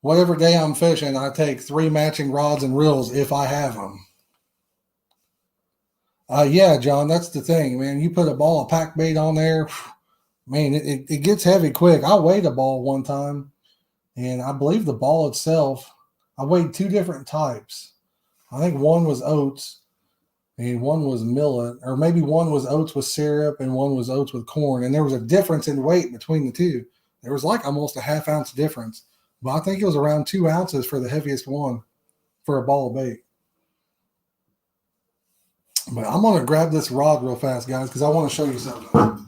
whatever day I'm fishing, I take 3 matching rods and reels if I have them. Yeah, John, that's the thing, man. You put a ball of pack bait on there, man, it gets heavy quick. I weighed a ball one time, and I believe the ball itself, I weighed 2 different types. I think one was oats and one was millet, or maybe one was oats with syrup and one was oats with corn. And there was a difference in weight between the two. There was like almost a ½ ounce difference, but I think it was around 2 ounces for the heaviest one for a ball of bait. But I'm going to grab this rod real fast, guys, because I want to show you something.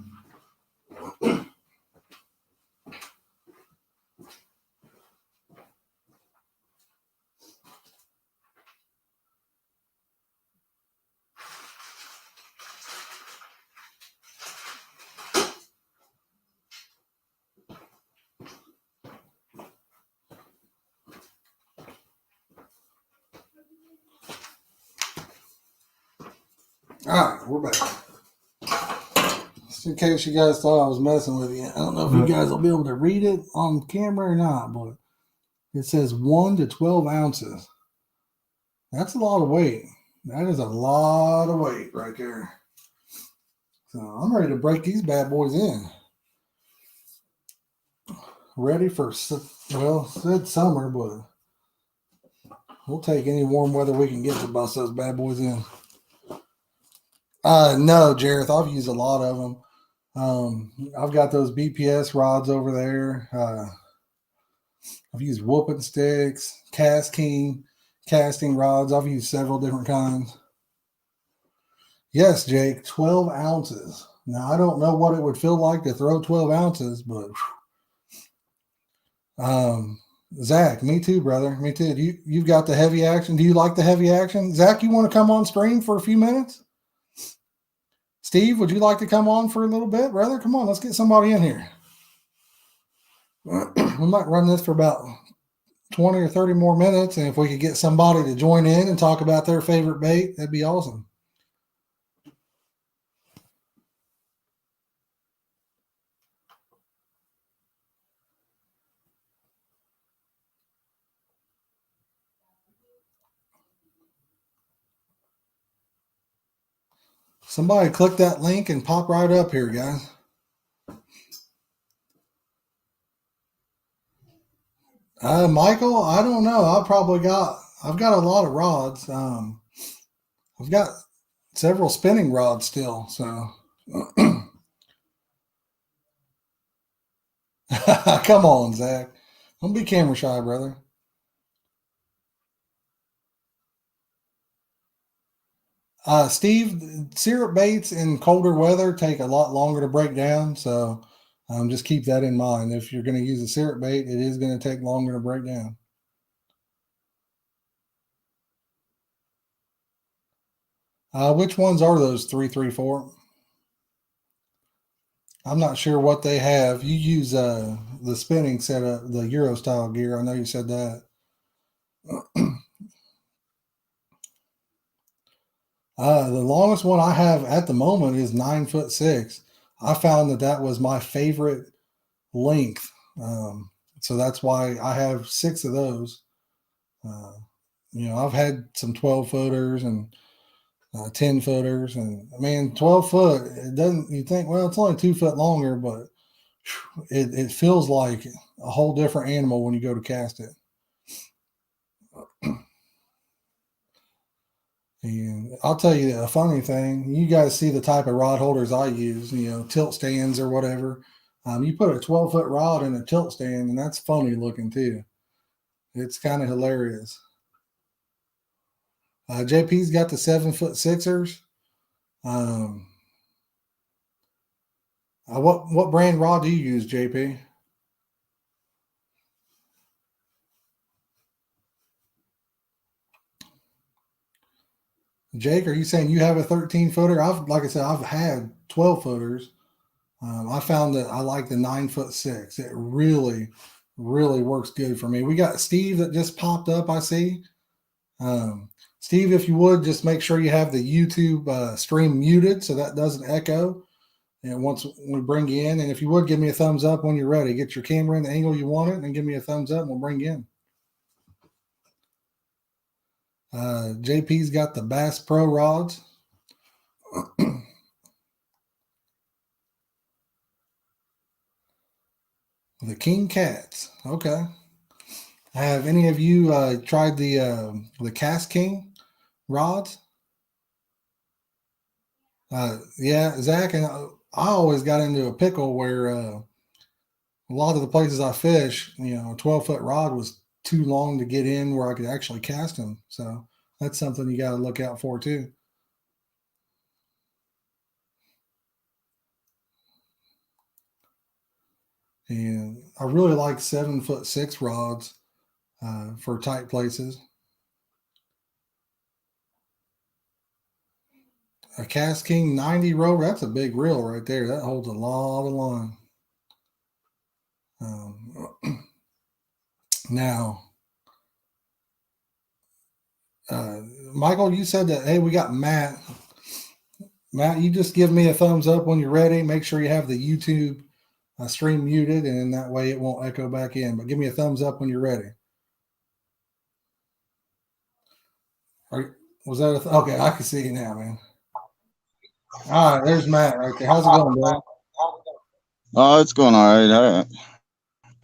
All right, we're back. Just in case you guys thought I was messing with you, I don't know if you guys will be able to read it on camera or not, but it says 1 to 12 ounces. That's a lot of weight. That is a lot of weight right there. So I'm ready to break these bad boys in. Ready for, well, said summer, but we'll take any warm weather we can get to bust those bad boys in. No, Jareth, I've used a lot of them. I've got those BPS rods over there. I've used whooping sticks, casting rods. I've used several different kinds. Yes, Jake, 12 ounces. Now, I don't know what it would feel like to throw 12 ounces, but Zach, me too, brother. Me too. You've got the heavy action. Do you like the heavy action? Zach, you want to come on stream for a few minutes? Steve, would you like to come on for a little bit, brother? Come on, let's get somebody in here. We might run this for about 20 or 30 more minutes, and if we could get somebody to join in and talk about their favorite bait, that'd be awesome. Somebody click that link and pop right up here, guys. Michael, I don't know. I've got a lot of rods. I've got several spinning rods still, so come on, Zach. Don't be camera shy, brother. Steve, syrup baits in colder weather take a lot longer to break down, so just keep that in mind. If you're going to use a syrup bait, it is going to take longer to break down. Which ones are those 334? I'm not sure what they have. You use the spinning setup, the Euro style gear. I know you said that. The longest one I have at the moment is 9'6". I found that was my favorite length. So that's why I have 6 of those. I've had some 12 footers and 10 footers, and I mean, 12 foot, it doesn't, you think, well, it's only 2 foot longer, but it feels like a whole different animal when you go to cast it. And I'll tell you a funny thing. You guys see the type of rod holders I use, tilt stands or whatever. You put a 12-foot rod in a tilt stand, and that's funny looking too. It's kind of hilarious. JP's got the 7'6"ers. What brand rod do you use, JP? Jake, are you saying you have a 13-footer? Like I said, I've had 12 footers. I found that I like the 9'6". It really, really works good for me. We got Steve that just popped up, I see. Steve, if you would, just make sure you have the YouTube stream muted so that doesn't echo. And once we bring you in, and if you would give me a thumbs up when you're ready, get your camera in the angle you want it, and give me a thumbs up, and we'll bring you in. JP's got the Bass Pro rods. The King Cats. Okay. Have any of you tried the Cast King rods? Yeah, Zach, and I always got into a pickle where a lot of the places I fish, a 12-foot rod was too long to get in where I could actually cast them. So that's something you got to look out for too. And I really like 7'6" rods for tight places. A Cast King 90 roller, that's a big reel right there. That holds a lot of line. Now, Michael, you said that, hey, we got Matt. Matt, you just give me a thumbs up when you're ready. Make sure you have the YouTube stream muted, and that way it won't echo back in. But give me a thumbs up when you're ready. Was that okay? I can see you now, man. All right, there's Matt right there. How's it going, bro? Oh, it's going all right.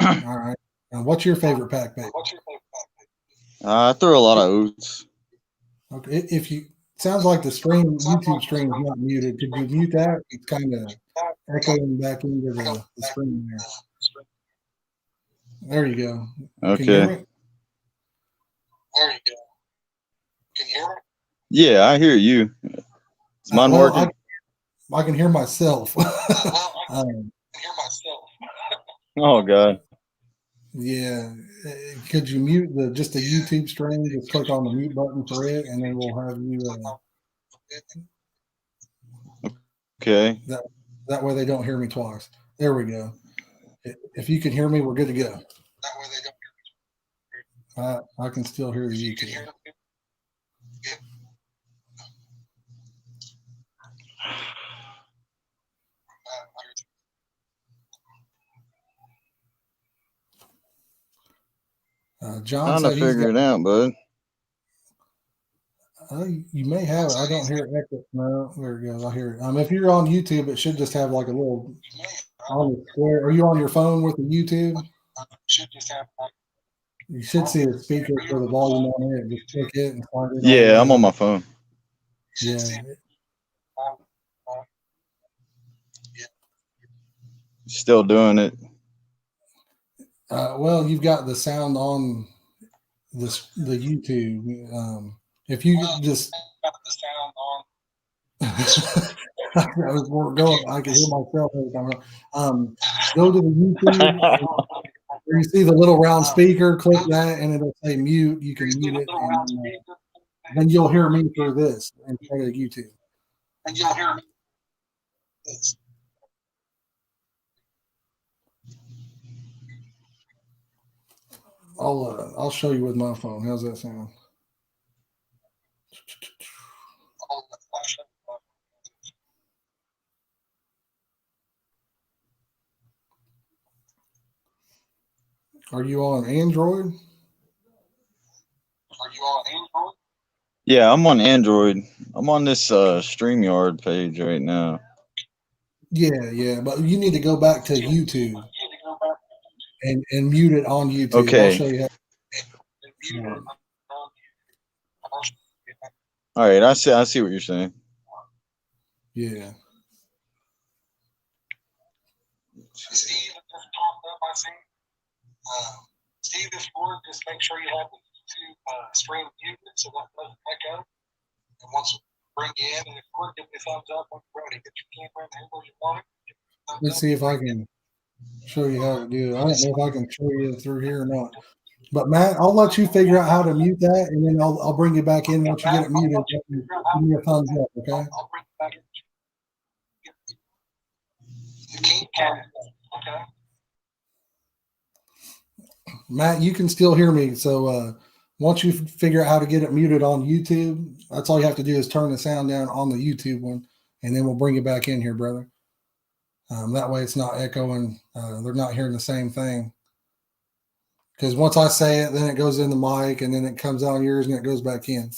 All right. What's your favorite pack bait? I throw a lot of oats. Okay. If you sounds like the YouTube stream is not muted. Could you mute that? It's kind of echoing back into the stream there. There you go. Okay. Can you hear me? There you go. Can you hear me? Yeah, I hear you. Is mine working? I can hear myself. Oh God. Yeah. Could you mute just the YouTube stream? Just click on the mute button for it, and then we'll have you. Okay. That way they don't hear me twice. There we go. If you can hear me, we're good to go. That way they don't hear me. I can still hear the YouTube. John trying to figure it out, bud. You may have it. I don't hear it echo. No, there it goes. I hear it. If you're on YouTube, it should just have like a little on the square. Are you on your phone with the YouTube? You should see a speaker for the volume on it. Just click it and find it. Yeah, I'm on my phone. Yeah. Still doing it. Well, you've got the sound on the YouTube. If you just I can hear myself every time. Go to the YouTube where you see the little round speaker, click that, and it'll say mute. You can mute it, and then you'll hear me through this instead of YouTube. And you'll hear me. I'll show you with my phone. How's that sound? Are you on Android? Yeah, I'm on Android. I'm on this StreamYard page right now. Yeah, but you need to go back to YouTube and mute it on YouTube. Okay. I'll show you how. All right, I see what you're saying. Yeah. Steve, just popped up. I see. Steve, if you would, just make sure you have the YouTube stream muted so that doesn't echo. And once we bring you in, and if you would, give me a thumbs up when you're ready. Get your camera in the angle you want it. Let's see if I can show you how to do it. I don't know if I can show you through here or not. But Matt, I'll let you figure out how to mute that, and then I'll bring you back in once you get it muted. Give me a thumbs up, okay? Okay. Matt, you can still hear me. So once you figure out how to get it muted on YouTube, that's all you have to do is turn the sound down on the YouTube one, and then we'll bring you back in here, brother. That way it's not echoing. They're not hearing the same thing. Because once I say it, then it goes in the mic, and then it comes out on yours, and it goes back in.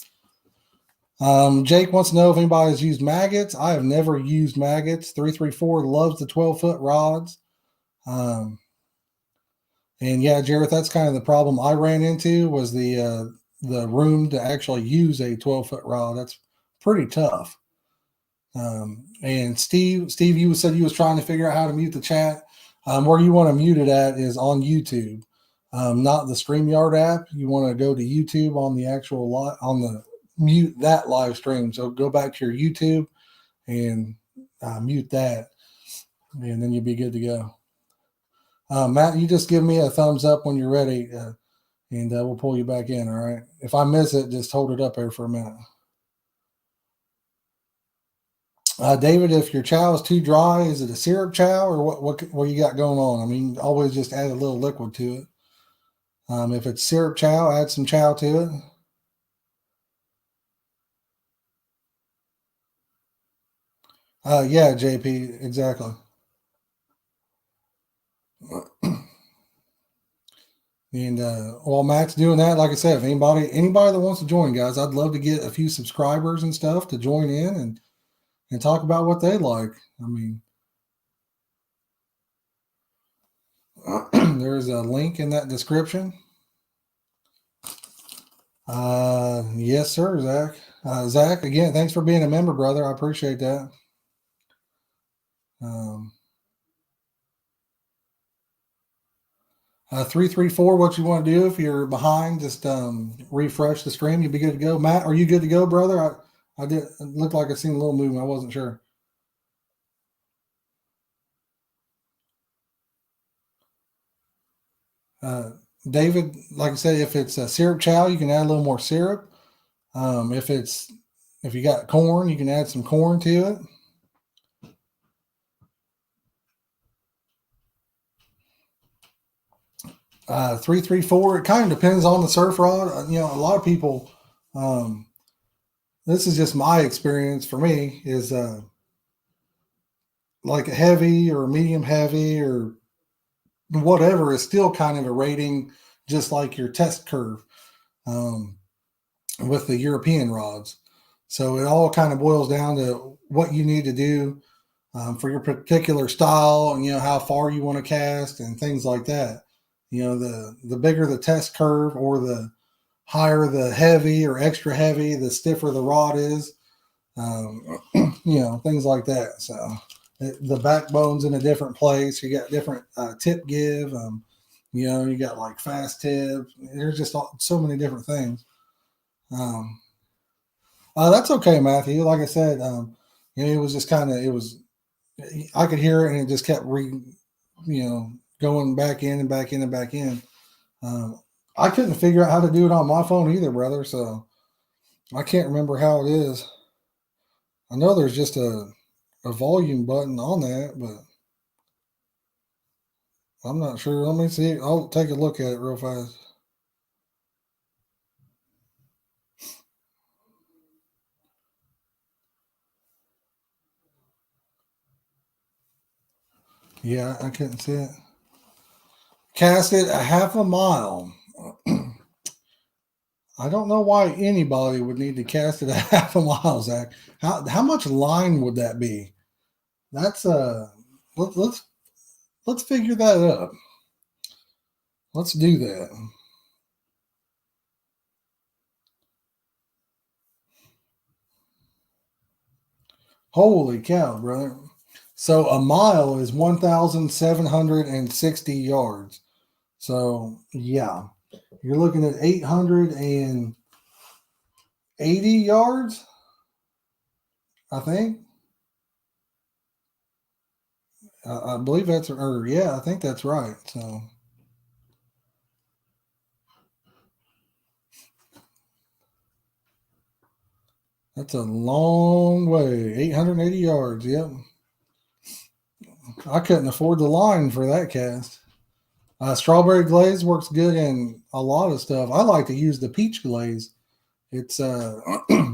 Jake wants to know if anybody has used maggots. I have never used maggots. 334 loves the 12-foot rods. And yeah, Jareth, that's kind of the problem I ran into was the room to actually use a 12-foot rod. That's pretty tough. And Steve, you said you was trying to figure out how to mute the chat. Where you want to mute it at is on YouTube, not the StreamYard app. You want to go to YouTube on the actual on the mute that live stream. So go back to your YouTube and mute that, and then you'll be good to go. Matt, you just give me a thumbs up when you're ready, and we'll pull you back in. All right. If I miss it, just hold it up there for a minute. David, if your chow is too dry, is it a syrup chow or what you got going on? I mean, always just add a little liquid to it. If it's syrup chow, add some chow to it. Yeah, JP, exactly. And while Matt's doing that, like I said, if anybody that wants to join, guys, I'd love to get a few subscribers and stuff to join in and talk about what they like. I mean, there's a link in that description. Yes, sir, Zach. Zach, again, thanks for being a member, brother. I appreciate that. 334, what you want to do if you're behind, just refresh the stream. You'll be good to go. Matt, are you good to go, brother? I did. It looked like I seen a little movement. I wasn't sure. David, like I said, if it's a syrup chow, you can add a little more syrup. If you got corn, you can add some corn to it. Uh, 334, it kind of depends on the surf rod. You know, a lot of people, this is just my experience for me, is like a heavy or medium heavy or whatever is still kind of a rating, just like your test curve with the European rods. So it all kind of boils down to what you need to do for your particular style and, you know, how far you want to cast and things like that. You know, the bigger the test curve or the higher the heavy or extra heavy, the stiffer the rod is, you know, things like that. So the backbone's in a different place. You got different tip give. You know, you got like fast tip. There's just so many different things. That's okay, Matthew. Like I said, you know, it was just kind of, I could hear it and it just kept going back in and back in and back in. I couldn't figure out how to do it on my phone either, brother. So I can't remember how it is. I know there's just a volume button on that, but I'm not sure. Let me see. I'll take a look at it real fast. Yeah, I couldn't see it. Cast it a half a mile. I don't know why anybody would need to cast it a half a mile, Zach. How much line would that be? That's let's figure that up. Let's do that. Holy cow, brother. So a mile is 1,760 yards. So yeah, you're looking at 880 yards, I think. I believe that's, or yeah, I think that's right. So that's a long way. 880 yards. Yep. I couldn't afford the line for that cast. Strawberry glaze works good in a lot of stuff. I like to use the peach glaze. It's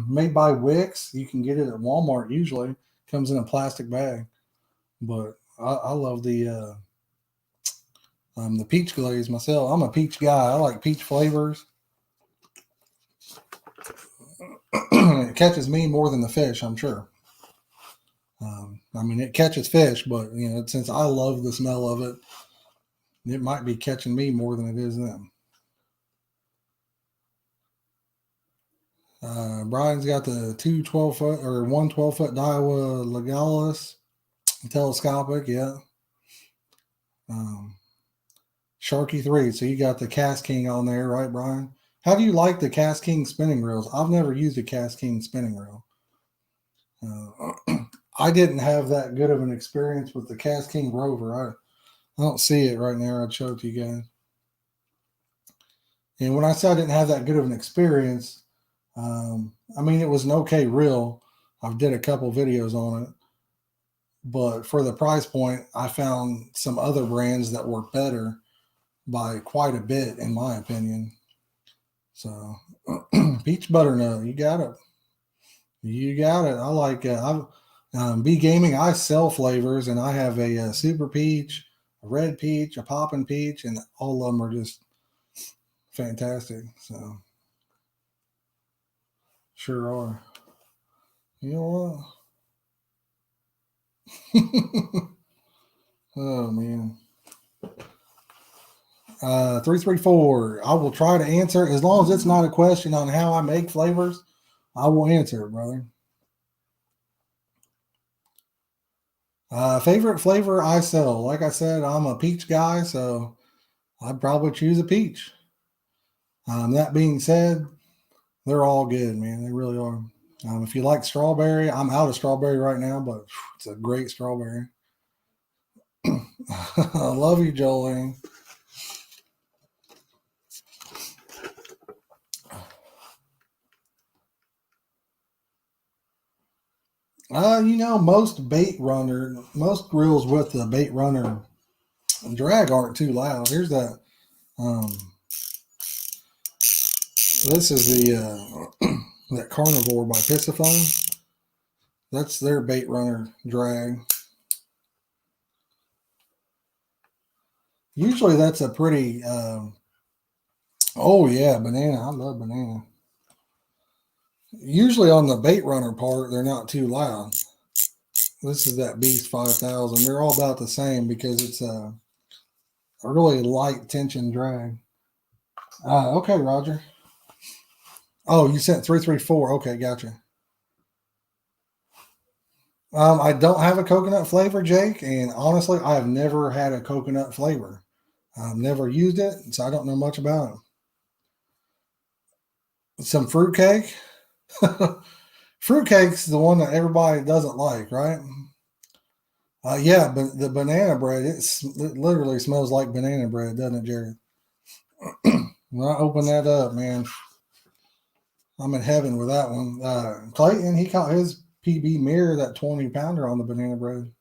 made by Wix. You can get it at Walmart usually. Comes in a plastic bag. But I love the peach glaze myself. I'm a peach guy. I like peach flavors. It catches me more than the fish, I'm sure. I mean, it catches fish, but since I love the smell of it, it might be catching me more than it is them. Brian's got the 2 12-foot or 1 12-foot Daiwa Legalis telescopic, yeah. Sharky 3. So you got the Cast King on there, right, Brian? How do you like the Cast King spinning reels? I've never used a Cast King spinning reel. I didn't have that good of an experience with the Cast King Rover. I don't see it right now. I'd show it to you guys. And when I say I didn't have that good of an experience, I mean, it was an okay reel. I've did a couple videos on it. But for the price point, I found some other brands that were better by quite a bit, in my opinion. So, peach butternut, you got it. You got it. I like Bead Gaming. I sell flavors, and I have a super peach, a red peach, a poppin' peach, and all of them are just fantastic. So, sure are. You know what? Oh man. 334. I will try to answer as long as it's not a question on how I make flavors. I will answer it, brother. Favorite flavor I sell. Like I said, I'm a peach guy, so I'd probably choose a peach. That being said, they're all good, man. They really are. If you like strawberry, I'm out of strawberry right now, but it's a great strawberry. I love you, Jolene. Most reels with the bait runner drag aren't too loud. Here's that. This is the that Carnivore by Pisciphone. That's their bait runner drag. Usually that's a pretty, oh yeah, banana. I love banana. Usually on the bait runner part, they're not too loud. This is that Beast 5000. They're all about the same because it's a really light tension drag. Okay, Roger. Oh, you sent 334. Okay, gotcha. I don't have a coconut flavor, Jake, and honestly, I have never had a coconut flavor. I've never used it, so I don't know much about it. Some fruitcake. Fruitcake's the one that everybody doesn't like, right? Yeah, but the banana bread, it literally smells like banana bread, doesn't it, Jareth? When I open that up, man, I'm in heaven with that one. Clayton, he caught his PB mirror, that 20-pounder on the banana bread.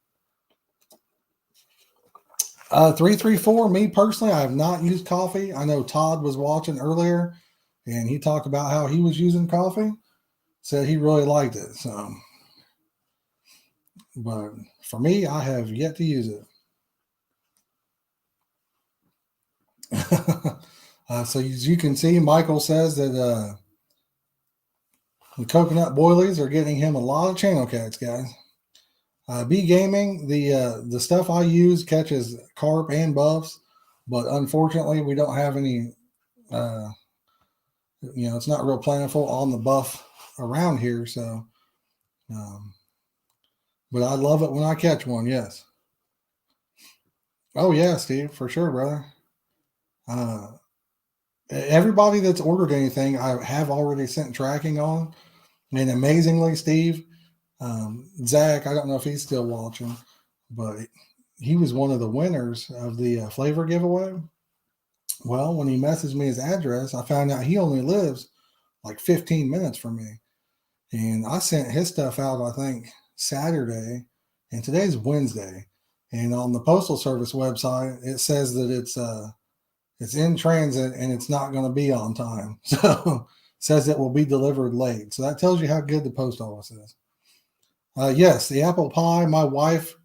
334, me personally, I have not used coffee. I know Todd was watching earlier, and he talked about how he was using coffee. Said he really liked it. So, but for me, I have yet to use it. So as you can see, Michael says that the coconut boilies are getting him a lot of channel cats, guys. Bead Gaming, the stuff I use catches carp and buffs, but unfortunately we don't have any. It's not real plentiful on the buff around here, so. But I love it when I catch one. Yes. Oh yeah, Steve, for sure, brother. Everybody that's ordered anything, I have already sent tracking on, and amazingly, Steve, Zach, I don't know if he's still watching, but he was one of the winners of the flavor giveaway. Well, when he messaged me his address, I found out he only lives like 15 minutes from me, and I sent his stuff out, I think, Saturday, and today's Wednesday. And on the Postal Service website, it says that it's in transit and it's not going to be on time. So it says it will be delivered late. So that tells you how good the post office is. Yes, the apple pie. My wife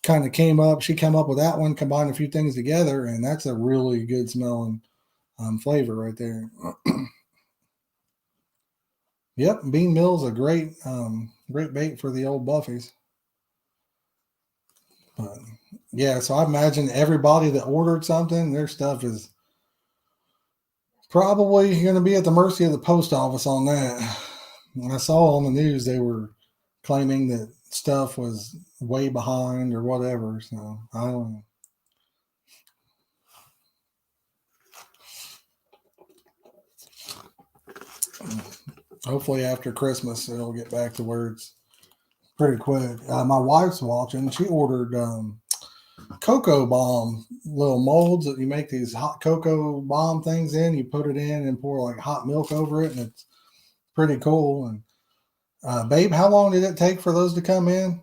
kind of came up. She came up with that one, combined a few things together, and that's a really good smelling flavor right there. Yep, bean meal is a great bait for the old buffies. But yeah, so I imagine everybody that ordered something, their stuff is probably going to be at the mercy of the post office on that. When I saw on the news they were claiming that stuff was way behind or whatever, so I don't know. Hopefully after Christmas it'll get back to where it's pretty quick. My wife's watching. She ordered cocoa bomb little molds that you make these hot cocoa bomb things in. You put it in and pour like hot milk over it, and it's pretty cool. And babe, how long did it take for those to come in?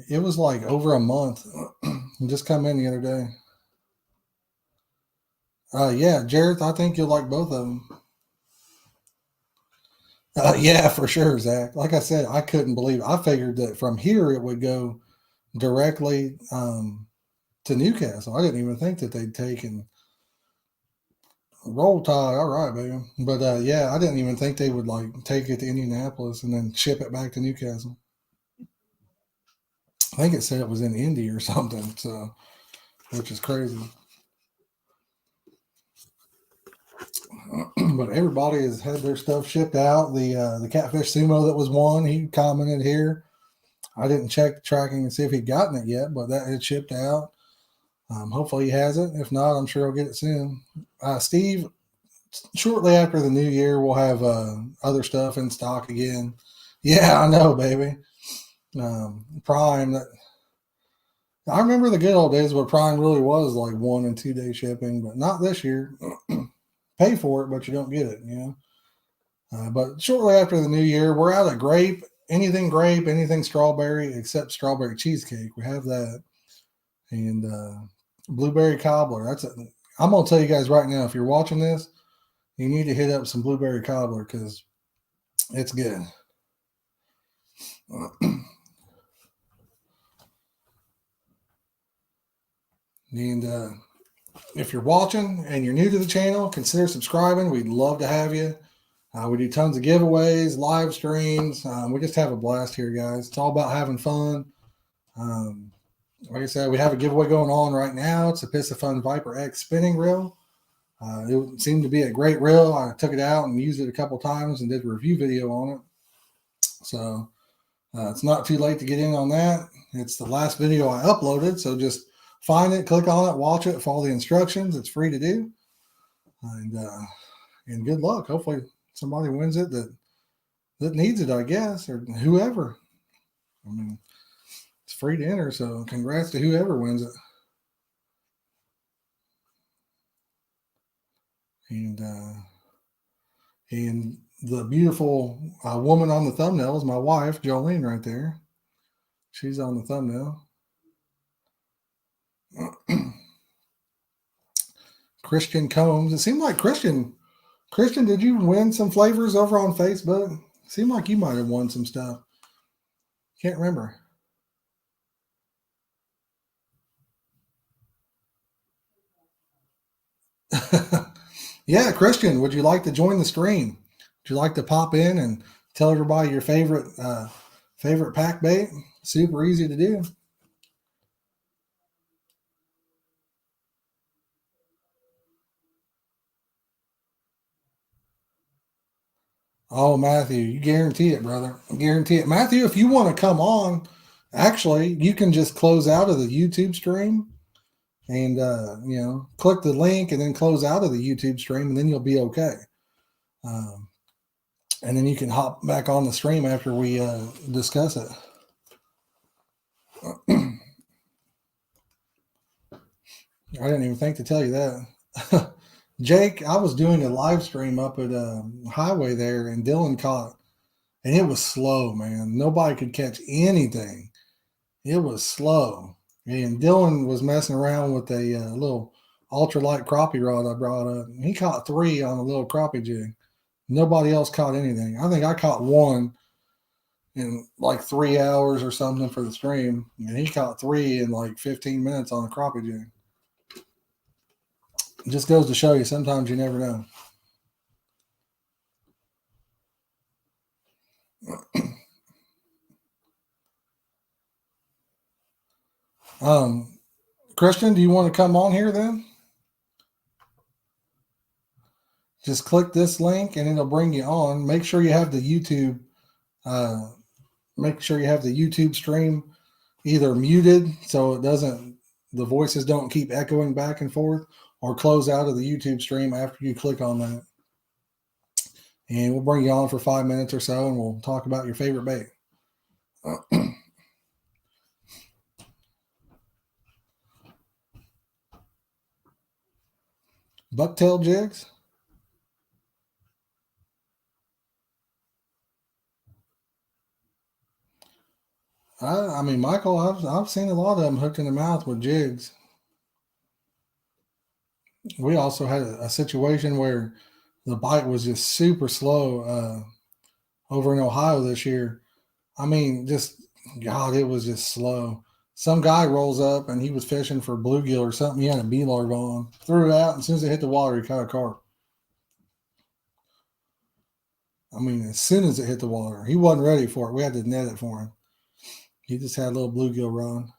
It was like over a month. Just come in the other day. Yeah, Jareth, I think you'll like both of them. Yeah, for sure, Zach. Like I said, I couldn't believe it. I figured that from here it would go directly to Newcastle. I didn't even think that they'd taken roll tide. All right, baby. But yeah, I didn't even think they would like take it to Indianapolis and then ship it back to Newcastle. I think it said it was in Indy or something, so which is crazy. But everybody has had their stuff shipped out. The Catfish Sumo that was won, he commented here. I didn't check the tracking and see if he'd gotten it yet, but that had shipped out. Hopefully he has it. If not, I'm sure he'll get it soon. Steve, shortly after the new year, we'll have other stuff in stock again. Yeah, I know, baby. Prime. I remember the good old days where Prime really was like 1 and 2 day shipping, but not this year. Pay for it, but you don't get it, you know. But shortly after the new year, we're out of grape, anything strawberry except strawberry cheesecake. We have that. And blueberry cobbler. I'm going to tell you guys right now, if you're watching this, you need to hit up some blueberry cobbler because it's good. And if you're watching and you're new to the channel, consider subscribing. We'd love to have you. We do tons of giveaways, live streams. We just have a blast here, guys. It's all about having fun. Like I said, we have a giveaway going on right now. It's a Piscifun Viper X spinning reel. It seemed to be a great reel. I took it out and used it a couple times and did a review video on it. So it's not too late to get in on that. It's the last video I uploaded, so just find it, click on it, watch it, follow the instructions. It's free to do. And good luck. Hopefully somebody wins it that needs it, I guess, or whoever. I mean, it's free to enter, so congrats to whoever wins it. And the beautiful woman on the thumbnail is my wife, Jolene, right there. She's on the thumbnail. Christian Combs. It seemed like Christian, did you win some flavors over on Facebook? It seemed like you might have won some stuff. Can't remember. Yeah, Christian, would you like to join the stream? Would you like to pop in and tell everybody your favorite pack bait? Super easy to do. Oh, Matthew, you guarantee it, brother. Guarantee it. Matthew, if you want to come on, actually, you can just close out of the YouTube stream and, click the link and then close out of the YouTube stream, and then you'll be okay. And then you can hop back on the stream after we discuss it. I didn't even think to tell you that. Jake, I was doing a live stream up at Highway there, and Dylan caught, and it was slow, man. Nobody could catch anything. It was slow. And Dylan was messing around with a little ultralight crappie rod I brought up. He caught 3 on a little crappie jig. Nobody else caught anything. I think I caught 1, in like 3 hours or something for the stream, and he caught 3 in like 15 minutes on a crappie jig. It just goes to show you, sometimes you never know. Christian, do you want to come on here then? Just click this link and it'll bring you on. Make sure you have the YouTube. Make sure you have the YouTube stream either muted so the voices don't keep echoing back and forth, or close out of the YouTube stream after you click on that. And we'll bring you on for 5 minutes or so, and we'll talk about your favorite bait. Bucktail jigs. I mean, Michael, I've seen a lot of them hooked in the mouth with jigs. We also had a situation where the bite was just super slow over in Ohio this year. I mean, God, it was just slow. Some guy rolls up and he was fishing for bluegill or something. He had a bee larva on, threw it out, and as soon as it hit the water, he caught a carp. I mean, as soon as it hit the water, he wasn't ready for it. We had to net it for him. He just had a little bluegill run.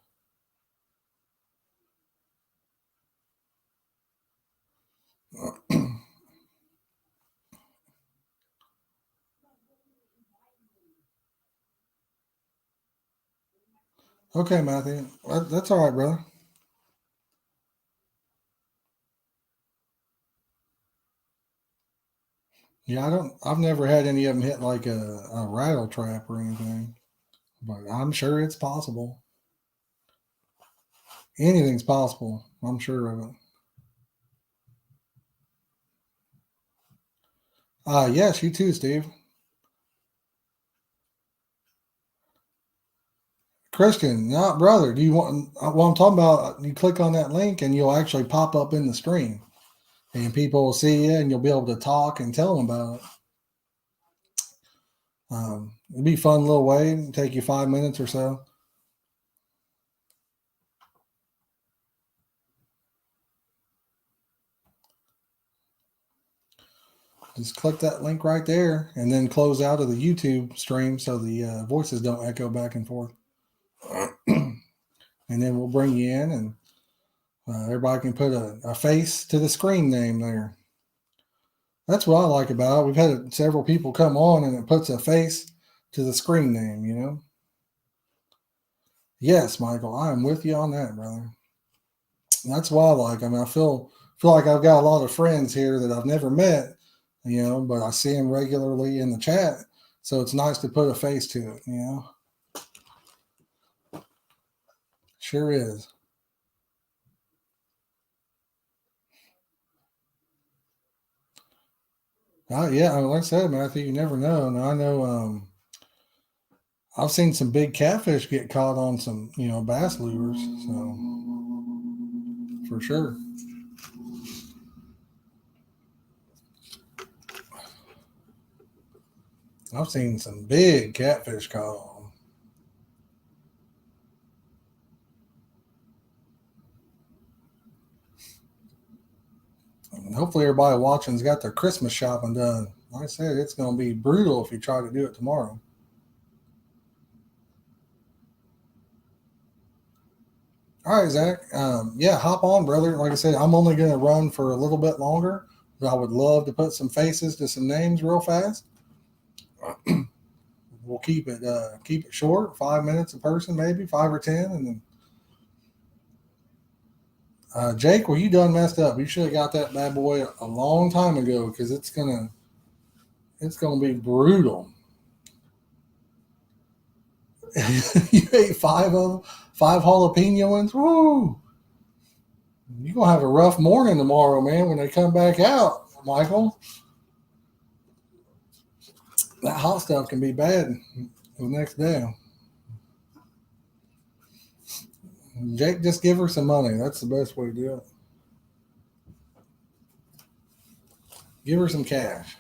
Okay, Matthew. That's all right, brother. Yeah, I've never had any of them hit like a rattle trap or anything, but I'm sure it's possible. Anything's possible. I'm sure of it. Yes, you too, Steve. Christian, not brother. Do you want what I'm talking about? You click on that link and you'll actually pop up in the stream, and people will see you, and you'll be able to talk and tell them about it. It'd be a fun little way. It'll take you 5 minutes or so. Just click that link right there and then close out of the YouTube stream so the voices don't echo back and forth. And then we'll bring you in, and everybody can put a face to the screen name there. That's what I like about it. We've had several people come on and it puts a face to the screen name, you know? Yes, Michael, I am with you on that, brother. That's what I like. I mean, I feel like I've got a lot of friends here that I've never met, you know, but I see them regularly in the chat. So it's nice to put a face to it, you know? Sure is. Yeah, like I said, Matthew, you never know. And I know I've seen some big catfish get caught on some, you know, bass lures. So for sure. I've seen some big catfish caught on. And hopefully everybody watching's got their Christmas shopping done. Like I said, it's going to be brutal if you try to do it tomorrow. All right, Zach. Yeah, hop on, brother. Like I said, I'm only going to run for a little bit longer, but I would love to put some faces to some names real fast. We'll keep it short, 5 minutes a person, maybe 5 or 10, and then Jake, well, you done messed up. You should have got that bad boy a long time ago, because it's gonna be brutal. You ate 5 of them, 5 jalapeno ones. Woo! You're gonna have a rough morning tomorrow, man, when they come back out, Michael. That hot stuff can be bad the next day. Jake, just give her some money. That's the best way to do it. Give her some cash.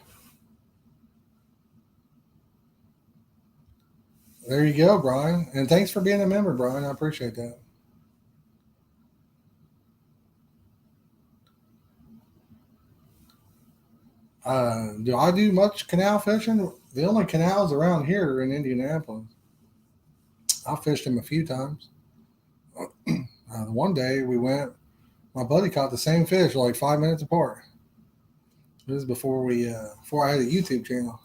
There you go, Brian. And thanks for being a member, Brian. I appreciate that. Do I do much canal fishing? The only canals around here are in Indianapolis. I fished them a few times. One day we went, my buddy caught the same fish like 5 minutes apart. This was before I had a YouTube channel.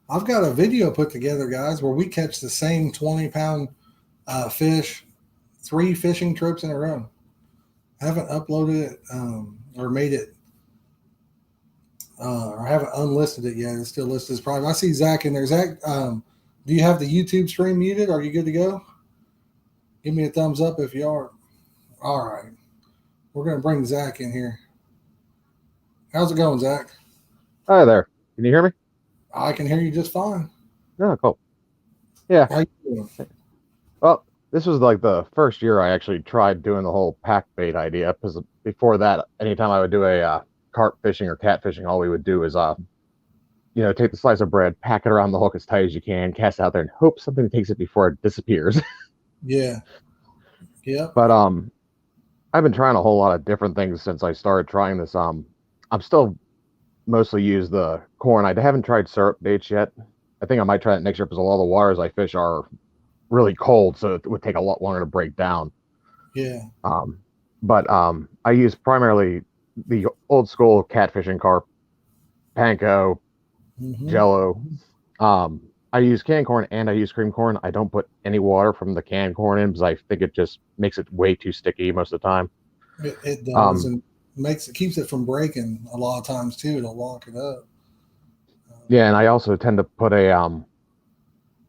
I've got a video put together, guys, where we catch the same 20-pound fish 3 fishing trips in a row. I haven't uploaded it or made it, or I haven't unlisted it yet. It's still listed as private. I see Zach in there. Zach, do you have the YouTube stream muted? Are you good to go? Give me a thumbs up if you are. All right. We're going to bring Zach in here. How's it going, Zach? Hi there. Can you hear me? I can hear you just fine. Oh, cool. Yeah. How you doing? Well, this was like the first year I actually tried doing the whole pack bait idea, because before that, anytime I would do a carp fishing or catfishing, all we would do is, take the slice of bread, pack it around the hook as tight as you can, cast it out there, and hope something takes it before it disappears. Yeah. Yeah. But I've been trying a whole lot of different things since I started trying this. I'm still mostly use the corn. I haven't tried syrup baits yet. I think I might try it next year because a lot of the waters I fish are really cold, so it would take a lot longer to break down. Yeah. But I use primarily the old school catfishing carp, panko, jello. I use canned corn and I use cream corn. I don't put any water from the canned corn in because I think it just makes it way too sticky most of the time. It does, and keeps it from breaking a lot of times too. To lock it up. Yeah, and I also tend to put a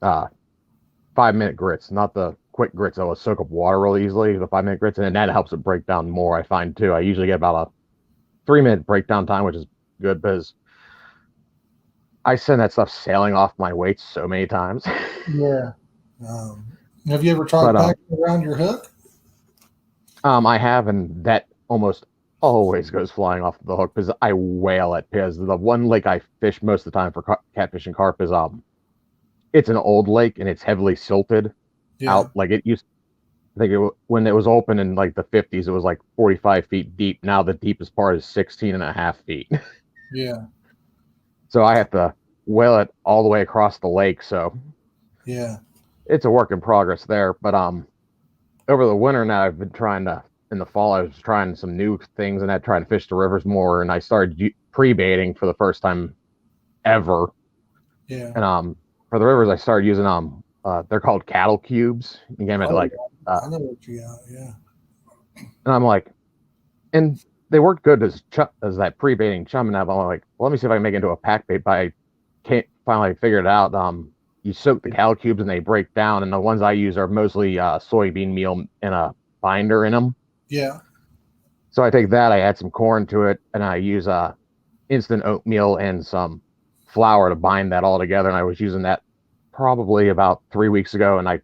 5-minute grits, not the quick grits that will soak up water really easily. The 5-minute grits, and then that helps it break down more. I find too. I usually get about a 3-minute breakdown time, which is good because I send that stuff sailing off my weights so many times. Yeah. Have you ever tried packing around your hook? I have, and that almost always goes flying off the hook because I whale it. Because the one lake I fish most of the time for catfish and carp is it's an old lake and it's heavily silted out. Like it used, I think when it was open in like the 50s, it was like 45 feet deep. Now the deepest part is 16.5 feet. Yeah. So I have to whale it all the way across the lake. So yeah, it's a work in progress there. But over the winter now, I've been trying to. In the fall, I was trying some new things and trying to fish the rivers more. And I started pre-baiting for the first time ever. Yeah. And for the rivers, I started using they're called cattle cubes. You get them at like. I know what you got. Yeah. And I'm like, and they worked good as that pre-baiting chum. And I'm like, well, let me see if I can make it into a pack bait. But I can't finally figure it out. You soak the cattle cubes and they break down. And the ones I use are mostly soybean meal and a binder in them. Yeah. So I take that, I add some corn to it, and I use instant oatmeal and some flour to bind that all together. And I was using that probably about 3 weeks ago, and I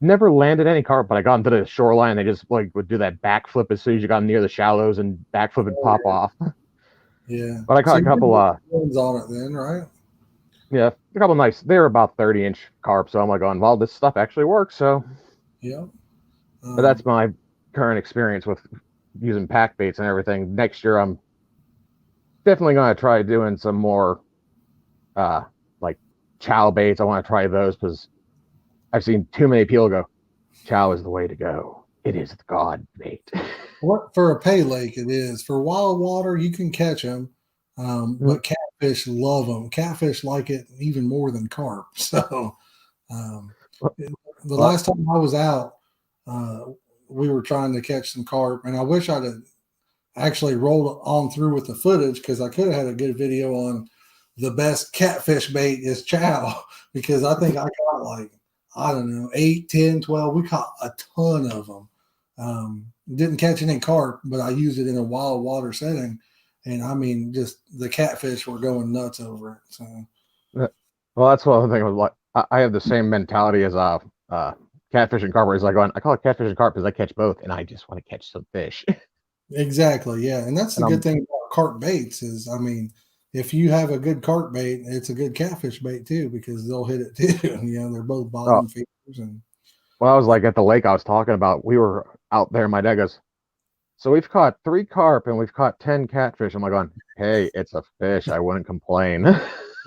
never landed any carp, but I got into the shoreline. They just like would do that backflip as soon as you got near the shallows, and backflip and pop off. Yeah. But I caught a couple on it then, right? Yeah, a couple nice. They're about 30-inch carp, so I'm like going, well, this stuff actually works. So yeah. But that's my current experience with using pack baits and everything. Next year, I'm definitely going to try doing some more like chow baits. I want to try those because I've seen too many people go, chow is the way to go. It is the god bait. What for a pay lake it is. For wild water, you can catch them, but catfish love them. Catfish like it even more than carp. So the last time I was out, we were trying to catch some carp, and I wish I'd have actually rolled on through with the footage because I could have had a good video on the best catfish bait is chow, because I think I got like, I don't know, 8, 10, 12. We caught a ton of them. Didn't catch any carp, but I used it in a wild water setting. And I mean, just the catfish were going nuts over it. So, well, that's one thing. Like, I have the same mentality as catfish and carp. Where it's like, I call it catfish and carp because I catch both, and I just want to catch some fish. Exactly, yeah, and that's the good thing about carp baits is, I mean, if you have a good carp bait, it's a good catfish bait too, because they'll hit it too. They're both bottom feeders. And well, I was like at the lake I was talking about. We were out there. My dad goes, "So we've caught 3 carp and we've caught 10 catfish." I'm like, going, "Hey, it's a fish. I wouldn't complain."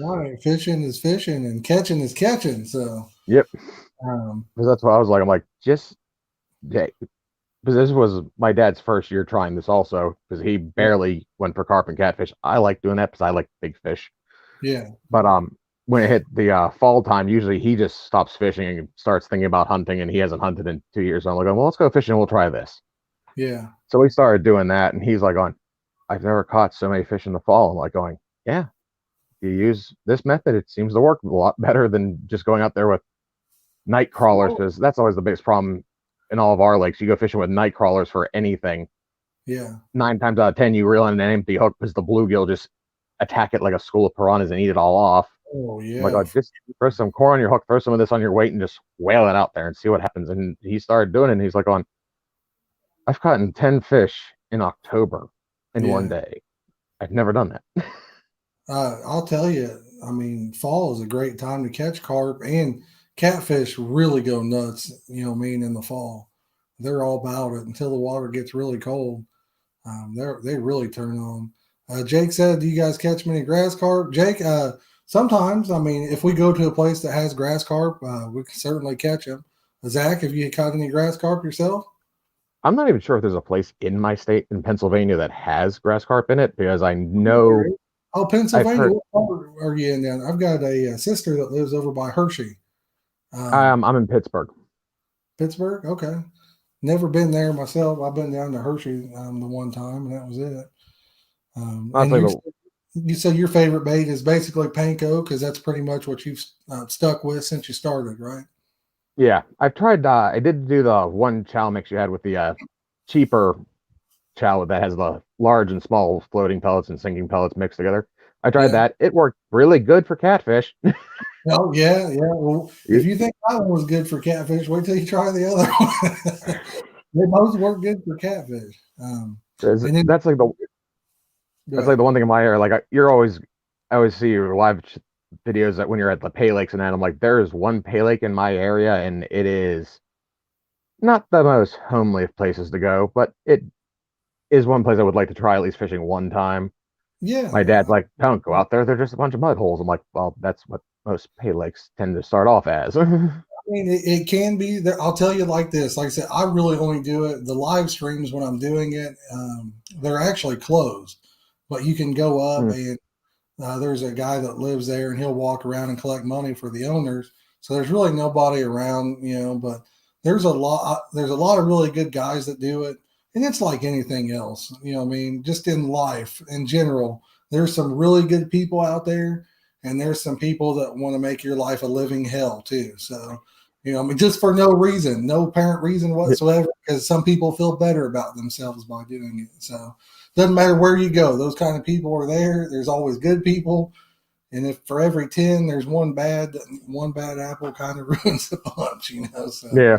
right, fishing is fishing and catching is catching. So yep. Because that's what I was like. I'm like, just yeah. Because this was my dad's first year trying this also, because he barely went for carp and catfish. I like doing that because I like big fish. Yeah. But when it hit the fall time, usually he just stops fishing and starts thinking about hunting, and he hasn't hunted in 2 years. So I'm like, well, let's go fishing and we'll try this. Yeah. So we started doing that, and he's like, going, I've never caught so many fish in the fall. I'm like, going, yeah, you use this method, it seems to work a lot better than just going out there with night crawlers, because that's always the biggest problem in all of our lakes. You go fishing with night crawlers for anything. Yeah. 9 times out of 10, you reel in an empty hook because the bluegill just attack it like a school of piranhas and eat it all off. Oh yeah. I'm like, oh, just throw some corn on your hook, throw some of this on your weight, and just whale it out there and see what happens. And he started doing it, and he's like, I've caught 10 fish in October in one day. I've never done that. I'll tell you, I mean, fall is a great time to catch carp, and catfish really go nuts, in the fall. They're all about it until the water gets really cold. They really turn on. Jake said, do you guys catch many grass carp? Jake, sometimes, I mean, if we go to a place that has grass carp, we can certainly catch them. Zach, have you caught any grass carp yourself? I'm not even sure if there's a place in my state in Pennsylvania that has grass carp in it, because I know. Oh, Pennsylvania. What part are you in then? I've got a sister that lives over by Hershey. I'm in Pittsburgh. Pittsburgh? Okay. Never been there myself. I've been down to Hershey the one time, and that was it. And you said your favorite bait is basically panko, because that's pretty much what you've stuck with since you started, right? Yeah, I've tried. I did do the one chow mix you had with the cheaper chow that has the large and small floating pellets and sinking pellets mixed together. I tried that. It worked really good for catfish. Oh yeah. Well, if you think that one was good for catfish, wait till you try the other one. They both work good for catfish. That's like the one thing in my area. Like I always see your live videos that when you're at the pay lakes and that, I'm like, there is one pay lake in my area, and it is not the most homely of places to go, but it is one place I would like to try at least fishing one time. Yeah. My dad's like, don't go out there. They're just a bunch of mud holes. I'm like, well, that's what most pay lakes tend to start off as. I mean, it can be there. I'll tell you like this. Like I said, I really only do it. The live streams when I'm doing it, they're actually closed, but you can go up and there's a guy that lives there, and he'll walk around and collect money for the owners. So there's really nobody around, but there's a lot of really good guys that do it. And it's like anything else, I mean, just in life in general, there's some really good people out there, and there's some people that want to make your life a living hell too. So, I mean, just for no reason, no apparent reason whatsoever, because some people feel better about themselves by doing it. So doesn't matter where you go, those kind of people are there. There's always good people. And if for every 10, there's one bad apple kind of ruins the bunch, So yeah.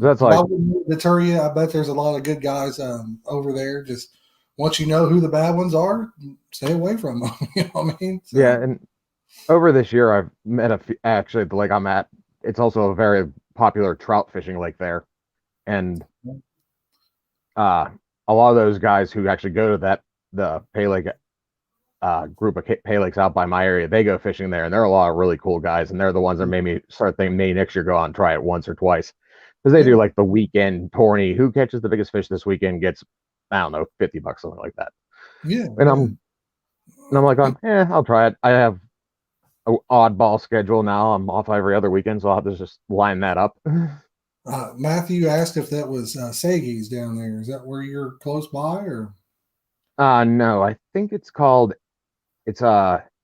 That's like, I wouldn't deter you. I bet there's a lot of good guys over there. Just once you know who the bad ones are, stay away from them. You know what I mean? So. Yeah, and over this year, I've met a few. Actually, the lake I'm at, it's also a very popular trout fishing lake there, and a lot of those guys who actually go to the pay lake group of pay lakes out by my area, they go fishing there, and there are a lot of really cool guys, and they're the ones that made me start thinking maybe next year go out and try it once or twice. Because they do like the weekend tourney. Who catches the biggest fish this weekend gets, I don't know, $50, something like that. Yeah. And I'm like, I'll try it. I have an oddball schedule now. I'm off every other weekend, so I'll have to just line that up. Matthew asked if that was Sagie's down there. Is that where you're close by, or? No, I think it's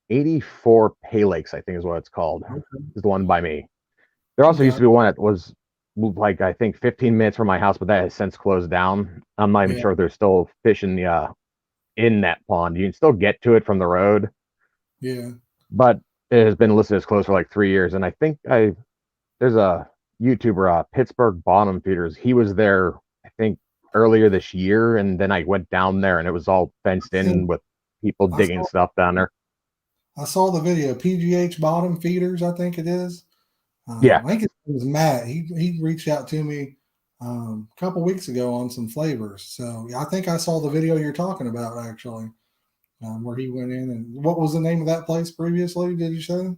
84 Pay Lakes, I think is what it's called. Okay. Is the one by me. There also used to be one that was like, I think 15 minutes from my house, but that has since closed down. I'm not even sure if there's still fish in that pond. You can still get to it from the road. Yeah. But it has been listed as closed for like 3 years. And I think there's a YouTuber, Pittsburgh Bottom Feeders. He was there, I think, earlier this year. And then I went down there and it was all fenced in with people digging stuff down there. I saw the video. PGH bottom feeders, I think it is. Yeah. I think it was Matt. He reached out to me a couple weeks ago on some flavors. So I think I saw the video you're talking about actually, where he went in. And what was the name of that place previously? Did you say?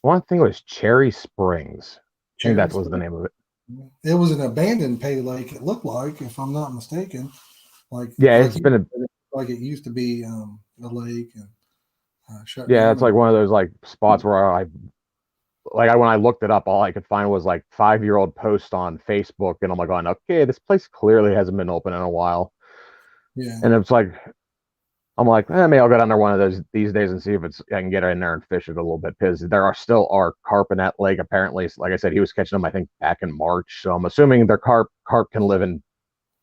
One thing was Cherry Springs. I think that was the name of it. It was an abandoned pay lake. It looked like, if I'm not mistaken, it's been like it used to be a lake and shut yeah, down. it's like one of those like spots where when I looked it up, all I could find was like 5-year-old posts on Facebook, and I'm like, going, okay, this place clearly hasn't been open in a while. Yeah, and it's like, I'm like, maybe I'll go down there one of those these days and see if I can get in there and fish it a little bit, because there still are carp in that lake. Apparently, like I said, he was catching them, I think, back in March. So I'm assuming their carp can live in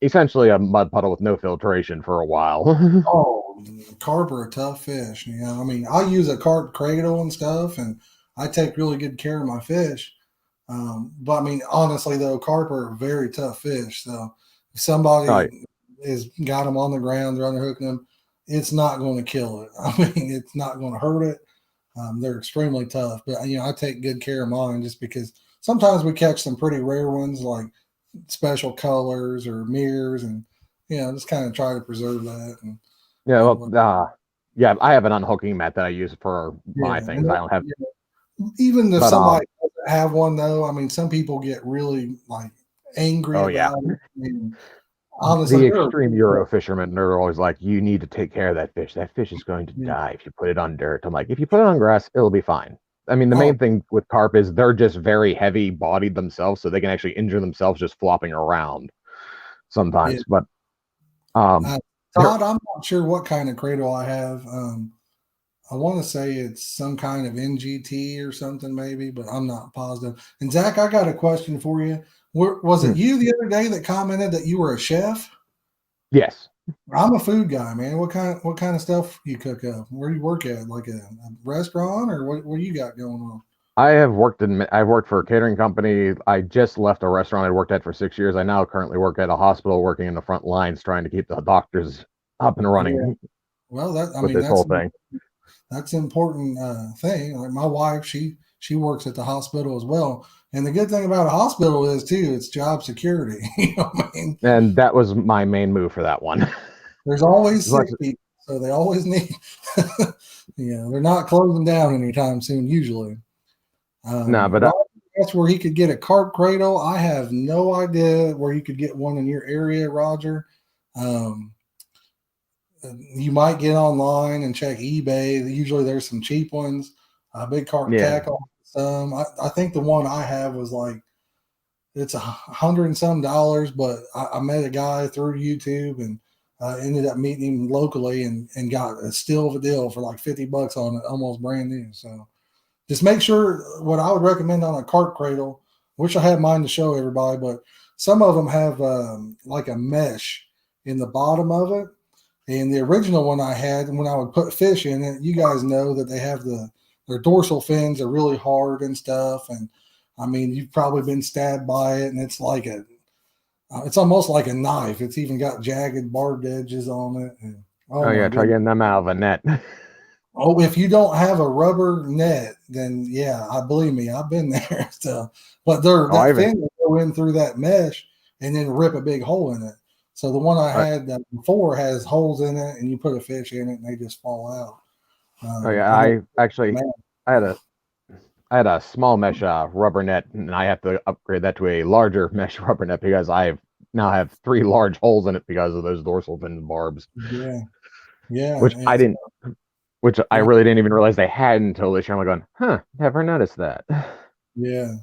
essentially a mud puddle with no filtration for a while. Oh, carp are a tough fish. I mean, I use a carp cradle and stuff, and I take really good care of my fish. But I mean, honestly, though, carp are a very tough fish. So if somebody is got them on the ground, they're underhooking them, it's not going to kill it. I mean, it's not going to hurt it. They're extremely tough. But I take good care of mine just because sometimes we catch some pretty rare ones like special colors or mirrors, and just kind of try to preserve that. And I have an unhooking mat that I use for my things. I don't have even if somebody doesn't have one, though. I mean, some people get really angry about it. I mean, honestly, the extreme Euro fishermen are always like, you need to take care of that fish. That fish is going to die if you put it on dirt. I'm like, if you put it on grass, it'll be fine. I mean, the main thing with carp is they're just very heavy bodied themselves, so they can actually injure themselves just flopping around sometimes. But Todd, I'm not sure what kind of cradle I have. I want to say it's some kind of NGT or something, maybe, but I'm not positive. And Zach, I got a question for you. Was it you the other day that commented that you were a chef? Yes. I'm a food guy, man. What kind of stuff you cook up? Where do you work at? Like a restaurant, or what you got going on? I've worked for a catering company. I just left a restaurant I worked at for 6 years. I now currently work at a hospital, working in the front lines, trying to keep the doctors up and running. Yeah. Well, this whole thing. That's an important thing. Like my wife, she works at the hospital as well. And the good thing about a hospital is too, it's job security. You know what I mean? And that was my main move for that one. There's always sick people, so they always need. They're not closing down anytime soon. Usually. But that's where he could get a carp cradle. I have no idea where you could get one in your area, Roger. You might get online and check eBay. Usually there's some cheap ones. Big carp tackle. I think the one I have was it's $100 and some, but I met a guy through YouTube and ended up meeting him locally and got a steal of a deal for like $50 on it, almost brand new. So just make sure. What I would recommend on a carp cradle, wish I had mine to show everybody, but some of them have like a mesh in the bottom of it. And the original one I had, when I would put fish in it, you guys know that they have their dorsal fins are really hard and stuff. And I mean, you've probably been stabbed by it, and it's like it's almost like a knife. It's even got jagged barbed edges on it. And, try getting them out of a net. Oh, if you don't have a rubber net, then believe me, I've been there. So, but that fin will go in through that mesh and then rip a big hole in it. So the one I had before has holes in it, and you put a fish in it, and they just fall out. I had a small mesh rubber net, and I have to upgrade that to a larger mesh rubber net because I now have 3 large holes in it because of those dorsal fin barbs. Yeah. Which I really didn't even realize they had until this year. I'm like going, never noticed that. Yeah.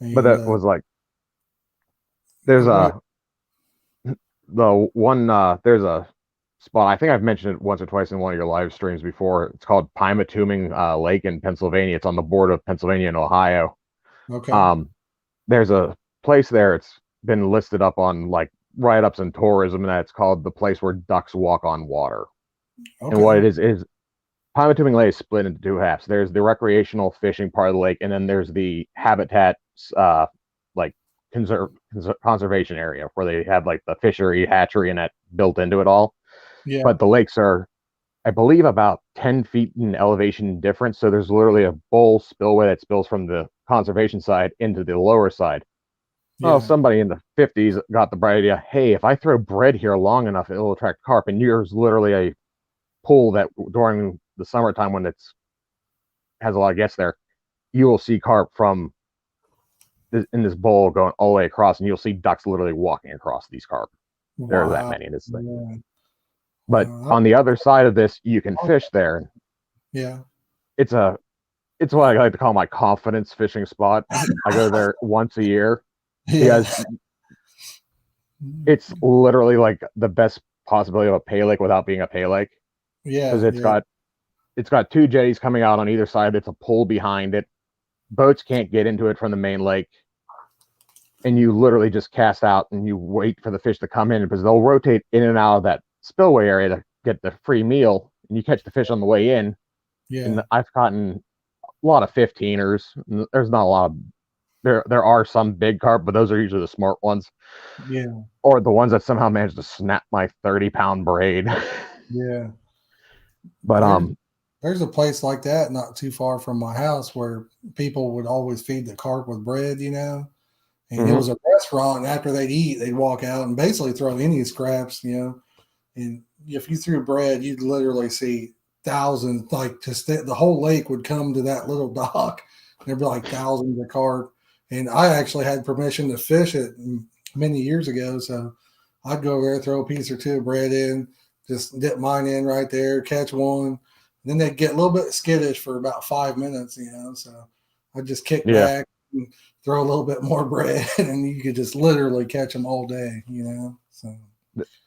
And, but that was like, there's there's a spot, I think I've mentioned it once or twice in one of your live streams before. It's called Pymatuming Lake in Pennsylvania. It's on the border of Pennsylvania and Ohio. Okay. There's a place there. It's been listed up on like write-ups in tourism, and that's called the place where ducks walk on water. Okay. And what it is Pymatuming Lake is split into 2 halves. There's the recreational fishing part of the lake, and then there's the habitat conservation area where they have like the fishery hatchery and that built into it all. Yeah. But the lakes are, I believe, about 10 feet in elevation difference. So there's literally a bowl spillway that spills from the conservation side into the lower side. Well, somebody in the 50s got the bright idea, hey, if I throw bread here long enough, it'll attract carp. And there's literally a pool that during the summertime when it's has a lot of guests there, you will see carp from in this bowl going all the way across, and you'll see ducks literally walking across these carp. Wow. There are that many in this thing. Yeah. But on the other side of this, you can fish there. Yeah. It's what I like to call my confidence fishing spot. I go there once a year because it's literally like the best possibility of a pay lake without being a pay lake. Yeah. Because it's got two jetties coming out on either side. It's a pool behind it. Boats can't get into it from the main lake. And you literally just cast out and you wait for the fish to come in because they'll rotate in and out of that spillway area to get the free meal. And you catch the fish on the way in. Yeah. And I've caught a lot of 15ers. There's not a lot of, there are some big carp, but those are usually the smart ones. Yeah. Or the ones that somehow managed to snap my 30-pound braid. Yeah. But there's a place like that not too far from my house where people would always feed the carp with bread, you know. And it was a restaurant, and after they'd eat, they'd walk out and basically throw any scraps, you know. And if you threw bread, you'd literally see thousands, like just the whole lake would come to that little dock. There'd be like thousands of carp. And I actually had permission to fish it many years ago. So I'd go over there, throw a piece or two of bread in, just dip mine in right there, catch one. And then they'd get a little bit skittish for about 5 minutes, you know. So I'd just kick back and throw a little bit more bread, and you could just literally catch them all day, you know. So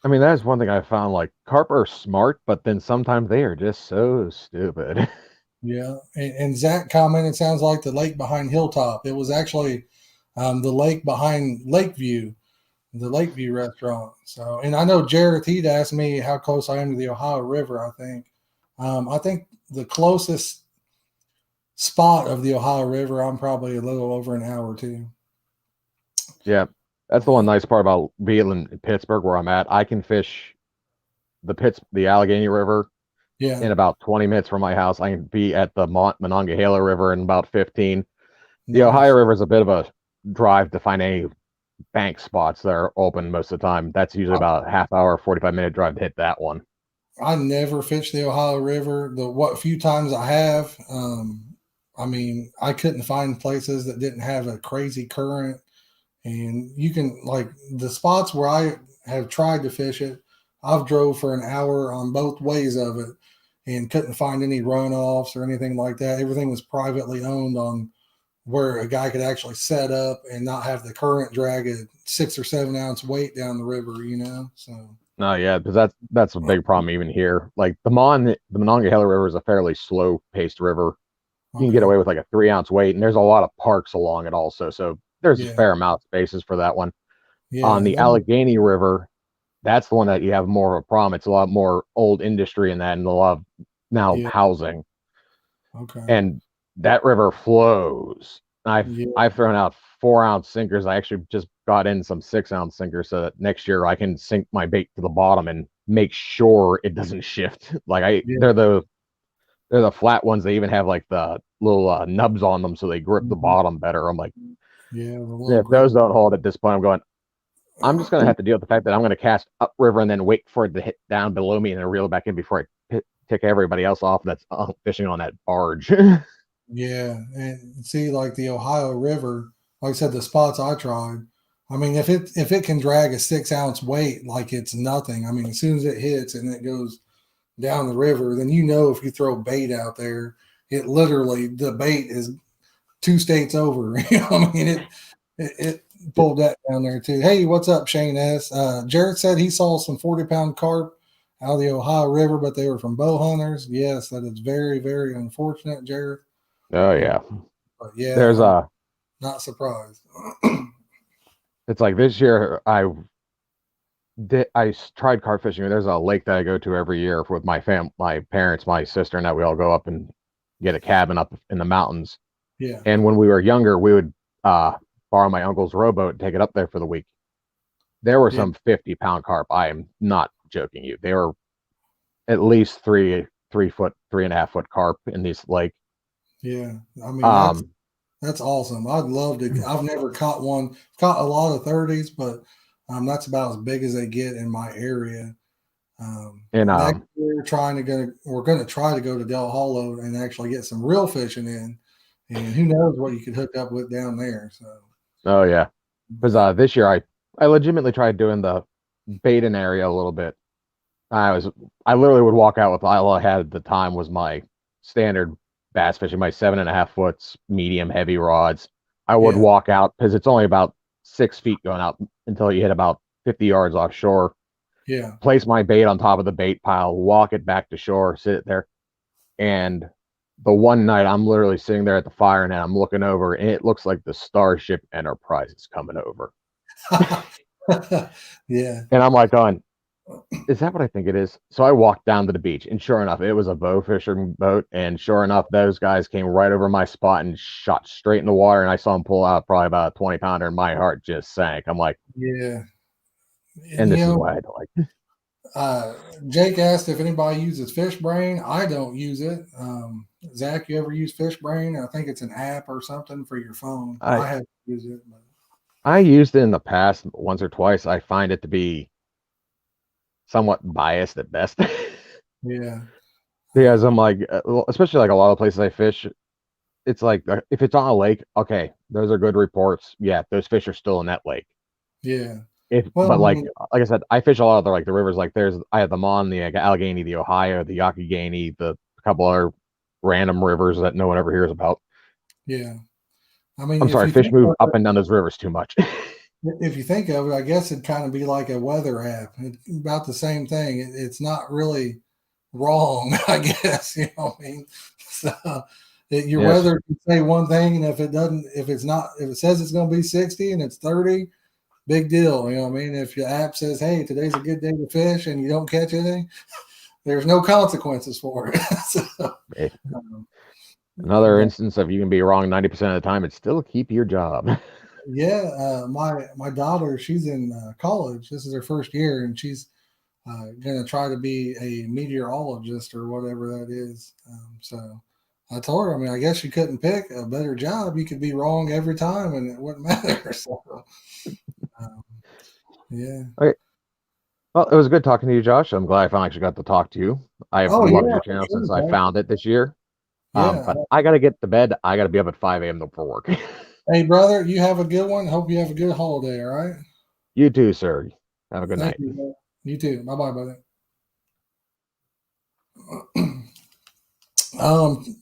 I mean, that's one thing I found. Like, carp are smart, but then sometimes they are just so stupid. Yeah, and Zach commented, sounds like the lake behind Hilltop. It was actually the lake behind Lakeview, the Lakeview restaurant. So, and I know Jareth, he'd asked me how close I am to the Ohio River. I think the closest spot of the Ohio River, I'm probably a little over an hour or two. Yeah, that's the one nice part about being in Pittsburgh, where I'm at. I can fish the Allegheny River in about 20 minutes from my house. I can be at the Monongahela River in about 15. The Ohio River is a bit of a drive to find any bank spots that are open most of the time. That's usually about a half hour, 45-minute drive to hit that one. I never fished the Ohio River. What few times I have, I mean, I couldn't find places that didn't have a crazy current. And you can, like, the spots where I have tried to fish it, I've drove for an hour on both ways of it and couldn't find any runoffs or anything like that. Everything was privately owned on where a guy could actually set up and not have the current drag a 6 or 7 ounce weight down the river, you know? So. No, yeah, because that's a big problem even here. Like the Monongahela River is a fairly slow paced river. You can get away with like a 3 ounce weight, and there's a lot of parks along it also. So there's a fair amount of spaces for that one. Yeah, on the Allegheny River, that's the one that you have more of a problem. It's a lot more old industry in that, and a lot of now housing. Okay. And that river flows. I've thrown out 4 ounce sinkers. I actually just got in some 6 ounce sinkers so that next year I can sink my bait to the bottom and make sure it doesn't shift. Like they're the flat ones. They even have like the little nubs on them so they grip the bottom better. I'm like, if those don't hold at this point, I'm just going to have to deal with the fact that I'm going to cast upriver and then wait for it to hit down below me and then reel it back in before I tick everybody else off that's fishing on that barge. Yeah, and see, like the Ohio River, like I said, the spots I tried, I mean, if it can drag a 6 ounce weight like it's nothing, I mean, as soon as it hits and it goes down the river, then you know if you throw bait out there, it literally, the bait is 2 states over. You know, I mean, it pulled that down there too. Hey, what's up, Shane S? Jareth said he saw some 40-pound carp out of the Ohio River, but they were from bow hunters. Yes, that is very, very unfortunate, Jareth. Oh yeah. But yeah, there's not surprised. It's like this year I tried carp fishing. There's a lake that I go to every year with my parents, my sister, and that we all go up and get a cabin up in the mountains. Yeah. And when we were younger, we would borrow my uncle's rowboat and take it up there for the week. There were some 50-pound carp. I am not joking you. They were at least 3 foot, 3.5 foot carp in this lake. Yeah, I mean that's awesome. I'd love to. I've never caught one. Caught a lot of 30s, but that's about as big as they get in my area. Next year, we're going to try to go to Del Hollow and actually get some real fishing in, and who knows what you could hook up with down there. So. Oh yeah, because this year I legitimately tried doing the baiting area a little bit. I literally would walk out with all I had at the time was my standard bass fishing, my 7.5 foot medium heavy rods. I would walk out because it's only about 6 feet going out until you hit about 50 yards offshore. Yeah. Place my bait on top of the bait pile, walk it back to shore, sit there. And the one night I'm literally sitting there at the fire net, I'm looking over and it looks like the Starship Enterprise is coming over. Yeah. And I'm like going, is that what I think it is? So I walked down to the beach, and sure enough, it was a bow fishing boat. And sure enough, those guys came right over my spot and shot straight in the water. And I saw them pull out probably about a 20 pounder, and my heart just sank. I'm like, yeah. And this is why I don't like. Jake asked if anybody uses Fish Brain. I don't use it. Zach, you ever use Fish Brain? I think it's an app or something for your phone. I haven't used it. But. I used it in the past once or twice. I find it to be somewhat biased at best. Yeah. Because I'm like, especially like a lot of places I fish, it's like if it's on a lake, okay, those are good reports. Yeah, those fish are still in that lake. Yeah. But like I said, I fish a lot of the rivers. Like I have the Mon, the Allegheny, the Ohio, the Youghiogheny, the couple other random rivers that no one ever hears about. Yeah. I mean, I'm sorry, fish move up and down those rivers too much. If you think of it, I guess it'd kind of be like a weather app. It's about the same thing. It's not really wrong, I guess. You know what I mean? So your weather can say one thing, and if it says it's going to be 60 and it's 30, big deal. You know what I mean? If your app says, hey, today's a good day to fish and you don't catch anything, there's no consequences for it. So, another instance of you can be wrong 90% of the time and still keep your job. Yeah, my daughter, she's in college. This is her first year, and she's going to try to be a meteorologist or whatever that is. So I told her, I mean, I guess you couldn't pick a better job. You could be wrong every time, and it wouldn't matter. So, yeah. Okay. Well, it was good talking to you, Josh. I'm glad I finally actually got to talk to you. I've loved your channel since I found it this year. Yeah. But I got to get to bed. I got to be up at 5 a.m. for work. Hey, brother, you have a good one. Hope you have a good holiday, all right? You too, sir. Have a good night. You too. Bye-bye, brother.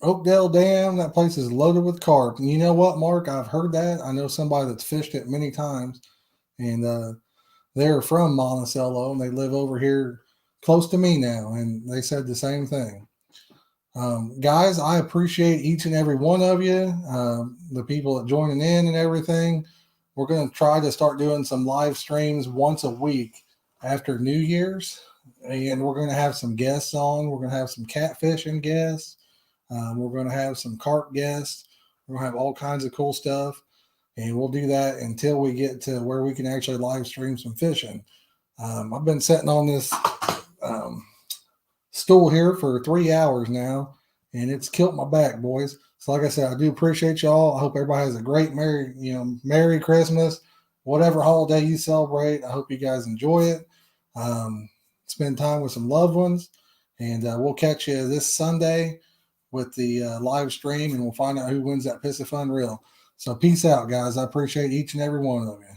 Oakdale Dam, that place is loaded with carp. And you know what, Mark? I've heard that. I know somebody that's fished it many times, and they're from Monticello, and they live over here close to me now, and they said the same thing. Guys, I appreciate each and every one of you, the people that joining in and everything. We're going to try to start doing some live streams once a week after New Year's, and we're going to have some guests on. We're going to have some catfishing guests. We're going to have some carp guests. We're going to have all kinds of cool stuff, and we'll do that until we get to where we can actually live stream some fishing. I've been sitting on this stool here for 3 hours now, and it's killed my back, boys. So like I said, I do appreciate y'all. I hope everybody has a great Merry Christmas, whatever holiday you celebrate. I hope you guys enjoy it. Spend time with some loved ones, and we'll catch you this Sunday with the live stream, and we'll find out who wins that Piss of Fun reel. So peace out, guys. I appreciate each and every one of you.